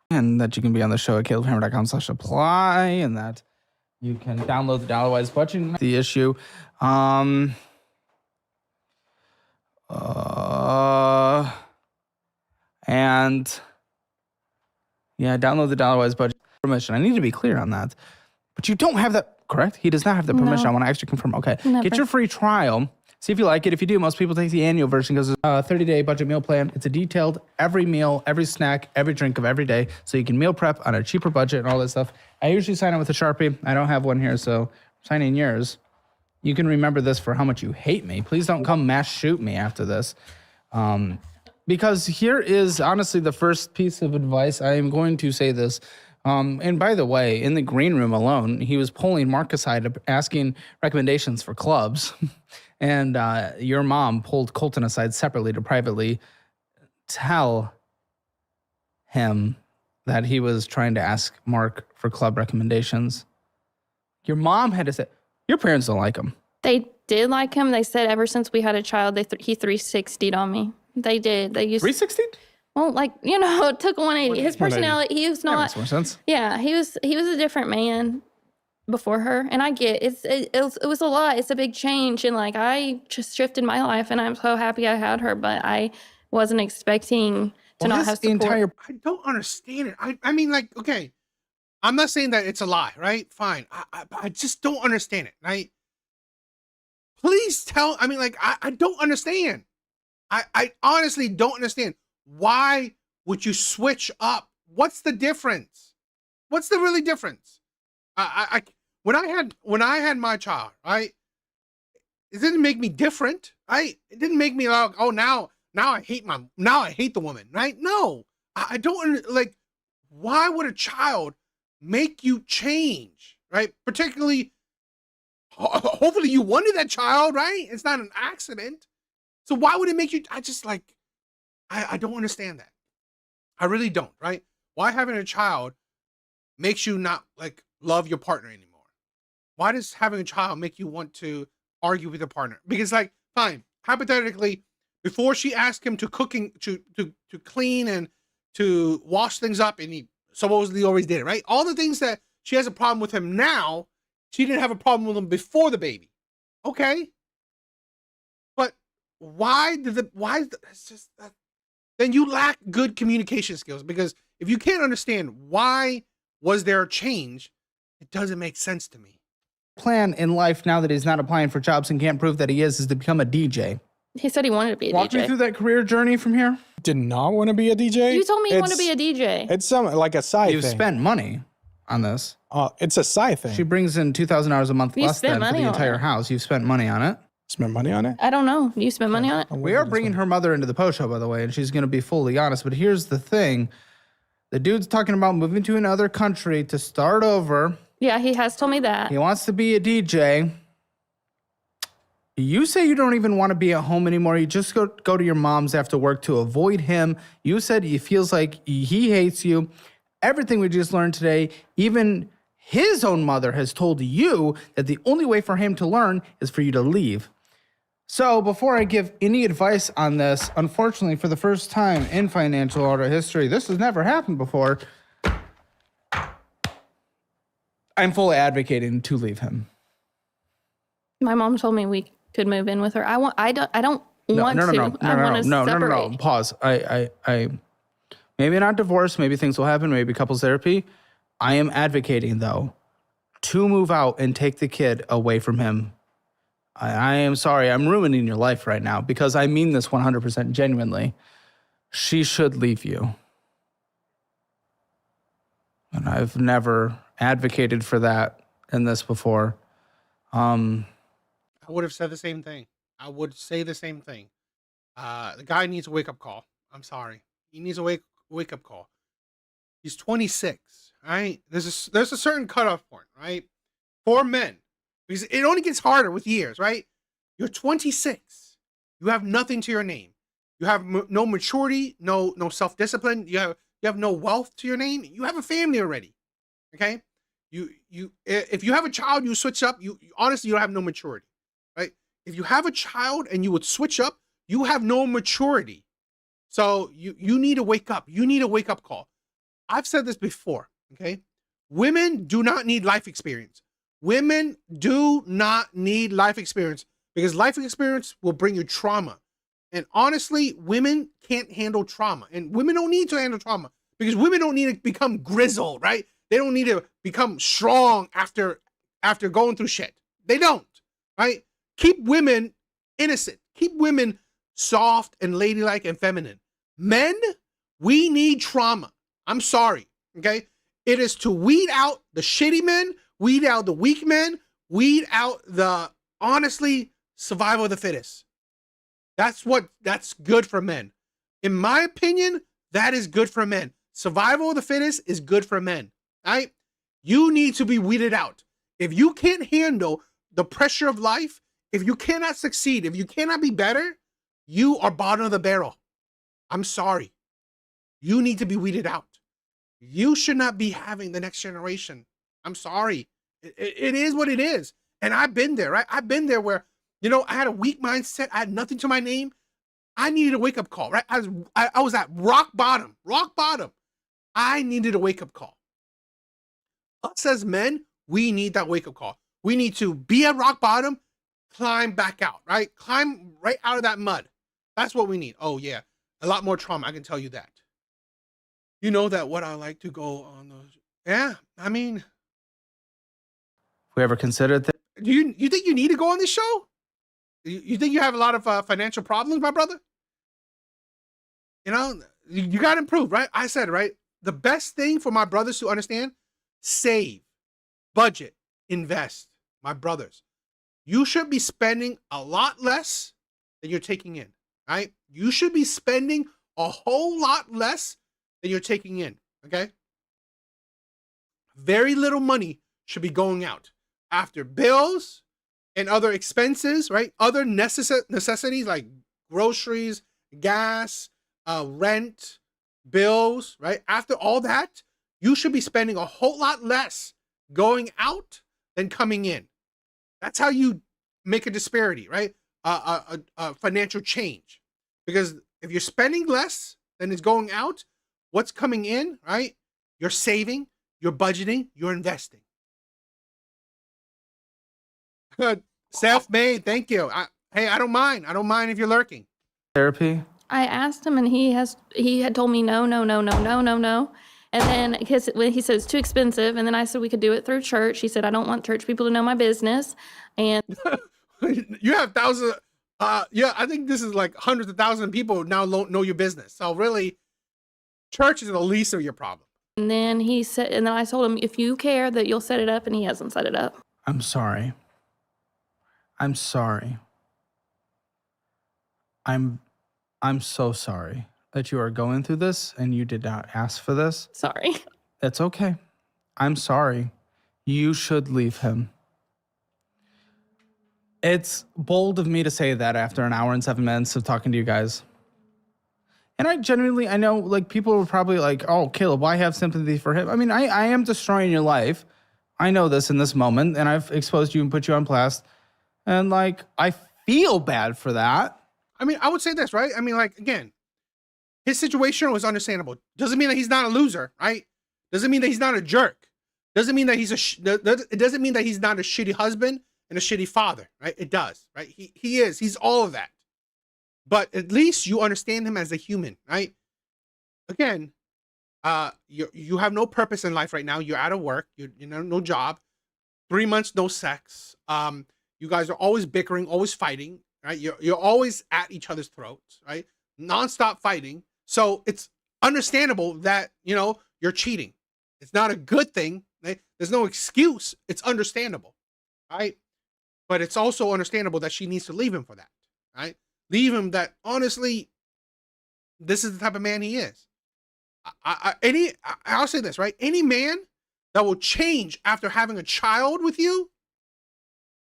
and that you can be on the show at calebhammer.com/apply, and that you can download the Dollarwise budget. The issue. And yeah, download the Dollarwise budget permission. I need to be clear on that. But you don't have that, correct? He does not have the permission. No. I want to actually confirm. Okay. Never. Get your free trial. See if you like it. If you do, most people take the annual version because it's a 30-day budget meal plan. It's a detailed every meal, every snack, every drink of every day. So you can meal prep on a cheaper budget and all that stuff. I usually sign it with a Sharpie. I don't have one here, so I'm signing yours. You can remember this for how much you hate me. Please don't come mass shoot me after this. Because here is honestly the first piece of advice. I am going to say this. And by the way, in the green room alone, he was pulling Mark aside, asking recommendations for clubs. And your mom pulled Colton aside separately to privately tell him that he was trying to ask Mark for club recommendations. Your mom had to say, your parents don't like him. They did like him. They said ever since we had a child, he 360'd on me. They did. They used 360? Well, like, it took 180. His personality, he was That not. makes more sense. Yeah, he was a different man before her, and I get it was a lot. It's a big change, and like I just shifted my life, and I'm so happy I had her, but I wasn't expecting to not have support. I don't understand it. I mean, like, okay, I'm not saying that it's a lie, right? Fine. I just don't understand it, right? Please tell. I mean, like, I don't understand. I honestly don't understand. Why would you switch up? What's the difference? What's the really difference? When I had my child, right? It didn't make me different, right? It didn't make me like, oh, now I hate the woman, right? No, I don't like. Why would a child make you change, right? Particularly, hopefully you wanted that child, right? It's not an accident. So why would it make you? I don't understand that. I really don't, right? Why having a child makes you not like love your partner anymore? Why does having a child make you want to argue with your partner? Because, like, fine, hypothetically, before she asked him to clean and to wash things up, and he supposedly always did it, right? All the things that she has a problem with him now, she didn't have a problem with him before the baby. Okay. But it's just that. Then you lack good communication skills, because if you can't understand why was there a change, it doesn't make sense to me. Plan in life now that he's not applying for jobs and can't prove that he is to become a DJ. He said he wanted to be a Walk DJ. me through that career journey from here. Did not want to be a DJ. You told me you want to be a DJ. It's something like a side You've thing. spent money on this. It's a side thing. She brings in 2,000 hours a month You less spent than for money the on entire it. house. You've spent money on it. Spent money on it. I don't know. You spent money on it? We are bringing her mother into the post show, by the way, and she's going to be fully honest. But here's the thing. The dude's talking about moving to another country to start over. Yeah, he has told me that. He wants to be a DJ. You say you don't even want to be at home anymore. You just go to your mom's after work to avoid him. You said he feels like he hates you. Everything we just learned today, even his own mother has told you that the only way for him to learn is for you to leave. So before I give any advice on this, unfortunately, for the first time in financial order history, this has never happened before, I'm fully advocating to leave him. My mom told me we could move in with her. I don't want to. I want to separate. Pause. I maybe not divorce. Maybe things will happen. Maybe couples therapy. I am advocating, though, to move out and take the kid away from him. I am sorry. I'm ruining your life right now because I mean this 100% genuinely. She should leave you. And I've never advocated for that in this before. I would have said the same thing. I would say the same thing. The guy needs a wake-up call. I'm sorry. He needs a wake-up call. He's 26, right? There's a certain cutoff point, right? For men. Because it only gets harder with years, right? You're 26. You have nothing to your name. You have no maturity, no self-discipline. You have no wealth to your name. You have a family already. Okay? If you have a child, you switch up. You honestly, you don't have no maturity, right? If you have a child and you would switch up, you have no maturity. So you need to wake up. You need a wake-up call. I've said this before, okay? Women do not need life experience. Women do not need life experience because life experience will bring you trauma. And honestly, women can't handle trauma. And women don't need to handle trauma because women don't need to become grizzled, right? They don't need to become strong after going through shit. They don't, right? Keep women innocent. Keep women soft and ladylike and feminine. Men, we need trauma. I'm sorry, okay? It is to weed out the shitty men, weed out the weak men, weed out the, honestly, survival of the fittest. That's good for men. In my opinion, that is good for men. Survival of the fittest is good for men, right? You need to be weeded out. If you can't handle the pressure of life, if you cannot succeed, if you cannot be better, you are bottom of the barrel. I'm sorry. You need to be weeded out. You should not be having the next generation. I'm sorry. It is what it is. And I've been there, right? I've been there where, I had a weak mindset. I had nothing to my name. I needed a wake-up call, right? I was at rock bottom. I needed a wake-up call. Us as men, we need that wake-up call. We need to be at rock bottom, climb back out, right? Climb right out of that mud. That's what we need. Oh, yeah. A lot more trauma. I can tell you that. You know that what I like to go on those. Yeah, I mean. We ever considered that? Do you think you need to go on this show? You think you have a lot of financial problems, my brother? You got to improve, right? I said, right? The best thing for my brothers to understand, save, budget, invest. My brothers, you should be spending a lot less than you're taking in, right? You should be spending a whole lot less than you're taking in, okay? Very little money should be going out after bills and other expenses, right? Other necessities like groceries, gas, rent, bills, right? After all that, you should be spending a whole lot less going out than coming in. That's how you make a disparity, right? A financial change. Because if you're spending less than is going out, what's coming in, right? You're saving, you're budgeting, you're investing. Good. Self-made. Thank you. I don't mind. I don't mind if you're lurking. Therapy? I asked him, and he had told me no. And then because he said it's too expensive, and then I said we could do it through church. He said I don't want church people to know my business, and you have thousands. Yeah, I think this is like hundreds of thousands of people now know your business. So really, church is the least of your problem. And then he said, and then I told him, if you care that you'll set it up, and he hasn't set it up. I'm sorry. I'm so sorry that you are going through this and you did not ask for this. Sorry. That's okay. I'm sorry. You should leave him. It's bold of me to say that after an hour and 7 minutes of talking to you guys. And I know like people were probably like, oh, Caleb, why have sympathy for him? I mean, I am destroying your life. I know this in this moment, and I've exposed you and put you on blast. And like, I feel bad for that. I mean, I would say this, right? I mean, like, again, his situation was understandable. Doesn't mean that he's not a loser, right? Doesn't mean that he's not a jerk. Doesn't mean that it doesn't mean that he's not a shitty husband and a shitty father, right? It does, right? He is. He's all of that. But at least you understand him as a human, right? Again, you have no purpose in life right now. You're out of work. You know, no job. 3 months, no sex. You guys are always bickering, always fighting, right? You're always at each other's throats, right? Nonstop fighting. So it's understandable that, you're cheating. It's not a good thing. Right? There's no excuse. It's understandable, right? But it's also understandable that she needs to leave him for that. right? Leave him that, honestly, this is the type of man he is. I'll say this, right? Any man that will change after having a child with you,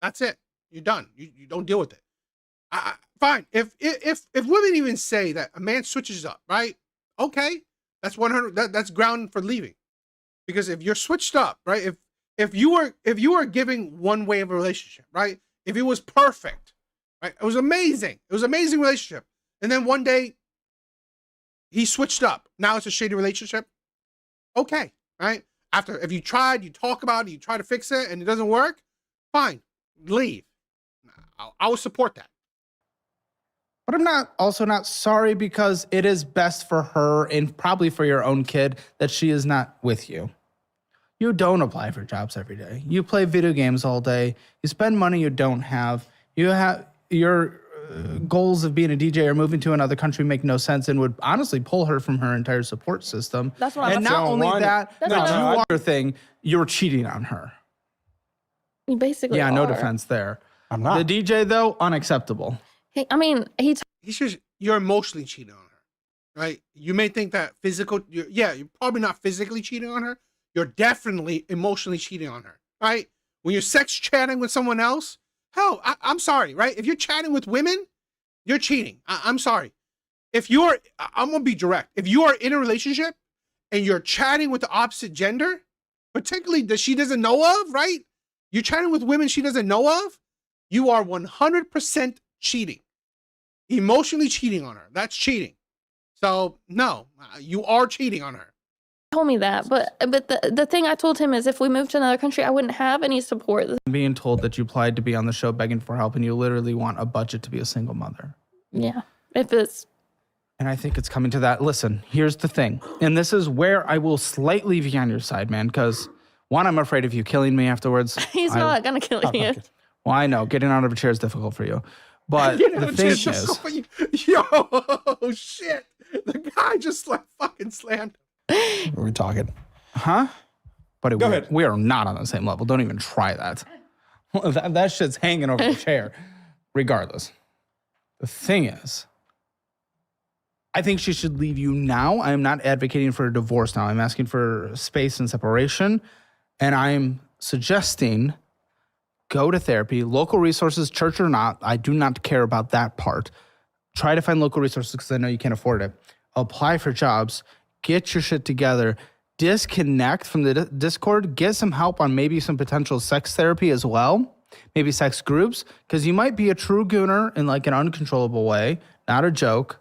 that's it. You're done. You don't deal with it. Fine. If women even say that a man switches up, right? Okay, that's 100. That's ground for leaving, because if you're switched up, right? If you were giving one way of a relationship, right? If it was perfect, right? It was amazing. It was an amazing relationship, and then one day he switched up. Now it's a shady relationship. Okay, right? After, if you tried, you talk about it, you try to fix it, and it doesn't work, fine, leave. I will support that. But I'm also not sorry, because it is best for her and probably for your own kid that she is not with you. You don't apply for jobs every day. You play video games all day. You spend money you don't have. You have your goals of being a DJ or moving to another country make no sense, and would honestly pull her from her entire support system. That's what I'm And not only that, but you are you're cheating on her. You basically Yeah, no are. defense there. I'm not. The DJ, though, unacceptable. Hey, I mean, You're emotionally cheating on her, right? You may think that you're probably not physically cheating on her. You're definitely emotionally cheating on her, right? When you're sex chatting with someone else, hell, I'm sorry, right? If you're chatting with women, you're cheating. I'm sorry. I'm gonna be direct. If you are in a relationship and you're chatting with the opposite gender, particularly that she doesn't know of, right? You're chatting with women she doesn't know of, you are 100% cheating. Emotionally cheating on her. That's cheating. So no, you are cheating on her. told me that, but the thing I told him is if we moved to another country, I wouldn't have any support. I'm being told that you applied to be on the show begging for help, and you literally want a budget to be a single mother. Yeah, if it's... And I think it's coming to that. Listen, here's the thing. And this is where I will slightly be on your side, man, because one, I'm afraid of you killing me afterwards. He's not going to kill you. Well, I know. Getting out of a chair is difficult for you. But the thing is... Yo, shit. The guy just fucking slammed. We're talking. Huh? Buddy, Go ahead. We are not on the same level. Don't even try that. That shit's hanging over the chair. Regardless. The thing is, I think she should leave you now. I am not advocating for a divorce now. I'm asking for space and separation. And I'm suggesting go to therapy, local resources, church or not. I do not care about that part. Try to find local resources because I know you can't afford it. Apply for jobs. Get your shit together. Disconnect from the Discord. Get some help on maybe some potential sex therapy as well. Maybe sex groups. Because you might be a true gooner in like an uncontrollable way. Not a joke.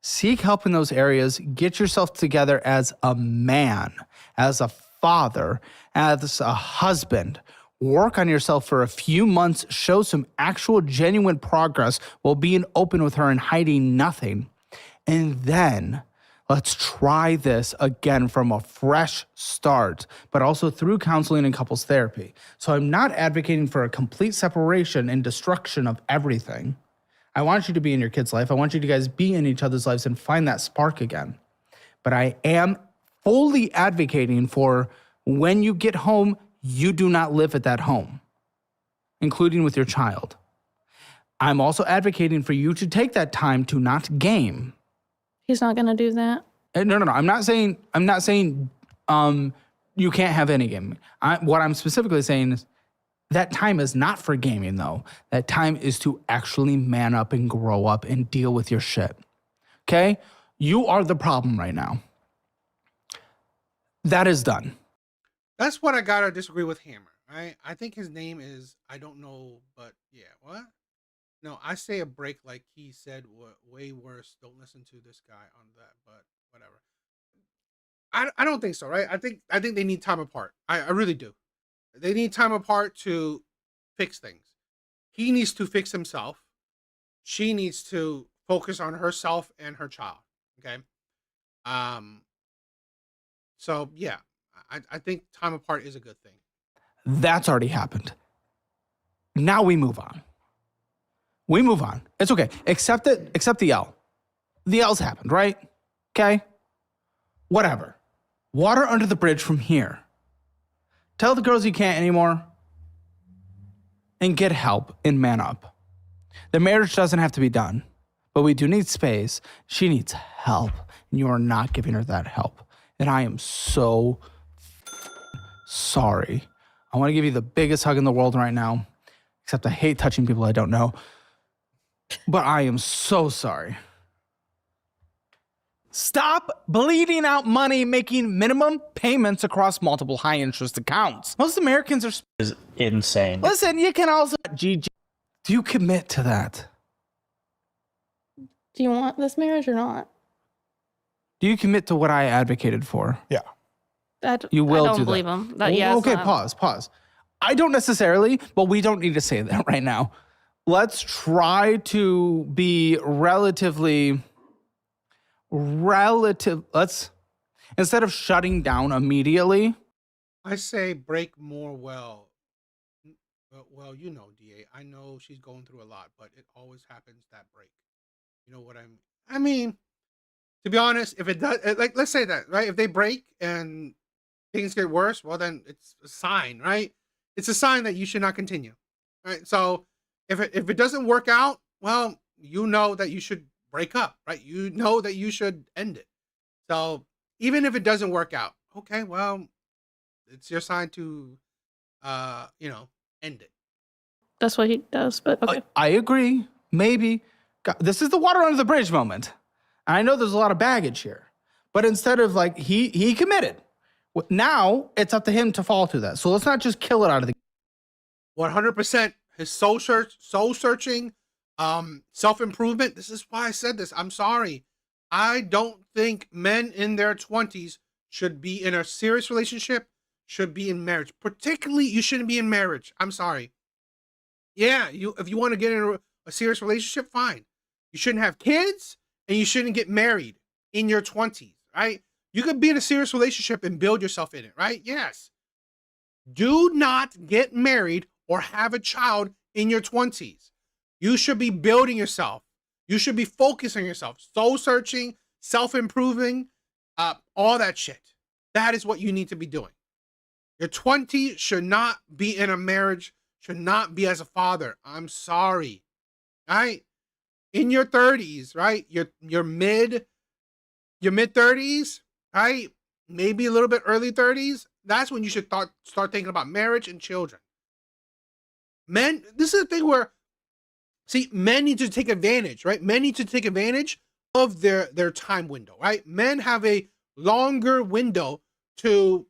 Seek help in those areas. Get yourself together as a man, as a father, as a husband. Work on yourself for a few months. Show some actual genuine progress while being open with her and hiding nothing. And then let's try this again from a fresh start, but also through counseling and couples therapy. So I'm not advocating for a complete separation and destruction of everything. I want you to be in your kid's life. I want you to guys be in each other's lives and find that spark again. But I am fully advocating for when you get home, you do not live at that home, including with your child. I'm also advocating for you to take that time to not game. He's not going to do that. No. I'm not saying you can't have any gaming. What I'm specifically saying is that time is not for gaming, though. That time is to actually man up and grow up and deal with your shit. Okay? You are the problem right now. That is done. That's what I gotta disagree with Hammer, right? I think his name is, I don't know, but yeah, what? No, I say a break like he said way worse. Don't listen to this guy on that, but whatever. I don't think so, right? I think they need time apart. I really do. They need time apart to fix things. He needs to fix himself. She needs to focus on herself and her child. Okay. So yeah, I think time apart is a good thing. That's already happened. Now we move on. We move on. It's okay. Accept it. Accept the L. The L's happened, right? Okay? Whatever. Water under the bridge from here. Tell the girls you can't anymore. And get help and man up. The marriage doesn't have to be done, but we do need space. She needs help, and you are not giving her that help. And I am so sorry. I want to give you the biggest hug in the world right now, except I hate touching people I don't know. But I am so sorry. Stop bleeding out money making minimum payments across multiple high interest accounts. Most Americans are Is insane. Listen, you can also GG. Do you commit to that? Do you want this marriage or not? Do you commit to what I advocated for? Yeah. You will I don't do believe that. him. Yeah, Okay, pause. I don't necessarily, but we don't need to say that right now. Let's try to be let's, instead of shutting down immediately. I say break more well. Well, you know, DA, I know she's going through a lot, but it always happens that break. You know what I mean, to be honest, if it does, like, let's say that, right? If they break and things get worse, well, then it's a sign, right? It's a sign that you should not continue, right? So if it doesn't work out, well, you know that you should break up, right? You know that you should end it. So even if it doesn't work out, okay, well, it's your sign to, end it. That's what he does, but okay. I agree. Maybe. God, this is the water under the bridge moment. I know there's a lot of baggage here, but instead of like, he committed. Now it's up to him to follow through that. So let's not just kill it out of the 100% his soul searching, self-improvement. This is why I said this. I'm sorry. I don't think men in their 20s should be in a serious relationship, should be in marriage. Particularly, you shouldn't be in marriage. I'm sorry. Yeah, if you want to get in a serious relationship, fine. You shouldn't have kids and you shouldn't get married in your 20s, right? You could be in a serious relationship and build yourself in it, right? Yes. Do not get married or have a child in your 20s. You should be building yourself. You should be focusing on yourself. Soul searching, self-improving, all that shit. That is what you need to be doing. Your 20s should not be in a marriage, should not be as a father. I'm sorry. Right? In your 30s, right? Your mid 30s, right? Maybe a little bit early 30s. That's when you should start thinking about marriage and children. Men, this is the thing where, see, men need to take advantage, right? Men need to take advantage of their time window, right? Men have a longer window to,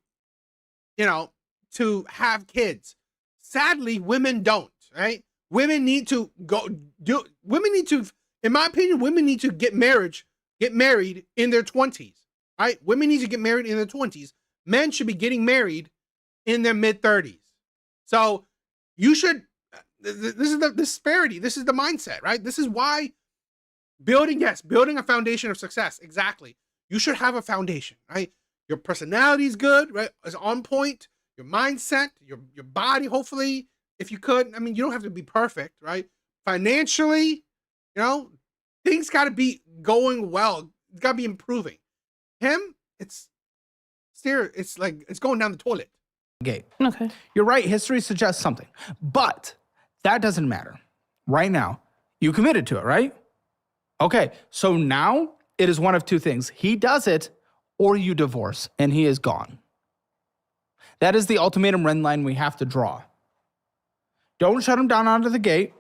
to have kids. Sadly, women don't, right? Women need to in my opinion, women need to get married in their 20s, right? Women need to get married in their 20s. Men should be getting married in their mid 30s. So you should, this is the disparity. This is the mindset, right? This is why building a foundation of success. Exactly. You should have a foundation, right? Your personality is good, right? Is on point. Your mindset, your body, hopefully, if you could. I mean, you don't have to be perfect, right? Financially, things got to be going well. It's got to be improving. Him, it's like it's going down the toilet. gate. Okay. You're right. History suggests something, but that doesn't matter. Right now, you committed to it, right? Okay. So now it is one of two things. He does it or you divorce and he is gone. That is the ultimatum red line we have to draw. Don't shut him down onto the gate.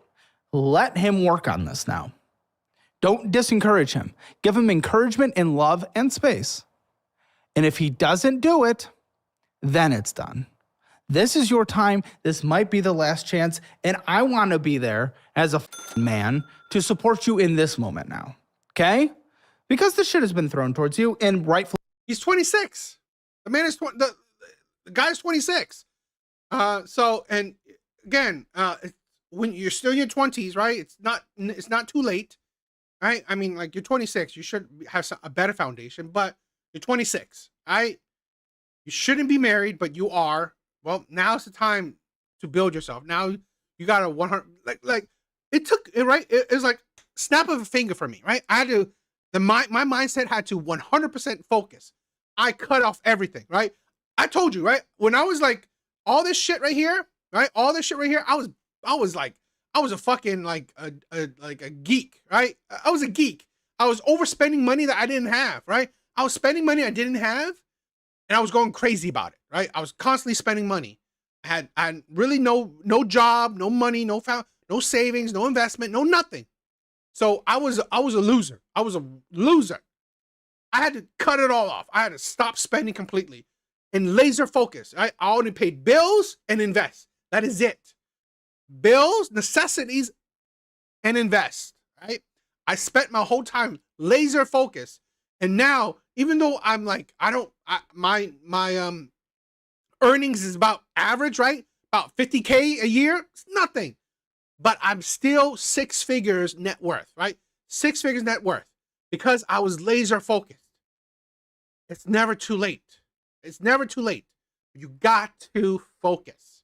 Let him work on this now. Don't disencourage him. Give him encouragement in love and space. And if he doesn't do it, then it's done. This is your time. This might be the last chance. And I want to be there as a man to support you in this moment now. Okay? Because the shit has been thrown towards you and rightfully. He's 26. The man is the guy's 26. So, and again, when you're still in your 20s, right? It's not too late, right? I mean, like, you're 26. You should have a better foundation, but you're 26, right? You shouldn't be married, but you are. Well, now's the time to build yourself. Now you got a 100, like it took it, right? It was like snap of a finger for me, right? I had to, my mindset had to 100% focus. I cut off everything, right? I told you, right? When I was like, all this shit right here, right? All this shit right here, I was like, I was a fucking like a geek, right? I was a geek. I was overspending money that I didn't have, right? I was spending money I didn't have, and I was going crazy about it, right? I was constantly spending money. I had really no job, no money, no savings, no investment, no nothing. So I was a loser. I was a loser. I had to cut it all off. I had to stop spending completely and laser focus. I only paid bills and invest. That is it. Bills, necessities, and invest, right? I spent my whole time laser focused. And now, even though I'm like, my earnings is about average, right? About 50K a year. It's nothing. But I'm still 6 figures net worth, right? 6 figures net worth because I was laser focused. It's never too late. It's never too late. You got to focus.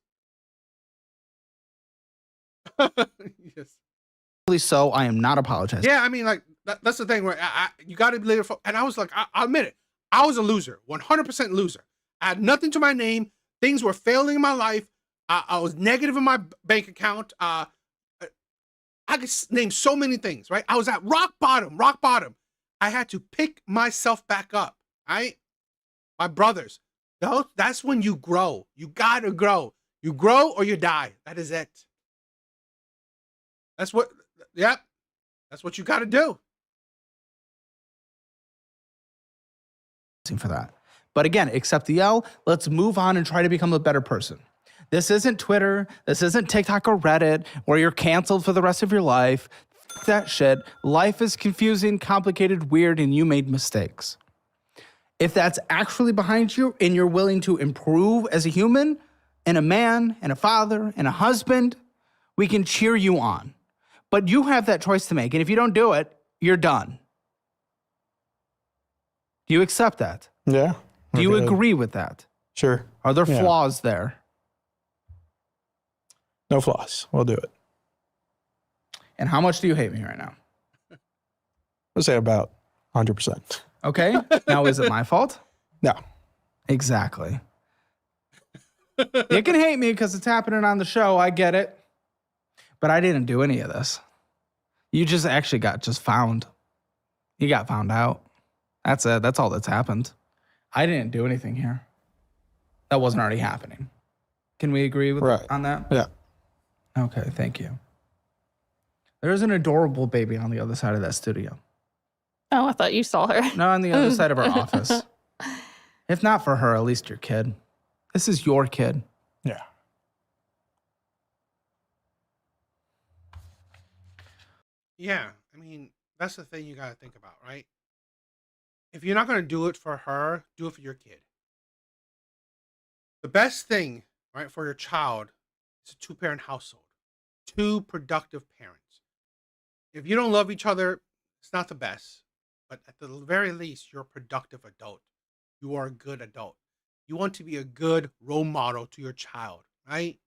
Yes. So I am not apologizing. Yeah, I mean, like that's the thing where you got to be laser focused. And I was like, I admit it. I was a loser, 100% loser. I had nothing to my name. Things were failing in my life. I was negative in my bank account. I could name so many things, right? I was at rock bottom. I had to pick myself back up, right? My brothers, that's when you grow. You got to grow. You grow or you die. That is it. That's what you got to do. For that. But again, accept the L. Let's move on and try to become a better person. This isn't Twitter. This isn't TikTok or Reddit where you're canceled for the rest of your life. That shit. Life is confusing, complicated, weird, and you made mistakes. If that's actually behind you and you're willing to improve as a human and a man and a father and a husband, we can cheer you on. But you have that choice to make. And if you don't do it, you're done. Do you accept that? Yeah. Do you agree with that? Sure. Are there flaws there? No flaws. We'll do it. And how much do you hate me right now? I'll say about 100%. Okay. Now, is it my fault? No. Exactly. You can hate me because it's happening on the show. I get it. But I didn't do any of this. You just actually got found. You got found out. That's it. That's all that's happened. I didn't do anything here. That wasn't already happening. Can we agree on that? Yeah. Okay, thank you. There's an adorable baby on the other side of that studio. Oh, I thought you saw her. No, on the other side of our office. If not for her, at least your kid. This is your kid. Yeah. Yeah, I mean, that's the thing you got to think about, right? If you're not going to do it for her, do it for your kid. The best thing, right, for your child is a 2-parent household, 2 productive parents. If you don't love each other, it's not the best. But at the very least, you're a productive adult. You are a good adult. You want to be a good role model to your child, right?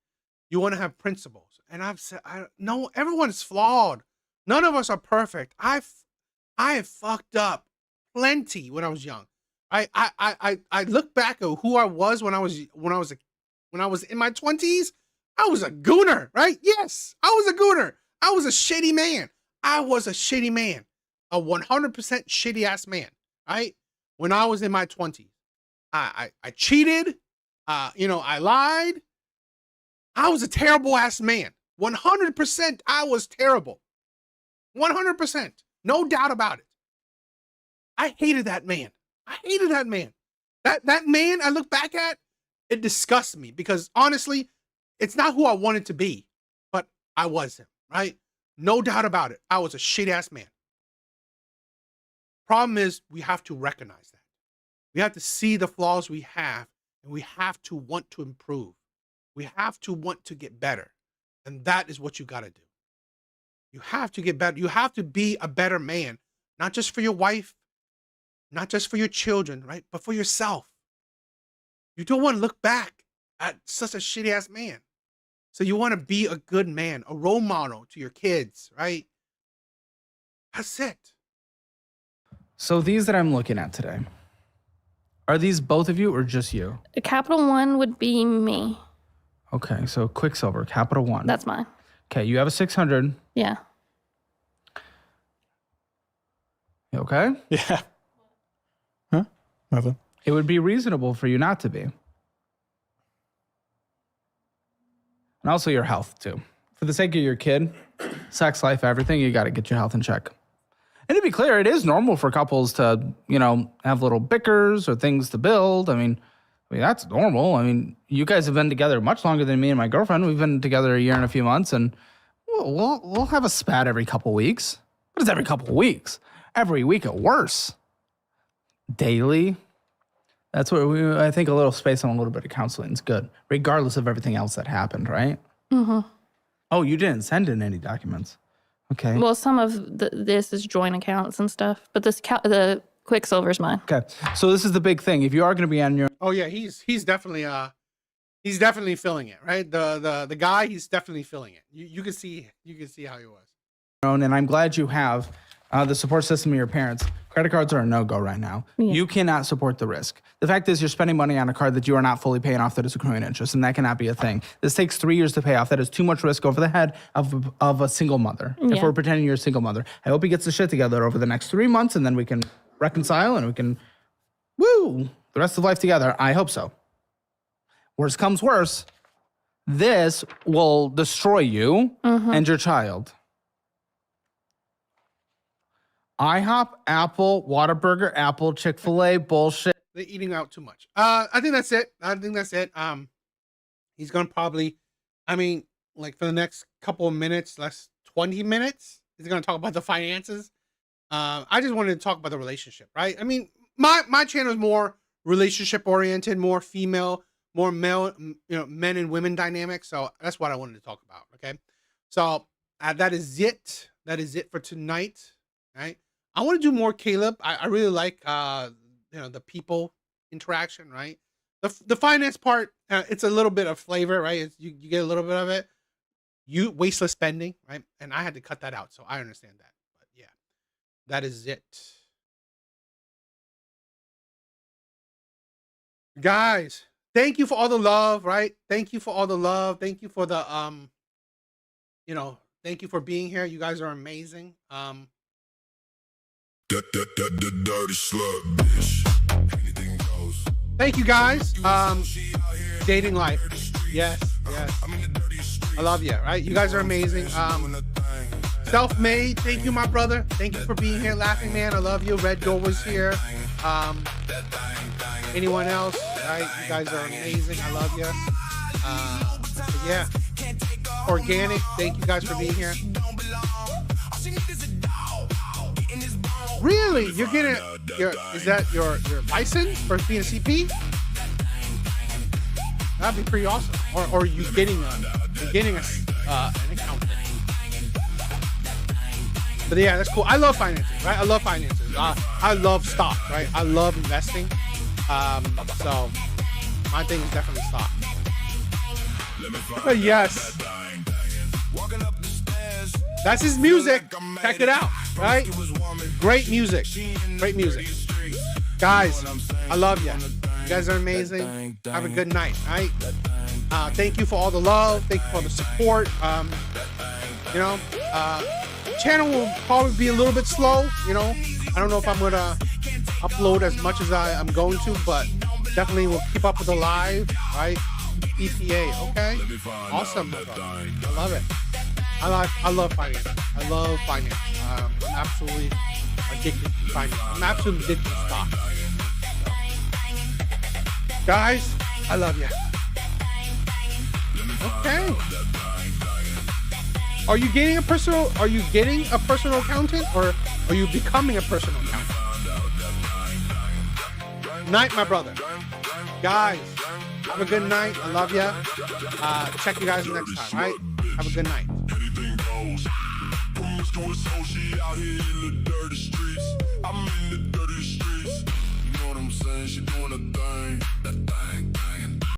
You want to have principles. And I've said, no, everyone is flawed. None of us are perfect. I have fucked up plenty when I was young. I look back at who I was when I was in my 20s. I was a gooner, right? Yes, I was a gooner. I was a shitty man. I was a shitty man, a 100% shitty ass man, right? When I was in my 20s, I cheated. I lied. I was a terrible ass man. 100%. I was terrible. 100%. No doubt about it. I hated that man. I hated that man. That man I look back at, it disgusts me because honestly, it's not who I wanted to be, but I was him, right? No doubt about it. I was a shit ass man. Problem is, we have to recognize that. We have to see the flaws we have, and we have to want to improve. We have to want to get better. And that is what you got to do. You have to get better. You have to be a better man, not just for your wife, not just for your children, right? But for yourself. You don't want to look back at such a shitty ass man. So you want to be a good man, a role model to your kids, right? That's it. So these that I'm looking at today, are these both of you or just you? Capital One would be me. Okay, so Quicksilver, Capital One. That's mine. Okay, you have a 600. Yeah. You okay? Yeah. Huh? Nothing. It would be reasonable for you not to be. And also your health, too. For the sake of your kid, sex life, everything, you got to get your health in check. And to be clear, it is normal for couples to, you know, have little bickers or things to build. I mean, that's normal. I mean, you guys have been together much longer than me and my girlfriend. We've been together a year and a few months, and we'll have a spat every couple weeks. But it's every couple of weeks. Every week at worse. Daily. That's where I think a little space and a little bit of counseling is good, regardless of everything else that happened, right? Mm-hmm. Oh, you didn't send in any documents. Okay. Well, some of this is joint accounts and stuff, but the Quicksilver's mine. Okay. So this is the big thing. If you are going to be on your Oh yeah, he's definitely feeling it, right? The guy, he's definitely feeling it. You can see how he was. own, and I'm glad you have the support system of your parents. Credit cards are a no-go right now. Yeah. You cannot support the risk. The fact is you're spending money on a card that you are not fully paying off that is accruing interest, and that cannot be a thing. This takes 3 years to pay off. That is too much risk over the head of a single mother. If Yeah. we're pretending you're a single mother. I hope he gets the shit together over the next 3 months, and then we can reconcile and we can, woo, the rest of life together. I hope so. Worst comes worse, this will destroy you and your child. IHOP, Apple, Whataburger, Apple, Chick-fil-A, bullshit. They're eating out too much. I think that's it. He's gonna probably, like for the next couple of minutes, less 20 minutes, he's gonna talk about the finances. I just wanted to talk about the relationship, right? I mean, my channel is more relationship oriented, more female, more male, men and women dynamics. So that's what I wanted to talk about. Okay, so that is it. That is it for tonight. Right? I want to do more Caleb. I really like the people interaction, right? The finance part, it's a little bit of flavor, right? You get a little bit of it. You wasteless spending, right? And I had to cut that out, so I understand that. But yeah, that is it. Guys, thank you for all the love, right? Thank you for all the love. Thank you for the thank you for being here. You guys are amazing. Dirty slut, bitch. Anything goes. Thank you guys. Dating life. Yes. I love you, right? You guys are amazing. Self-made. Thank you, my brother. Thank you for being here. Laughing Man, I love you. Red Door was here. Anyone else? Right? You guys are amazing. I love you. Yeah. Organic. Thank you guys for being here. Really? You're getting is that your license for being a CP? That'd be pretty awesome. Or you getting an accountant. But yeah, that's cool. I love finances, right? I love finances. I love stock, right? I love investing. So my thing is definitely stock. But yes. That's his music. Check it out, right? Great music. Great music. Guys, I love you. You guys are amazing. Have a good night, right? Thank you for all the love. Thank you for the support. Channel will probably be a little bit slow, I don't know if I'm gonna upload as much as I'm going to, but definitely we'll keep up with the live, right? EPA, okay? Awesome. I love it. I love finance. I love finance. I'm absolutely addicted to finance. I'm absolutely addicted to stock. Guys, I love you. Okay. Are you getting a personal accountant, or are you becoming a personal accountant? Night, my brother. Guys, have a good night. I love you. Check you guys next time, right? Have a good night. Anything goes. Promiscuous, so she out here in the dirty